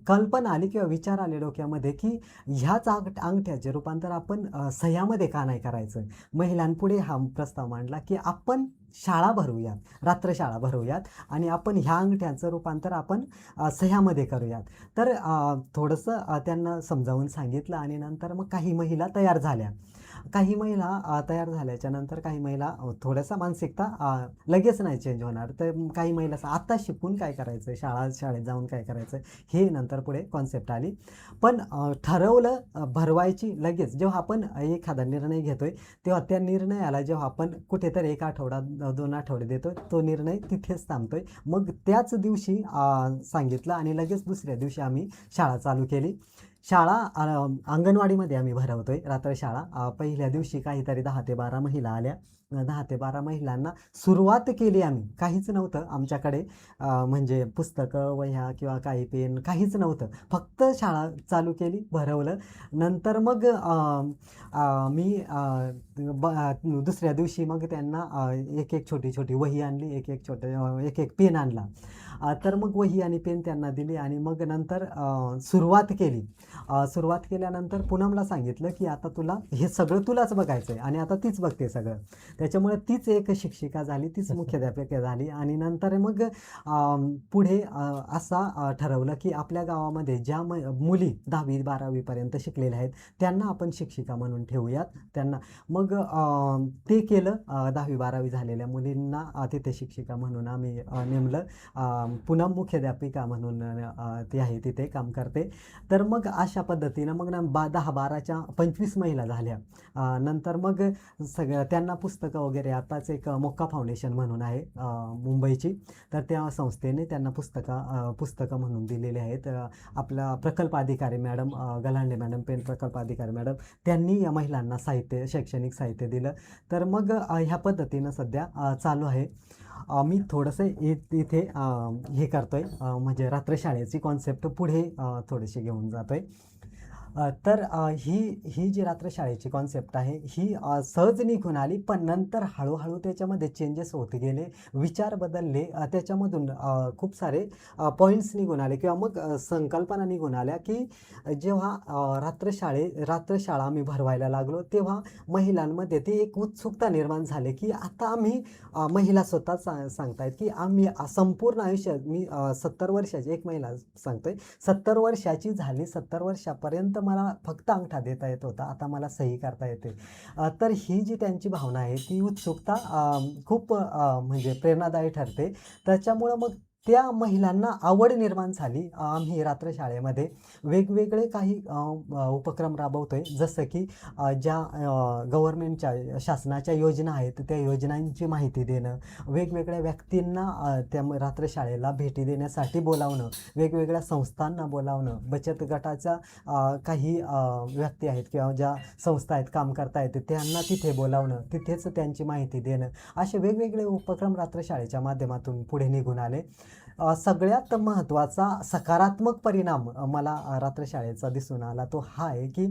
कल्पना आली किंवा विचार आले डोक्यामध्ये की ह्याच अंगठ्याचे रूपांतर आपण सह्यामध्ये का नाही करायचं. महिलांपुढे हा प्रस्ताव मांडला की आपण शाळा भरवूयात, रात्रशाळा भरवूयात आणि आपण ह्या अंगठ्याचं रूपांतर आपण सह्यामध्ये करूयात. तर थोडंसं त्यांना समजावून सांगितलं आणि नंतर मग काही महिला तयार झाल्या. काही महिला तयार झाल्याच्या नंतर काही महिला थोडासा मानसिकता लगेच नाही चेंज होणार. तर काही महिला आता शिकून काय करायचं, शाळेत जाऊन काय करायचं, हे नंतर पुढे कॉन्सेप्ट आली. पण ठरवलं भरवायची लगेच. जेव्हा आपण एखादा निर्णय घेतोय तेव्हा त्या निर्णयाला जेव्हा आपण कुठेतरी 1 आठवडा 2 आठवडे देतोय, तो निर्णय तिथेच थांबतोय. मग त्याच दिवशी सांगितलं आणि लगेच दुसऱ्या दिवशी आम्ही शाळा चालू केली. शाळा अंगणवाडीमध्ये आम्ही भरवतोय रात्रशाळा. पहिल्या दिवशी काहीतरी 10 ते 12 महिला आल्या. 10 ते 12 महिलांना सुरुवात केली आम्ही. काहीच नव्हतं आमच्याकडे, म्हणजे पुस्तकं, वह्या किंवा काही पेन काहीच नव्हतं. फक्त शाळा चालू केली, भरवलं. नंतर मग मी दुसऱ्या दिवशी मग त्यांना एक छोटी वही आणली, एक पेन आणला. तर मग वही आणि पेन त्यांना दिली आणि मग नंतर सुरुवात केली. सुरुवात केल्यानंतर पूनमला सांगितलं की आता तुला हे सगळं तुलाच बघायचं आहे आणि आता तीच बघते सगळं. त्याच्यामुळे तीच एक शिक्षिका झाली, तीच मुख्याध्यापिका झाली आणि नंतर मग पुढे असा ठरवलं की आपल्या गावामध्ये ज्या मुली 10वी 12वीपर्यंत शिकलेल्या आहेत त्यांना आपण शिक्षिका म्हणून ठेवूयात. त्यांना मग ते केलं. 10वी 12वी झालेल्या मुलींना तिथे शिक्षिका म्हणून आम्ही नेमलं. पूनम मुख्याध्यापिका म्हणून ती आहे, तिथे काम करते. तर मग अशा पद्धतीनं मग 10-12च्या 25 महिला झाल्या. नंतर मग त्यांना पुस्तकं वगैरे, आताच एक मोक्का फाउंडेशन म्हणून आहे मुंबईची, तर त्या संस्थेने त्यांना पुस्तकं म्हणून दिलेले आहेत. आपला प्रकल्प अधिकारी मॅडम गलांडे मॅडम, पेन प्रकल्प अधिकारी मॅडम, त्यांनी या महिलांना शैक्षणिक साहित्य दिलं. तर मग ह्या पद्धतीनं सध्या चालू आहे. मी थोडंसं इथे हे करतोय, म्हणजे रात्रशाळेची कॉन्सेप्ट पुढे थोडीशी घेऊन जातोय. तर ही जी रात्रशाळेची कॉन्सेप्ट आहे ही सहज निघून आली, पण नंतर हळूहळू त्याच्यामध्ये चेंजेस होत गेले, विचार बदलले, त्याच्यामधून खूप सारे पॉईंट्स निघून आले किंवा मग संकल्पना निघून आल्या की जेव्हा रात्रशाळा आम्ही भरवायला लागलो तेव्हा महिलांमध्ये ती एक उत्सुकता निर्माण झाली की आता आम्ही महिला स्वतः सांगतायत की आम्ही संपूर्ण आयुष्य, मी 70 वर्षाची एक महिला सांगतोय, 70 वर्षाची झाली, 70 वर्षापर्यंत मला फक्त अंगठा देता येत होता, आता मला सही करता येते. तर ही जी त्यांची भावना आहे ती उत्सुकता खूप म्हणजे प्रेरणादायी ठरते. त्याच्यामुळं मग त्या महिलांना आवड निर्माण झाली. आम्ही रात्रशाळेमध्ये वेगवेगळे काही उपक्रम राबवतोय, जसं की ज्या गव्हर्मेंटच्या शासनाच्या योजना आहेत त्या योजनांची माहिती देणं, वेगवेगळ्या व्यक्तींना त्या रात्रशाळेला भेटी देण्यासाठी बोलावणं, वेगवेगळ्या संस्थांना बोलावणं, बचत गटाच्या काही व्यक्ती आहेत किंवा ज्या संस्था आहेत काम करतायत त्यांना तिथे बोलावणं, तिथेच त्यांची माहिती देणं, असे वेगवेगळे उपक्रम रात्रशाळेच्या माध्यमातून पुढे निघून आले. सगळ्यात महत्त्वाचा सकारात्मक परिणाम मला रात्रशाळेचा दिसून आला तो हा आहे की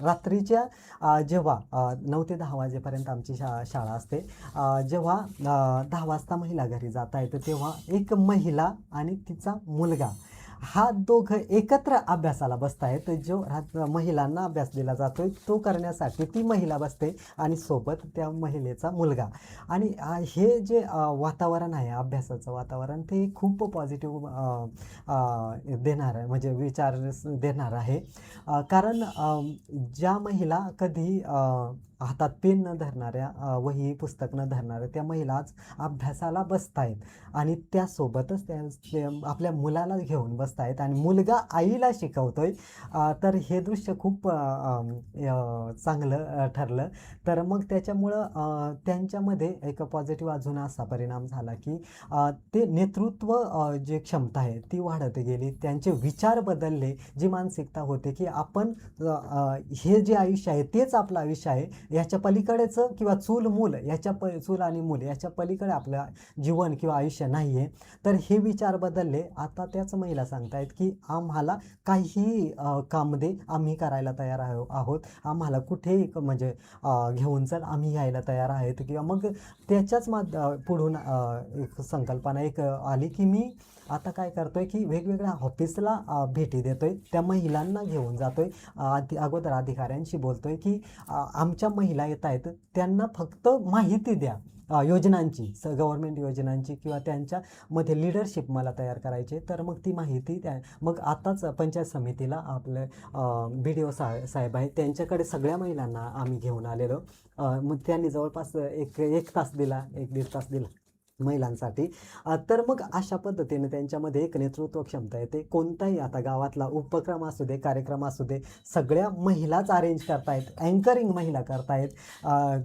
रात्रीच्या जेव्हा 9 ते 10 वाजेपर्यंत आमची शाळा असते, जेव्हा 10 वाजता महिला घरी जाता येतं तेव्हा एक महिला आणि तिचा मुलगा हा दोघं एकत्र अभ्यासाला बसतायत. जो महिलांना अभ्यास दिला जातोय तो करण्यासाठी ती महिला बसते आणि सोबत त्या महिलेचा मुलगा. आणि हे जे वातावरण आहे अभ्यासाचं वातावरण ते खूप पॉझिटिव्ह देणार आहे, म्हणजे विचार देणार आहे. कारण ज्या महिला कधी हातात पेन न धरणाऱ्या, वही पुस्तक न धरणाऱ्या त्या महिला आज अभ्यासाला बसतायत आणि त्यासोबतच त्या आपल्या मुलाला घेऊन बसतायत आणि मुलगा आईला शिकवतोय. तर हे दृश्य खूप चांगलं ठरलं. तर मग त्याच्यामुळं त्यांच्यामध्ये एक पॉझिटिव्ह अजून असा परिणाम झाला की ते नेतृत्व जे क्षमता आहे ती वाढत गेली. त्यांचे विचार बदलले. जी मानसिकता होते की आपण हे जे आयुष्य आहे तेच आपलं आयुष्य आहे, याच्या पलीकडेचं किंवा चूल आणि मूल याच्या पलीकडे आपलं जीवन किंवा आयुष्य नाही आहे. तर हे विचार बदलले. आता त्याच महिला सांगतायत की आम्हाला काहीही काम दे, आम्ही करायला तयार आहोत. आम्हाला कुठेही म्हणजे घेऊन चल, आम्ही यायला तयार आहेत. किंवा मग त्याच्याच पुढून एक संकल्पना आली की मी आता काय करतोय की वेगवेगळ्या ऑफिसला भेटी देतोय, त्या महिलांना घेऊन जातोय, अगोदर अधिकाऱ्यांशी बोलतोय की आमच्या महिला येत आहेत, त्यांना फक्त माहिती द्या योजनांची, गव्हर्नमेंट योजनांची किंवा त्यांच्यामध्ये लिडरशिप मला तयार करायची. तर मग ती माहिती द्या. मग आताच पंचायत समितीला आपले BDO साहेब आहेत, त्यांच्याकडे सगळ्या महिलांना आम्ही घेऊन आलेलो. मग त्यांनी जवळपास एक तास दिला, 1-1.5 तास दिला महिलांसाठी. तर मग अशा पद्धतीने त्यांच्यामध्ये एक नेतृत्व क्षमता येते. कोणताही आता गावातला उपक्रम असू दे, कार्यक्रम असू दे, सगळ्या महिलाच अरेंज करतायत, अँकरिंग महिला करतायत,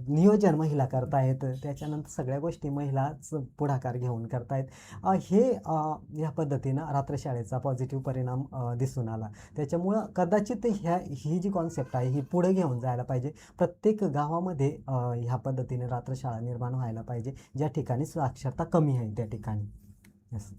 नियोजन महिला करतायत, त्याच्यानंतर सगळ्या गोष्टी महिलाच पुढाकार घेऊन करतायत. हे ह्या पद्धतीनं रात्रशाळेचा पॉझिटिव्ह परिणाम दिसून आला. त्याच्यामुळं कदाचित ही जी कॉन्सेप्ट आहे ही पुढे घेऊन जायला पाहिजे. प्रत्येक गावामध्ये ह्या पद्धतीने रात्रशाळा निर्माण व्हायला पाहिजे, ज्या ठिकाणी साक्षरता कमी आहे त्या ठिकाणी. येस.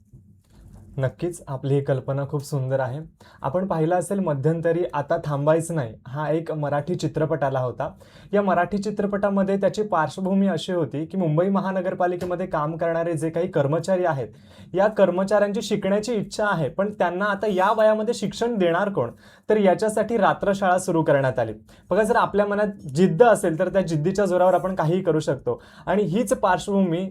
नक्कीच आपली ही कल्पना खूप सुंदर आहे. आपण पाहिलं असेल मध्यंतरी आता थांबायचं नाही हा एक मराठी चित्रपट आला होता. या मराठी चित्रपटामध्ये त्याची पार्श्वभूमी अशी होती की मुंबई महानगरपालिकेमध्ये काम करणारे जे काही कर्मचारी आहेत, या कर्मचाऱ्यांची शिकण्याची इच्छा आहे, पण त्यांना आता या वयामध्ये शिक्षण देणार कोण? तर याच्यासाठी रात्रशाळा सुरू करण्यात आली. बघा, जर आपल्या मनात जिद्द असेल तर त्या जिद्दीच्या जोरावर आपण काहीही करू शकतो. आणि हीच पार्श्वभूमी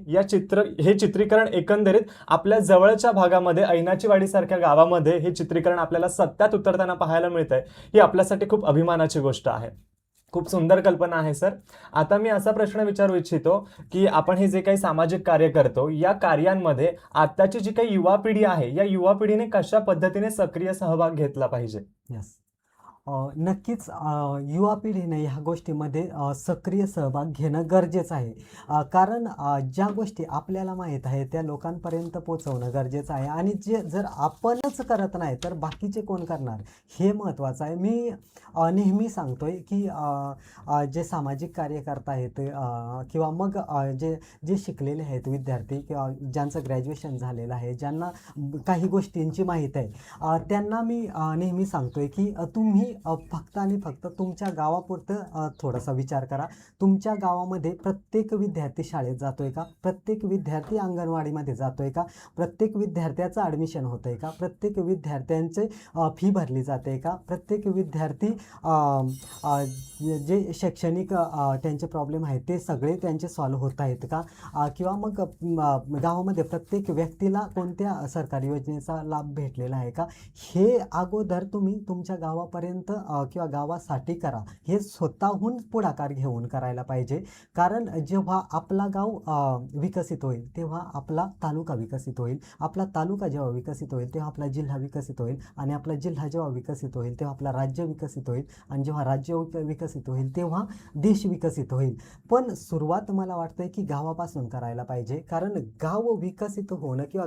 हे चित्रीकरण एकंदरीत आपल्या जवळच्या भागामध्ये ऐनाची वाडीसारख्या गावामध्ये हे चित्रीकरण आपल्याला सत्यात उतरताना पाहायला मिळतंय. ही आपल्यासाठी खूप अभिमानाची गोष्ट आहे. खूप सुंदर कल्पना आहे सर. आता मी असा प्रश्न विचारू इच्छितो की आपण हे जे काही सामाजिक कार्य करतो, या कार्यांमध्ये आताची जी काही युवा पिढी आहे, या युवा पिढीने कशा पद्धतीने सक्रिय सहभाग घेतला पाहिजे? यस. नक्कीच युवा पिढीने ह्या गोष्टीमध्ये सक्रिय सहभाग घेणं गरजेचं आहे. कारण ज्या गोष्टी आपल्याला माहीत आहे त्या लोकांपर्यंत पोचवणं गरजेचं आहे. आणि जर आपणच करत नाही तर बाकीचे कोण करणार, हे महत्त्वाचं आहे. मी नेहमी सांगतोय की जे सामाजिक कार्यकर्ता आहेत किंवा मग जे शिकलेले आहेत विद्यार्थी किंवा ज्यांचं ग्रॅज्युएशन झालेलं आहे, ज्यांना काही गोष्टींची माहीत आहे, त्यांना मी नेहमी सांगतोय की तुम्ही फक्त आणि फक्त तुमच्या गावापुरतं थोडासा विचार करा. तुमच्या गावामध्ये प्रत्येक विद्यार्थी शाळेत जातोय का? प्रत्येक विद्यार्थी अंगणवाडीमध्ये जातोय का? प्रत्येक विद्यार्थ्याचं ॲडमिशन होतंय का? प्रत्येक विद्यार्थ्यांचे फी भरली जाते का? प्रत्येक विद्यार्थी जे शैक्षणिक त्यांचे प्रॉब्लेम आहेत ते सगळे त्यांचे सॉल्व्ह होत आहेत का? किंवा मग गावामध्ये प्रत्येक व्यक्तीला कोणत्या सरकारी योजनेचा लाभ भेटलेला आहे का? हे अगोदर तुम्ही तुमच्या गावापर्यंत किंवा गावासाठी करा. हे स्वतःहून पुढाकार घेऊन करायला पाहिजे. कारण जेव्हा आपला गाव विकसित होईल तेव्हा आपला तालुका विकसित होईल. आपला तालुका जेव्हा विकसित होईल तेव्हा आपला जिल्हा विकसित होईल. आणि आपला जिल्हा जेव्हा विकसित होईल तेव्हा आपला राज्य विकसित होईल. आणि जेव्हा राज्य विकसित होईल तेव्हा देश विकसित होईल. पण सुरुवात मला वाटतंय की गावापासून करायला पाहिजे. कारण गाव विकसित होणं किंवा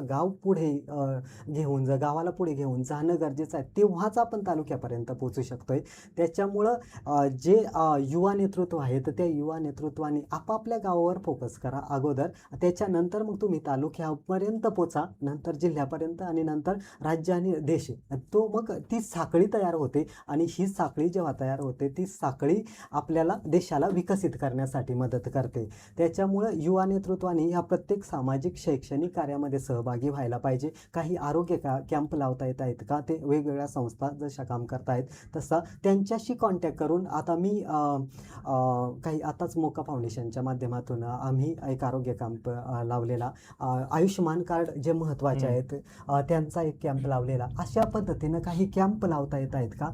गावाला पुढे घेऊन जाणं गरजेचं आहे. तेव्हाच आपण तालुक्यापर्यंत पोहोचू शकतोय. त्याच्यामुळं जे युवा नेतृत्व आहे तर त्या युवा नेतृत्वाने आपापल्या गावावर फोकस करा अगोदर. त्याच्यानंतर मग तुम्ही तालुक्यापर्यंत पोचा, नंतर जिल्ह्यापर्यंत आणि नंतर राज्य आणि देश. तो मग ती साखळी तयार होते आणि ही साखळी जेव्हा तयार होते ती साखळी आपल्याला देशाला विकसित करण्यासाठी मदत करते. त्याच्यामुळं युवा नेतृत्वाने ह्या प्रत्येक सामाजिक शैक्षणिक कार्यामध्ये सहभागी व्हायला पाहिजे. काही आरोग्य कॅम्प लावता येत आहेत का, ते वेगवेगळ्या संस्था जशा काम करतायत तसं त्यांच्याशी कॉन्टॅक्ट करून, आता मी काही आताच मोका फाउंडेशनच्या माध्यमातून आम्ही एक आरोग्य कॅम्प लावलेला, आयुष्यमान कार्ड जे महत्त्वाचे आहेत त्यांचा एक कॅम्प लावलेला. अशा पद्धतीनं काही कॅम्प लावता येत आहेत का.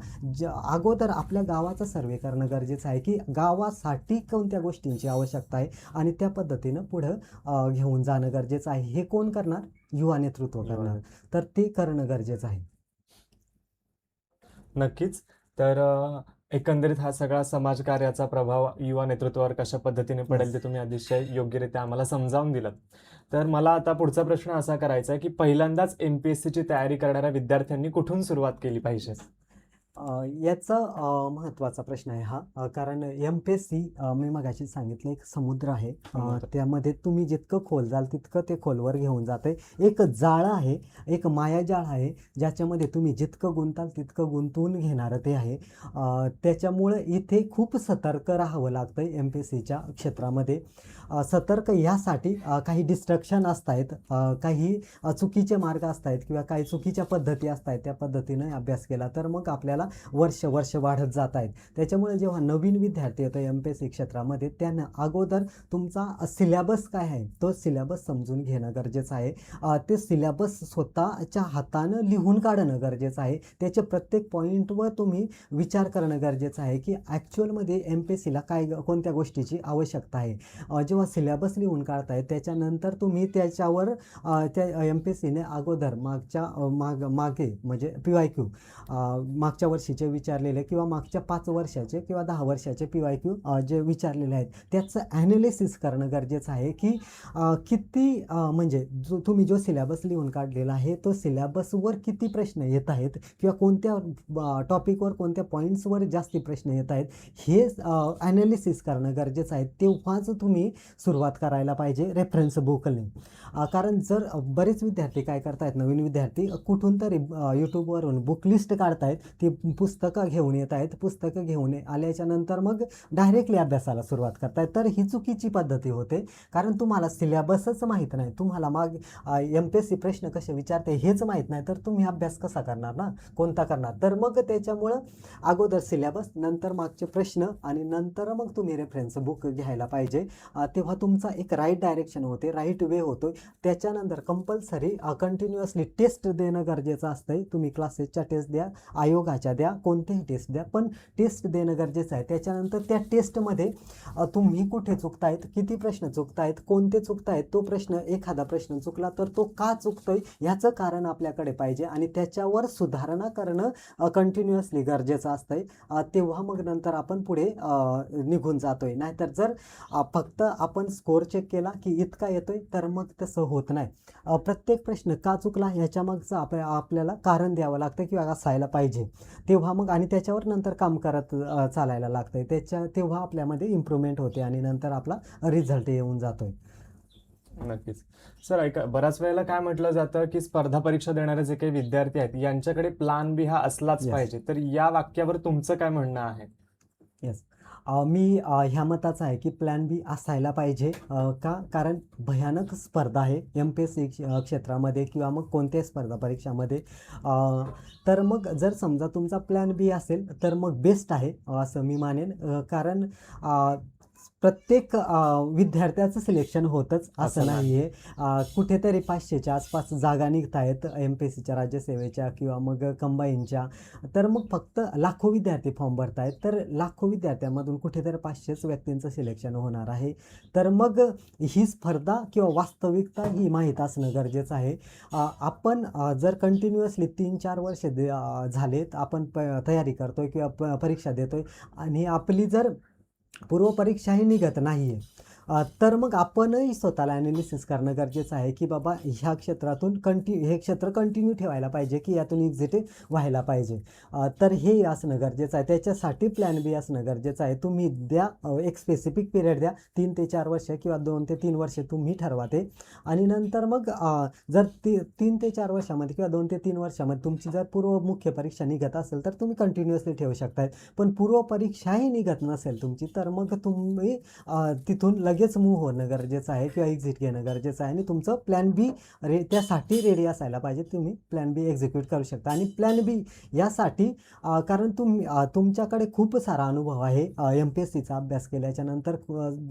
अगोदर आपल्या गावाचा सर्वे करणं गरजेचं आहे की गावासाठी कोणत्या गोष्टींची आवश्यकता आहे आणि त्या पद्धतीनं पुढं घेऊन जाणं गरजेचं आहे. हे कोण करणार, युवा नेतृत्व करणार. तर ते करणं गरजेचं आहे. नक्कीच. तर एकंदरीत हा सगळा समाजकार्याचा प्रभाव युवा नेतृत्वावर कशा पद्धतीने पडेल ते तुम्ही अतिशय योग्यरित्या आम्हाला समजावून दिलं. तर मला आता पुढचा प्रश्न असा करायचा आहे की पहिल्यांदाच MPSCची तयारी करणाऱ्या विद्यार्थ्यांनी कुठून सुरुवात केली पाहिजे? याचा महत्त्वाचा प्रश्न आहे हा. कारण MPSC मी मगाशी सांगितलं एक समुद्र आहे. त्यामध्ये तुम्ही जितकं खोल जाल तितकं ते खोलवर घेऊन जाते. एक जाळं आहे, एक मायाजाळ आहे, ज्याच्यामध्ये तुम्ही जितकं गुंताल तितकं गुंतवून घेणारं ते आहे. त्याच्यामुळं इथे खूप सतर्क राहावं लागतं MPSCच्या क्षेत्रामध्ये. सतर्क यासाठी काही डिस्ट्रक्शन असत आहेत, काही चुकीचे मार्ग असत आहेत किंवा काही चुकीच्या पद्धती असत आहेत. त्या पद्धतीनं अभ्यास केला तर मग आपल्याला वर्ष वाढत जात आहेत. त्याच्यामुळे जेव्हा नवीन विद्यार्थी येतो MPSC क्षेत्रामध्ये त्यांना अगोदर तुमचा सिलेबस काय आहे तो सिलेबस समजून घेणं गरजेचं आहे. ते सिलेबस स्वतःच्या हातानं लिहून काढणं गरजेचं आहे. त्याच्या प्रत्येक पॉईंटवर तुम्ही विचार करणं गरजेचं आहे की ॲक्च्युअलमध्ये MPSCला काय कोणत्या गोष्टीची आवश्यकता आहे. जेव्हा सिलेबस लिहून काढताय त्याच्यानंतर तुम्ही त्याच्यावर त्या MPSCने अगोदर मागे म्हणजे PYQ मागच्या वर्षीचे विचारलेले किंवा मागच्या 5 वर्षाचे किंवा 10 वर्षाचे PYQ जे विचारलेले आहेत त्याचं ॲनालिसिस करणं गरजेचं आहे की किती म्हणजे तुम्ही जो सिलेबस लिहून काढलेला आहे तो सिलेबसवर किती प्रश्न येत आहेत किंवा कोणत्या टॉपिकवर कोणत्या पॉईंट्सवर जास्ती प्रश्न येत आहेत हे ॲनालिसिस करणं गरजेचं आहे. तेव्हाच तुम्ही सुरुवात करायला पाहिजे रेफरन्स बुकने. कारण जर बरेच विद्यार्थी काय करतायत, नवीन विद्यार्थी कुठून तरी यूट्यूबवरून बुक लिस्ट काढतायत, ती पुस्तकं घेऊन येत आहेत. पुस्तकं घेऊन आल्याच्या नंतर मग डायरेक्टली अभ्यासाला सुरुवात करतायत. तर ही चुकीची पद्धती होते. कारण तुम्हाला सिलेबसच माहीत नाही, तुम्हाला MPSC प्रश्न कसे विचारते हेच माहीत नाही, तर तुम्ही अभ्यास कसा करणार ना, कोणता करणार. तर मग त्याच्यामुळं अगोदर सिलेबस, नंतर मागचे प्रश्न आणि नंतर मग तुम्ही रेफरन्स बुक घ्यायला पाहिजे. तेव्हा तुमचा एक राईट डायरेक्शन होते, राईट वे होतो. त्याच्यानंतर कंपल्सरी कंटिन्युअसली टेस्ट देणं गरजेचं असतं. तुम्ही क्लासेसच्या टेस्ट द्या, आयोगाच्या द्या, कोणतेही टेस्ट द्या, पण टेस्ट देणं गरजेचं आहे. त्याच्यानंतर त्या टेस्टमध्ये तुम्ही कुठे चुकतायत, किती प्रश्न चुकतायत, कोणते चुकतायत, तो प्रश्न एखादा प्रश्न चुकला तर तो का चुकतोय याचं कारण आपल्याकडे पाहिजे आणि त्याच्यावर सुधारणा करणं कंटिन्युअसली गरजेचं असतंय. तेव्हा मग नंतर आपण पुढे निघून जातोय. नाहीतर जर फक्त आपण स्कोअर चेक केला की इतका येतोय तर मग तसं होत नाही. प्रत्येक प्रश्न का चुकला ह्याच्या मागचं आपल्याला कारण द्यावं लागतं किंवा असायला पाहिजे. तेव्हा मग आणि त्याच्यावर नंतर काम करत चालायला लागतंय. तेव्हा आपल्यामध्ये इम्प्रूव्हमेंट होते आणि नंतर आपला रिझल्ट येऊन जातोय. नक्कीच. सर ऐका, बऱ्याच वेळेला काय म्हटलं जातं की स्पर्धा परीक्षा देणारे जे काही विद्यार्थी आहेत यांच्याकडे प्लॅन बी हा असलाच पाहिजे. तर या वाक्यावर तुमचं काय म्हणणं आहे? येस, मी ह्या मताचा आहे की प्लॅन बी असायला पाहिजे. कारण भयानक स्पर्धा आहे MPSC क्षेत्रामध्ये किंवा मग कोणत्याही स्पर्धा परीक्षामध्ये. तर मग जर समजा तुमचा प्लॅन बी असेल तर मग बेस्ट आहे असं मी मानेन. कारण प्रत्येक विद्यार्थ्याचं सिलेक्शन होतच असं नाही आहे. कुठेतरी 500च्या आसपास जागा निघत आहेत MPSCच्या राज्यसेवेच्या किंवा मग कंबाईनच्या. तर मग फक्त लाखो विद्यार्थी फॉर्म भरत आहेत. तर लाखो विद्यार्थ्यांमधून कुठेतरी 500च व्यक्तींचं सिलेक्शन होणार आहे. तर मग ही स्पर्धा किंवा वास्तविकता ही माहीत असणं गरजेचं आहे. आपण जर कंटिन्युअसली 3-4 वर्ष झालेत आपण तयारी करतोय किंवा परीक्षा देतोय आणि आपली जर पूर्वपरीक्षाही निघत नाही आहे, तर मग आपणही स्वतःला ॲनालिसिस करणं गरजेचं आहे की बाबा ह्या क्षेत्रातून हे क्षेत्र कंटिन्यू ठेवायला पाहिजे की यातून एक्झिट व्हायला पाहिजे. तर हे असणं गरजेचं आहे. त्याच्यासाठी प्लॅन बी असणं गरजेचं आहे. तुम्ही द्या एक स्पेसिफिक पिरियड द्या, 3 ते 4 वर्ष किंवा 2 ते 3 वर्ष तुम्ही ठरवा ते. आणि नंतर मग जर 3 ते 4 वर्षामध्ये किंवा 2 ते 3 वर्षामध्ये तुमची जर पूर्व मुख्य परीक्षा निघत असेल तर तुम्ही कंटिन्युअसली ठेवू शकताय. पण पूर्व परीक्षाही निघत नसेल तुमची तर मग तुम्ही तिथून लगेच मूव्ह होणं गरजेचं आहे किंवा एक्झिट घेणं गरजेचं आहे आणि तुमचं प्लॅन बी त्यासाठी रेडी असायला पाहिजे. तुम्ही प्लॅन बी एक्झिक्यूट करू शकता. आणि प्लॅन बी यासाठी कारण तुमच्याकडे खूप सारा अनुभव आहे. MPSCचा अभ्यास केल्याच्या नंतर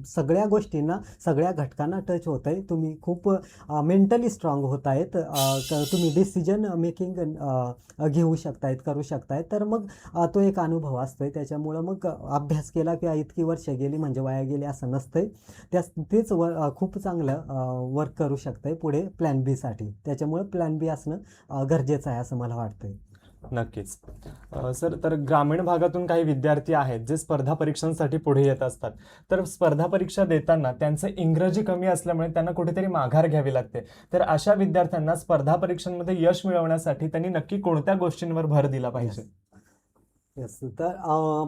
सगळ्या गोष्टींना सगळ्या घटकांना टच होत आहे. तुम्ही खूप मेंटली स्ट्रॉंग होत आहेत. तुम्ही डिसिजन मेकिंग घेऊ शकतायत, करू शकतायत. तर मग तो एक अनुभव असतोय. त्याच्यामुळं मग अभ्यास केला किंवा इतकी वर्ष गेली म्हणजे वाया गेली असं नसतंय. तेच खूप चांगलं वर्क करू शकतंय पुढे प्लॅन बीसाठी. त्याच्यामुळे प्लॅन बी असणं गरजेचं आहे असं मला वाटतंय. नक्कीच. सर, तर ग्रामीण भागातून काही विद्यार्थी आहेत जे स्पर्धा परीक्षांसाठी पुढे येत असतात. तर स्पर्धा परीक्षा देताना त्यांचं इंग्रजी कमी असल्यामुळे त्यांना कुठेतरी माघार घ्यावी लागते. तर अशा विद्यार्थ्यांना स्पर्धा परीक्षांमध्ये यश मिळवण्यासाठी त्यांनी नक्की कोणत्या गोष्टींवर भर दिला पाहिजे? येस. तर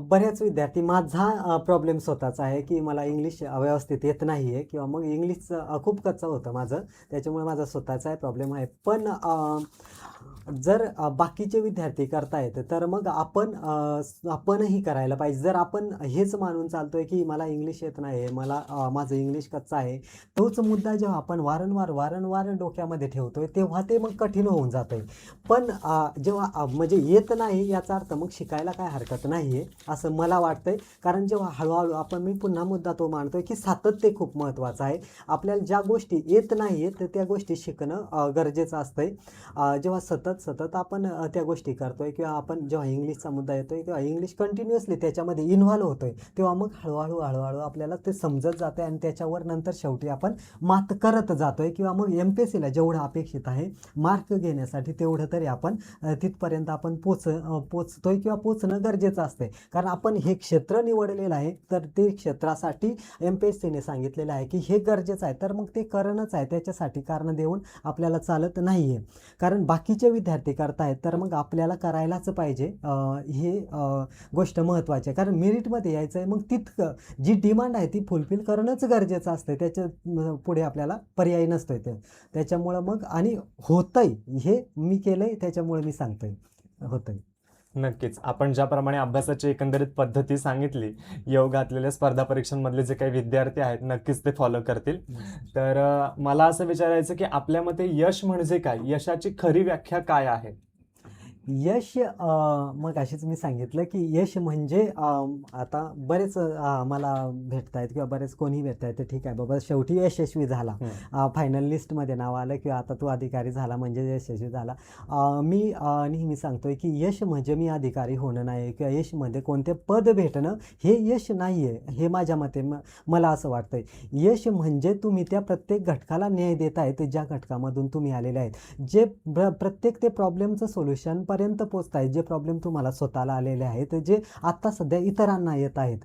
बरेच विद्यार्थी माझा प्रॉब्लेम स्वतःचा आहे की मला इंग्लिश व्यवस्थित येत नाही आहे किंवा मग इंग्लिशचं खूप कच्चं होतं माझं. त्याच्यामुळे माझा स्वतःचा प्रॉब्लेम आहे. पण जर बाकीचे विद्यार्थी करतायत तर मग आपणही करायला पाहिजे. जर आपण हेच मानून चालतोय की मला इंग्लिश येत नाही आहे, माझं इंग्लिश कच्चं आहे, तोच मुद्दा जेव्हा आपण वारंवार डोक्यामध्ये ठेवतोय तेव्हा ते मग कठीण होऊन जातंय. पण जेव्हा म्हणजे येत नाही याचा अर्थ मग शिकायला काय हरकत नाही आहे असं मला वाटतंय. कारण जेव्हा हळूहळू मी पुन्हा मुद्दा तो मांडतोय की सातत्य खूप महत्त्वाचं आहे. आपल्याला ज्या गोष्टी येत नाही आहेत तर त्या गोष्टी शिकणं गरजेचं असतंय. जेव्हा सतत आपण त्या गोष्टी करतोय किंवा आपण जेव्हा इंग्लिशचा मुद्दा येतोय किंवा इंग्लिश कंटिन्युअसली त्याच्यामध्ये इन्व्हॉल्व होतोय तेव्हा मग हळूहळू आपल्याला ते समजत जाते आणि त्याच्यावर नंतर शेवटी आपण मात करत जातोय किंवा मग MPSCला जेवढं अपेक्षित आहे मार्क घेण्यासाठी तेवढं तरी आपण तिथपर्यंत आपण पोचतोय किंवा पोचणं गरजेचं असते. कारण आपण हे क्षेत्र निवडलेलं आहे तर ते क्षेत्रासाठी MPSCने सांगितलेलं आहे की हे गरजेचं आहे. तर मग ते करणंच आहे. त्याच्यासाठी कारण देऊन आपल्याला चालत नाही आहे. कारण बाकीचे विद्यार्थी करतायत तर मग आपल्याला करायलाच पाहिजे. हे गोष्ट महत्त्वाची आहे. कारण मेरिटमध्ये यायचं आहे मग तितकं जी डिमांड आहे ती फुलफिल करणंच गरजेचं असतं. त्याच्या पुढे आपल्याला पर्याय नसतोय त्याच्यामुळं मग आणि होतंय हे मी केलंय त्याच्यामुळे मी सांगतोय होतंय. नक्कीच. आपण ज्याप्रमाणे अभ्यासाची एकंदरीत पद्धती सांगितली, योग घातलेल्या स्पर्धा परीक्षांमधले जे काही विद्यार्थी आहेत नक्कीच ते फॉलो करतील. तर मला असं विचारायचं की आपल्या मते यश म्हणजे काय? यशाची खरी व्याख्या काय आहे? यश मग अशीच मी सांगितलं की यश म्हणजे आता बरेच मला भेटतायत किंवा बरेच कोणी भेटतायत तर ठीक आहे बाबा शेवटी यशस्वी झाला, फायनल लिस्टमध्ये नाव आलं किंवा आता तू अधिकारी झाला म्हणजे यशस्वी झाला. मी नेहमी सांगतोय की यश म्हणजे मी अधिकारी होणं नाही किंवा यशमध्ये कोणते पद भेटणं हे यश नाही आहे. हे माझ्या मते मला असं वाटतंय. यश म्हणजे तुम्ही त्या प्रत्येक घटकाला न्याय देत आहेत ज्या घटकामधून तुम्ही आलेले आहेत. जे प्रत्येक ते प्रॉब्लेमचं सोल्युशन पर्यंत पोचतायत, जे प्रॉब्लेम तुम्हाला स्वतःला आलेले आहेत, जे आत्ता सध्या इतरांना येत आहेत.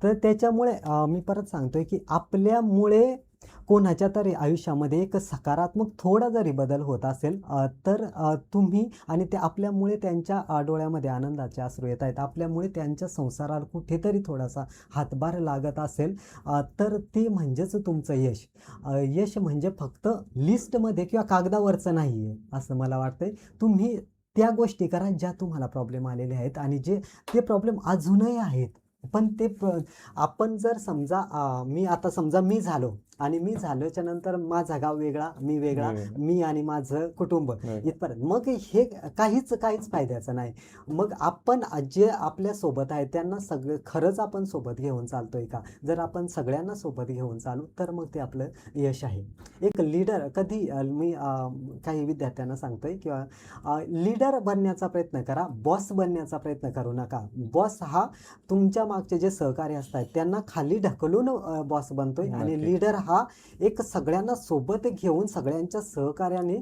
तर त्याच्यामुळे मी परत सांगतोय की आपल्यामुळे कोणाच्या तरी आयुष्यामध्ये एक सकारात्मक थोडा जरी बदल होत असेल तर तुम्ही आणि ते आपल्यामुळे त्यांच्या डोळ्यामध्ये आनंदाचे अश्रू येत आहेत, आपल्यामुळे त्यांच्या संसाराला कुठेतरी थोडासा हातभार लागत असेल तर ते म्हणजेच तुमचं यश. यश म्हणजे फक्त लिस्टमध्ये किंवा कागदावरचं नाही आहे असं मला वाटतंय. तुम्ही त्या गोष्टी करा ज्या तुम्हाला प्रॉब्लेम आलेले आहेत आणि ते प्रॉब्लेम अजूनही आहेत. पण आपण जर समजा मी झालो आणि मी झाल्याच्या नंतर माझा गाव वेगळा, मी वेगळा, मी आणि माझं कुटुंब इथपर्यंत, मग हे काहीच फायद्याचं नाही. मग आपण जे आपल्या सोबत आहेत त्यांना खरंच आपण सोबत घेऊन चालतोय का? जर आपण सगळ्यांना सोबत घेऊन चालू तर मग ते आपलं यश आहे. एक लीडर कधी मी काही विद्यार्थ्यांना सांगतोय किंवा लीडर बनण्याचा प्रयत्न करा, बॉस बनण्याचा प्रयत्न करू नका. बॉस हा तुमच्या मागचे जे सहकारी असतात त्यांना खाली ढकलून बॉस बनतोय आणि लीडर हा एक सगळ्यांना सोबत घेऊन सगळ्यांच्या सहकार्याने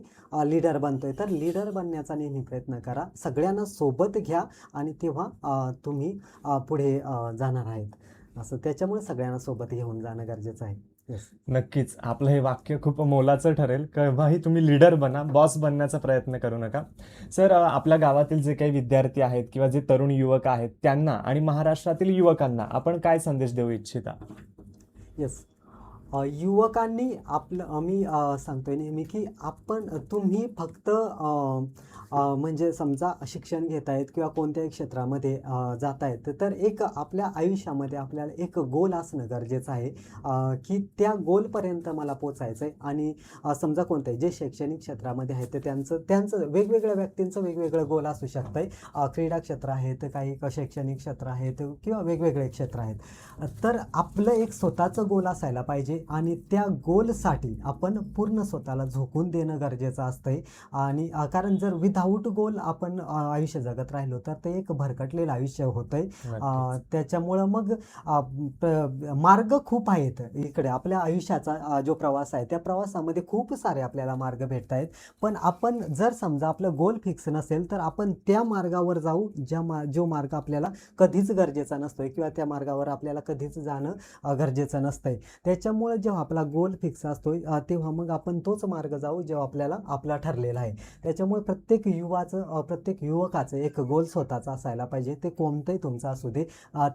लीडर बनतोय. तर लीडर बनण्याचा नेहमी प्रयत्न करा, सगळ्यांना सोबत घ्या आणि तेव्हा तुम्ही पुढे जाणार आहेत. असं त्याच्यामुळे सगळ्यांना सोबत घेऊन जाणं गरजेचं आहे. येस. नक्कीच आपलं हे वाक्य खूप मोलाचं ठरेल. केव्हाही तुम्ही लीडर बना, बॉस बनण्याचा प्रयत्न करू नका. सर, आपल्या गावातील जे काही विद्यार्थी आहेत किंवा जे तरुण युवक आहेत त्यांना आणि महाराष्ट्रातील युवकांना आपण काय संदेश देऊ इच्छिता? येस. युवकांनी आपलं मी सांगतोय नेहमी की तुम्ही फक्त म्हणजे समजा शिक्षण घेत आहेत किंवा कोणत्याही क्षेत्रामध्ये जात आहेत, तर एक आपल्या आयुष्यामध्ये आपल्याला एक गोल असणं गरजेचं आहे, की त्या गोलपर्यंत मला पोचायचं आहे. आणि समजा कोणतंही जे शैक्षणिक क्षेत्रामध्ये आहे तर त्यांचं त्यांचं वेगवेगळ्या व्यक्तींचं वेगवेगळं गोल असू शकतं आहे. क्रीडा क्षेत्र आहेत, काही शैक्षणिक क्षेत्र आहेत किंवा वेगवेगळे क्षेत्र आहेत. तर आपलं एक स्वतःचं गोल असायला पाहिजे आणि त्या गोलसाठी आपण पूर्ण स्वतःला झोकून देणं गरजेचं असतंय. आणि कारण जर विदाऊट गोल आपण आयुष्य जगत राहिलो तर ते एक भरकटलेलं आयुष्य होतंय. नक्कीच. त्याच्यामुळं मग मार्ग खूप आहेत इकडे. आपल्या आयुष्याचा जो प्रवास आहे त्या प्रवासामध्ये खूप सारे आपल्याला मार्ग भेटत आहेत. पण आपण जर समजा आपलं गोल फिक्स नसेल तर आपण त्या मार्गावर जाऊ जो मार्ग आपल्याला कधीच गरजेचा नसतोय किंवा त्या मार्गावर आपल्याला कधीच जाणं गरजेचं नसतंय. त्याच्यामुळे जेव्हा आपला गोल फिक्स असतोय तेव्हा मग आपण तोच मार्ग जाऊ जेव्हा आपला ठरलेला आहे. त्याच्यामुळे प्रत्येक युवकाचं एक गोल स्वतःचा असायला पाहिजे. ते कोणतंही तुमचं असू दे,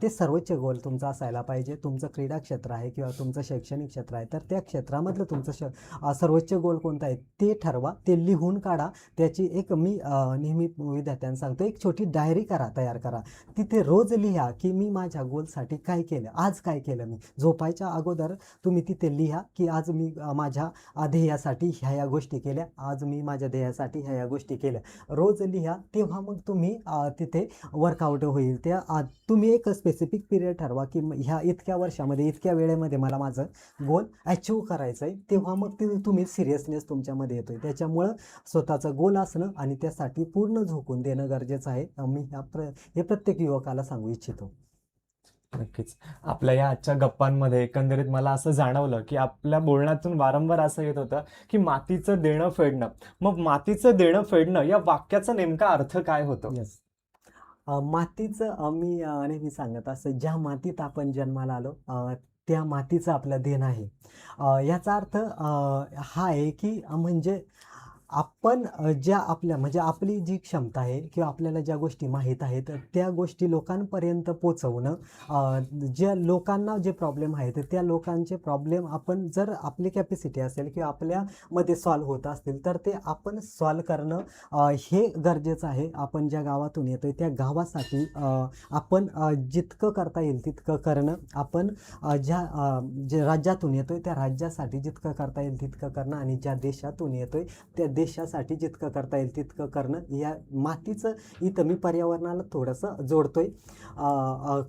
ते सर्वोच्च गोल तुमचा असायला पाहिजे. तुमचं क्रीडा क्षेत्र आहे किंवा तुमचं शैक्षणिक क्षेत्र आहे तर त्या क्षेत्रामधलं तुमचं सर्वोच्च गोल कोणतं आहे ते ठरवा, ते लिहून काढा. त्याची एक मी नेहमी विद्यार्थ्यांना सांगतो, एक छोटी डायरी तयार करा. तिथे रोज लिहा की मी माझ्या गोलसाठी काय केलं, आज काय केलं. मी झोपायच्या अगोदर तुम्ही तिथे लिहा की आज मी माझ्या ध्येयासाठी ह्या गोष्टी केल्या, आज मी माझ्या ध्येयासाठी ह्या गोष्टी केल्या. रोज लिहा, तेव्हा मग तुम्ही तिथे वर्कआउट होईल. तुम्ही एक स्पेसिफिक पिरियड ठरवा की ह्या इतक्या वर्षामध्ये इतक्या वेळेमध्ये मला माझं गोल अचीव करायचं आहे. तेव्हा मग तुम्ही सिरियसनेस तुमच्यामध्ये येतोय. त्याच्यामुळं स्वतःचं गोल असणं आणि त्यासाठी पूर्ण झोकून देणं गरजेचं आहे. मी हे प्रत्येक युवकाला सांगू इच्छितो. नक्कीच. आपल्या या आजच्या गप्पांमध्ये एकंदरीत मला असं जाणवलं, की आपल्या बोलण्यातून वारंवार असं येत होतं, की मातीचं देणं फेडणं. मग मातीचं देणं फेडणं या वाक्याचा नेमका अर्थ काय होतो? येस. मातीचं मी नेहमी सांगत असं, ज्या मातीत आपण जन्माला आलो त्या मातीचं आपलं देणं आहे. याचा अर्थ हा आहे की म्हणजे आपण ज्या आपल्या म्हणजे आपली जी क्षमता आहे किंवा आपल्याला ज्या गोष्टी माहीत आहेत त्या गोष्टी लोकांपर्यंत पोचवणं. ज्या लोकांना जे प्रॉब्लेम आहेत त्या लोकांचे प्रॉब्लेम आपण जर आपली कॅपॅसिटी असेल किंवा आपल्यामध्ये सॉल्व्ह होत असतील तर ते आपण सॉल्व्ह करणं हे गरजेचं आहे. आपण ज्या गावातून येतोय त्या गावासाठी आपण जितकं करता येईल तितकं करणं. आपण जे राज्यातून येतोय त्या राज्यासाठी जितकं करता येईल तितकं करणं आणि ज्या देशातून येतोय त्या देशासाठी जितकं करता येईल तितकं करणं. या मातीचं इथं मी पर्यावरणाला थोडंसं जोडतोय.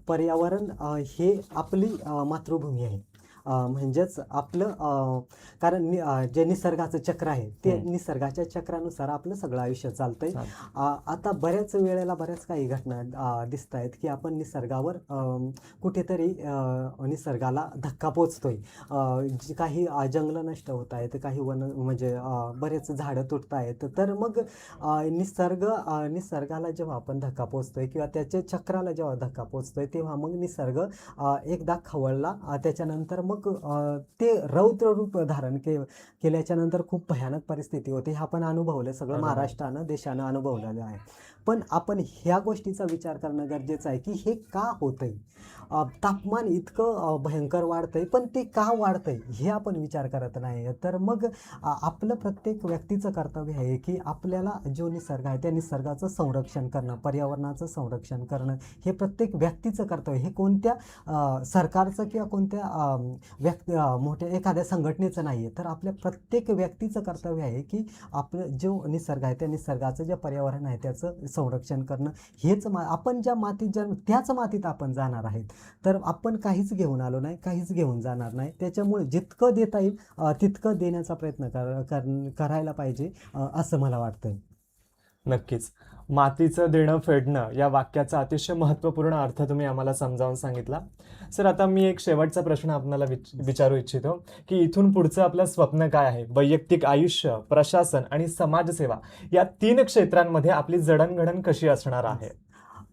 पर्यावरण हे आपली मातृभूमी आहे. म्हणजेच आपलं कारण जे निसर्गाचं चक्र आहे ते निसर्गाच्या चक्रानुसार आपलं सगळं आयुष्य चालतंय. आता बऱ्याच वेळेला बऱ्याच काही घटना दिसत आहेत की आपण निसर्गावर कुठेतरी निसर्गाला धक्का पोचतोय. काही जंगलं नष्ट होत आहेत, काही म्हणजे बरेच झाडं तुटत आहेत. तर मग निसर्गाला जेव्हा आपण धक्का पोचतोय किंवा त्याच्या चक्राला जेव्हा धक्का पोचतोय तेव्हा मग निसर्ग एकदा खवळला. त्याच्यानंतर मग ते रौद्र रूप धारण केल्याच्या नंतर खूप भयानक परिस्थिती होती. हे आपण अनुभवलं, सगळं महाराष्ट्रानं देशानं अनुभवलेलं आहे. पण आपण ह्या गोष्टीचा विचार करणं गरजेचं आहे की हे का होतंय. तापमान इतकं भयंकर वाढतंय पण ते का वाढतंय हे आपण विचार करत नाही. तर मग आपलं प्रत्येक व्यक्तीचं कर्तव्य आहे की आपल्याला जो निसर्ग आहे त्या निसर्गाचं संरक्षण करणं, पर्यावरणाचं संरक्षण करणं हे प्रत्येक व्यक्तीचं कर्तव्य. हे कोणत्या सरकारचं किंवा कोणत्या मोठ्या एखाद्या संघटनेचं नाही आहे, तर आपल्या प्रत्येक व्यक्तीचं कर्तव्य आहे की आपलं जो निसर्ग आहे त्या निसर्गाचं जे पर्यावरण आहे त्याचं संरक्षण करणं. हेच आपण ज्या मातीत त्याच मातीत आपण जाणार आहेत. तर आपण काहीच घेऊन आलो नाही, काहीच घेऊन जाणार नाही. त्याच्यामुळे जितकं देता येईल तितकं देण्याचा प्रयत्न करायला पाहिजे असं मला वाटतंय. नक्कीच. मातीचं देणं फेडणं या वाक्याचा अतिशय महत्त्वपूर्ण अर्थ तुम्ही आम्हाला समजावून सांगितला. सर, आता मी एक शेवटचा प्रश्न आपल्याला विचारू इच्छितो की इथून पुढचं आपलं स्वप्न काय आहे? वैयक्तिक आयुष्य, प्रशासन आणि समाजसेवा या 3 क्षेत्रांमध्ये आपली जडणघडण कशी असणार आहे?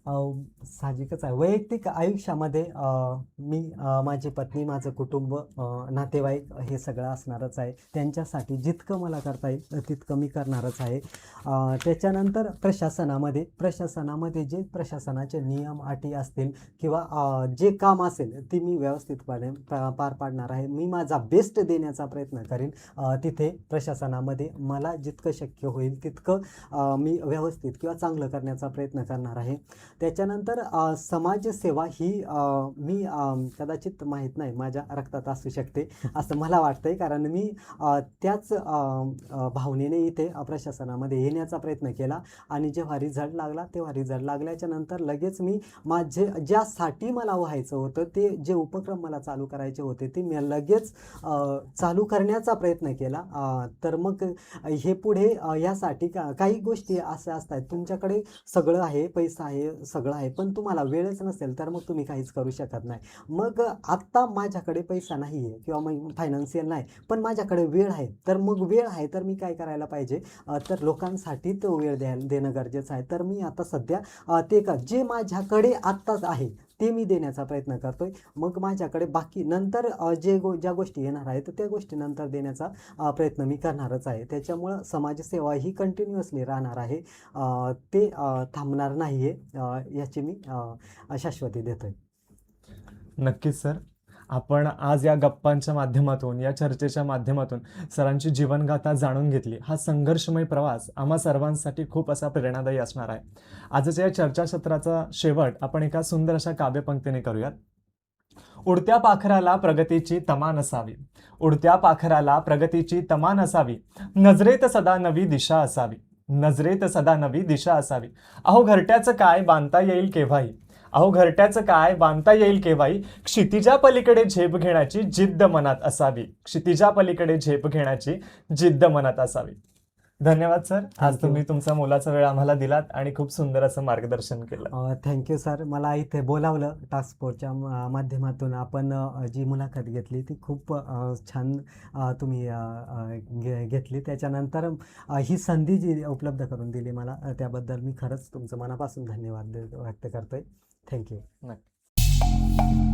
साहजिकच आहे. वैयक्तिक आयुष्यामध्ये मी, माझी पत्नी, माझं कुटुंब, नातेवाईक हे सगळं असणारच आहे. त्यांच्यासाठी जितकं मला करता येईल तितकं मी करणारच आहे. त्याच्यानंतर प्रशासनामध्ये जे प्रशासनाचे नियम अटी असतील किंवा जे काम असेल ते मी व्यवस्थितपणे पार पाडणार आहे. मी माझा बेस्ट देण्याचा प्रयत्न करीन. तिथे प्रशासनामध्ये मला जितकं शक्य होईल तितकं मी व्यवस्थित किंवा चांगलं करण्याचा प्रयत्न करणार आहे. त्याच्यानंतर समाजसेवा ही मी कदाचित माहीत नाही माझ्या रक्तात असू शकते असं मला वाटतंय, कारण मी त्याच भावनेने इथे प्रशासनामध्ये येण्याचा प्रयत्न केला आणि जेव्हा रिझल्ट लागला तेव्हा रिझल्ट लागल्याच्या नंतर लगेच मी माझे ज्यासाठी मला व्हायचं होतं ते जे उपक्रम मला चालू करायचे होते ते मी लगेच चालू करण्याचा प्रयत्न केला. तर मग हे पुढे यासाठी काही गोष्टी अशा असतात, तुमच्याकडे सगळं आहे, पैसा आहे, सगळं आहे, पण तुम्हाला वेळच नसेल तर मग तुम्ही काहीच करू शकत नाही. मग आत्ता माझ्याकडे पैसा नाही आहे किंवा मग फायनान्शियल नाही, पण माझ्याकडे वेळ आहे, तर मग वेळ आहे तर मी काय करायला पाहिजे, तर लोकांसाठी तो वेळ देणं गरजेचं आहे. तर मी आता सध्या जे माझ्याकडे आत्ताच आहे ते मी देण्याचा प्रयत्न करतोय. मग माझ्याकडे बाकी नंतर ज्या गोष्टी येणार आहेत त्या गोष्टी नंतर देण्याचा प्रयत्न मी करणारच आहे. त्याच्यामुळं समाजसेवा ही कंटिन्युअसली राहणार आहे, ते थांबणार नाही आहे, याची मी शाश्वती देतोय. नक्कीच सर. आपण आज या गप्पांच्या माध्यमातून, या चर्चेच्या माध्यमातून सरांची जीवनगाथा जाणून घेतली. हा संघर्षमय प्रवास आम्हा सर्वांसाठी खूप असा प्रेरणादायी असणार आहे. आजच्या या चर्चासत्राचा शेवट आपण एका सुंदर अशा काव्यपंक्तीने करूयात. उडत्या पाखराला प्रगतीची तमा नसावी, उडत्या पाखराला प्रगतीची तमा नसावी, नजरेत सदा नवी दिशा असावी, नजरेत सदा नवी दिशा असावी. अहो घरट्याचं काय बांधता येईल केव्हाही, अहो घरट्याचं काय बांधता येईल केव्हाही, क्षितिजा पलीकडे झेप घेण्याची जिद्द मनात असावी, क्षितिजा पलीकडे झेप घेण्याची जिद्द मनात असावी. धन्यवाद सर. आज तुम्ही तुमचा मोलाचा वेळ आम्हाला दिलात आणि खूप सुंदर असं मार्गदर्शन केलं. Thank you sir. मला इथे बोलावलं, टास्क फोर्सच्या माध्यमातून आपण जी मुलाखत घेतली ती खूप छान तुम्ही घेतली. त्याच्यानंतर ही संधी जी उपलब्ध करून दिली मला त्याबद्दल मी खरंच तुमचं मनापासून धन्यवाद व्यक्त करतोय. थँक्यू. नक्की.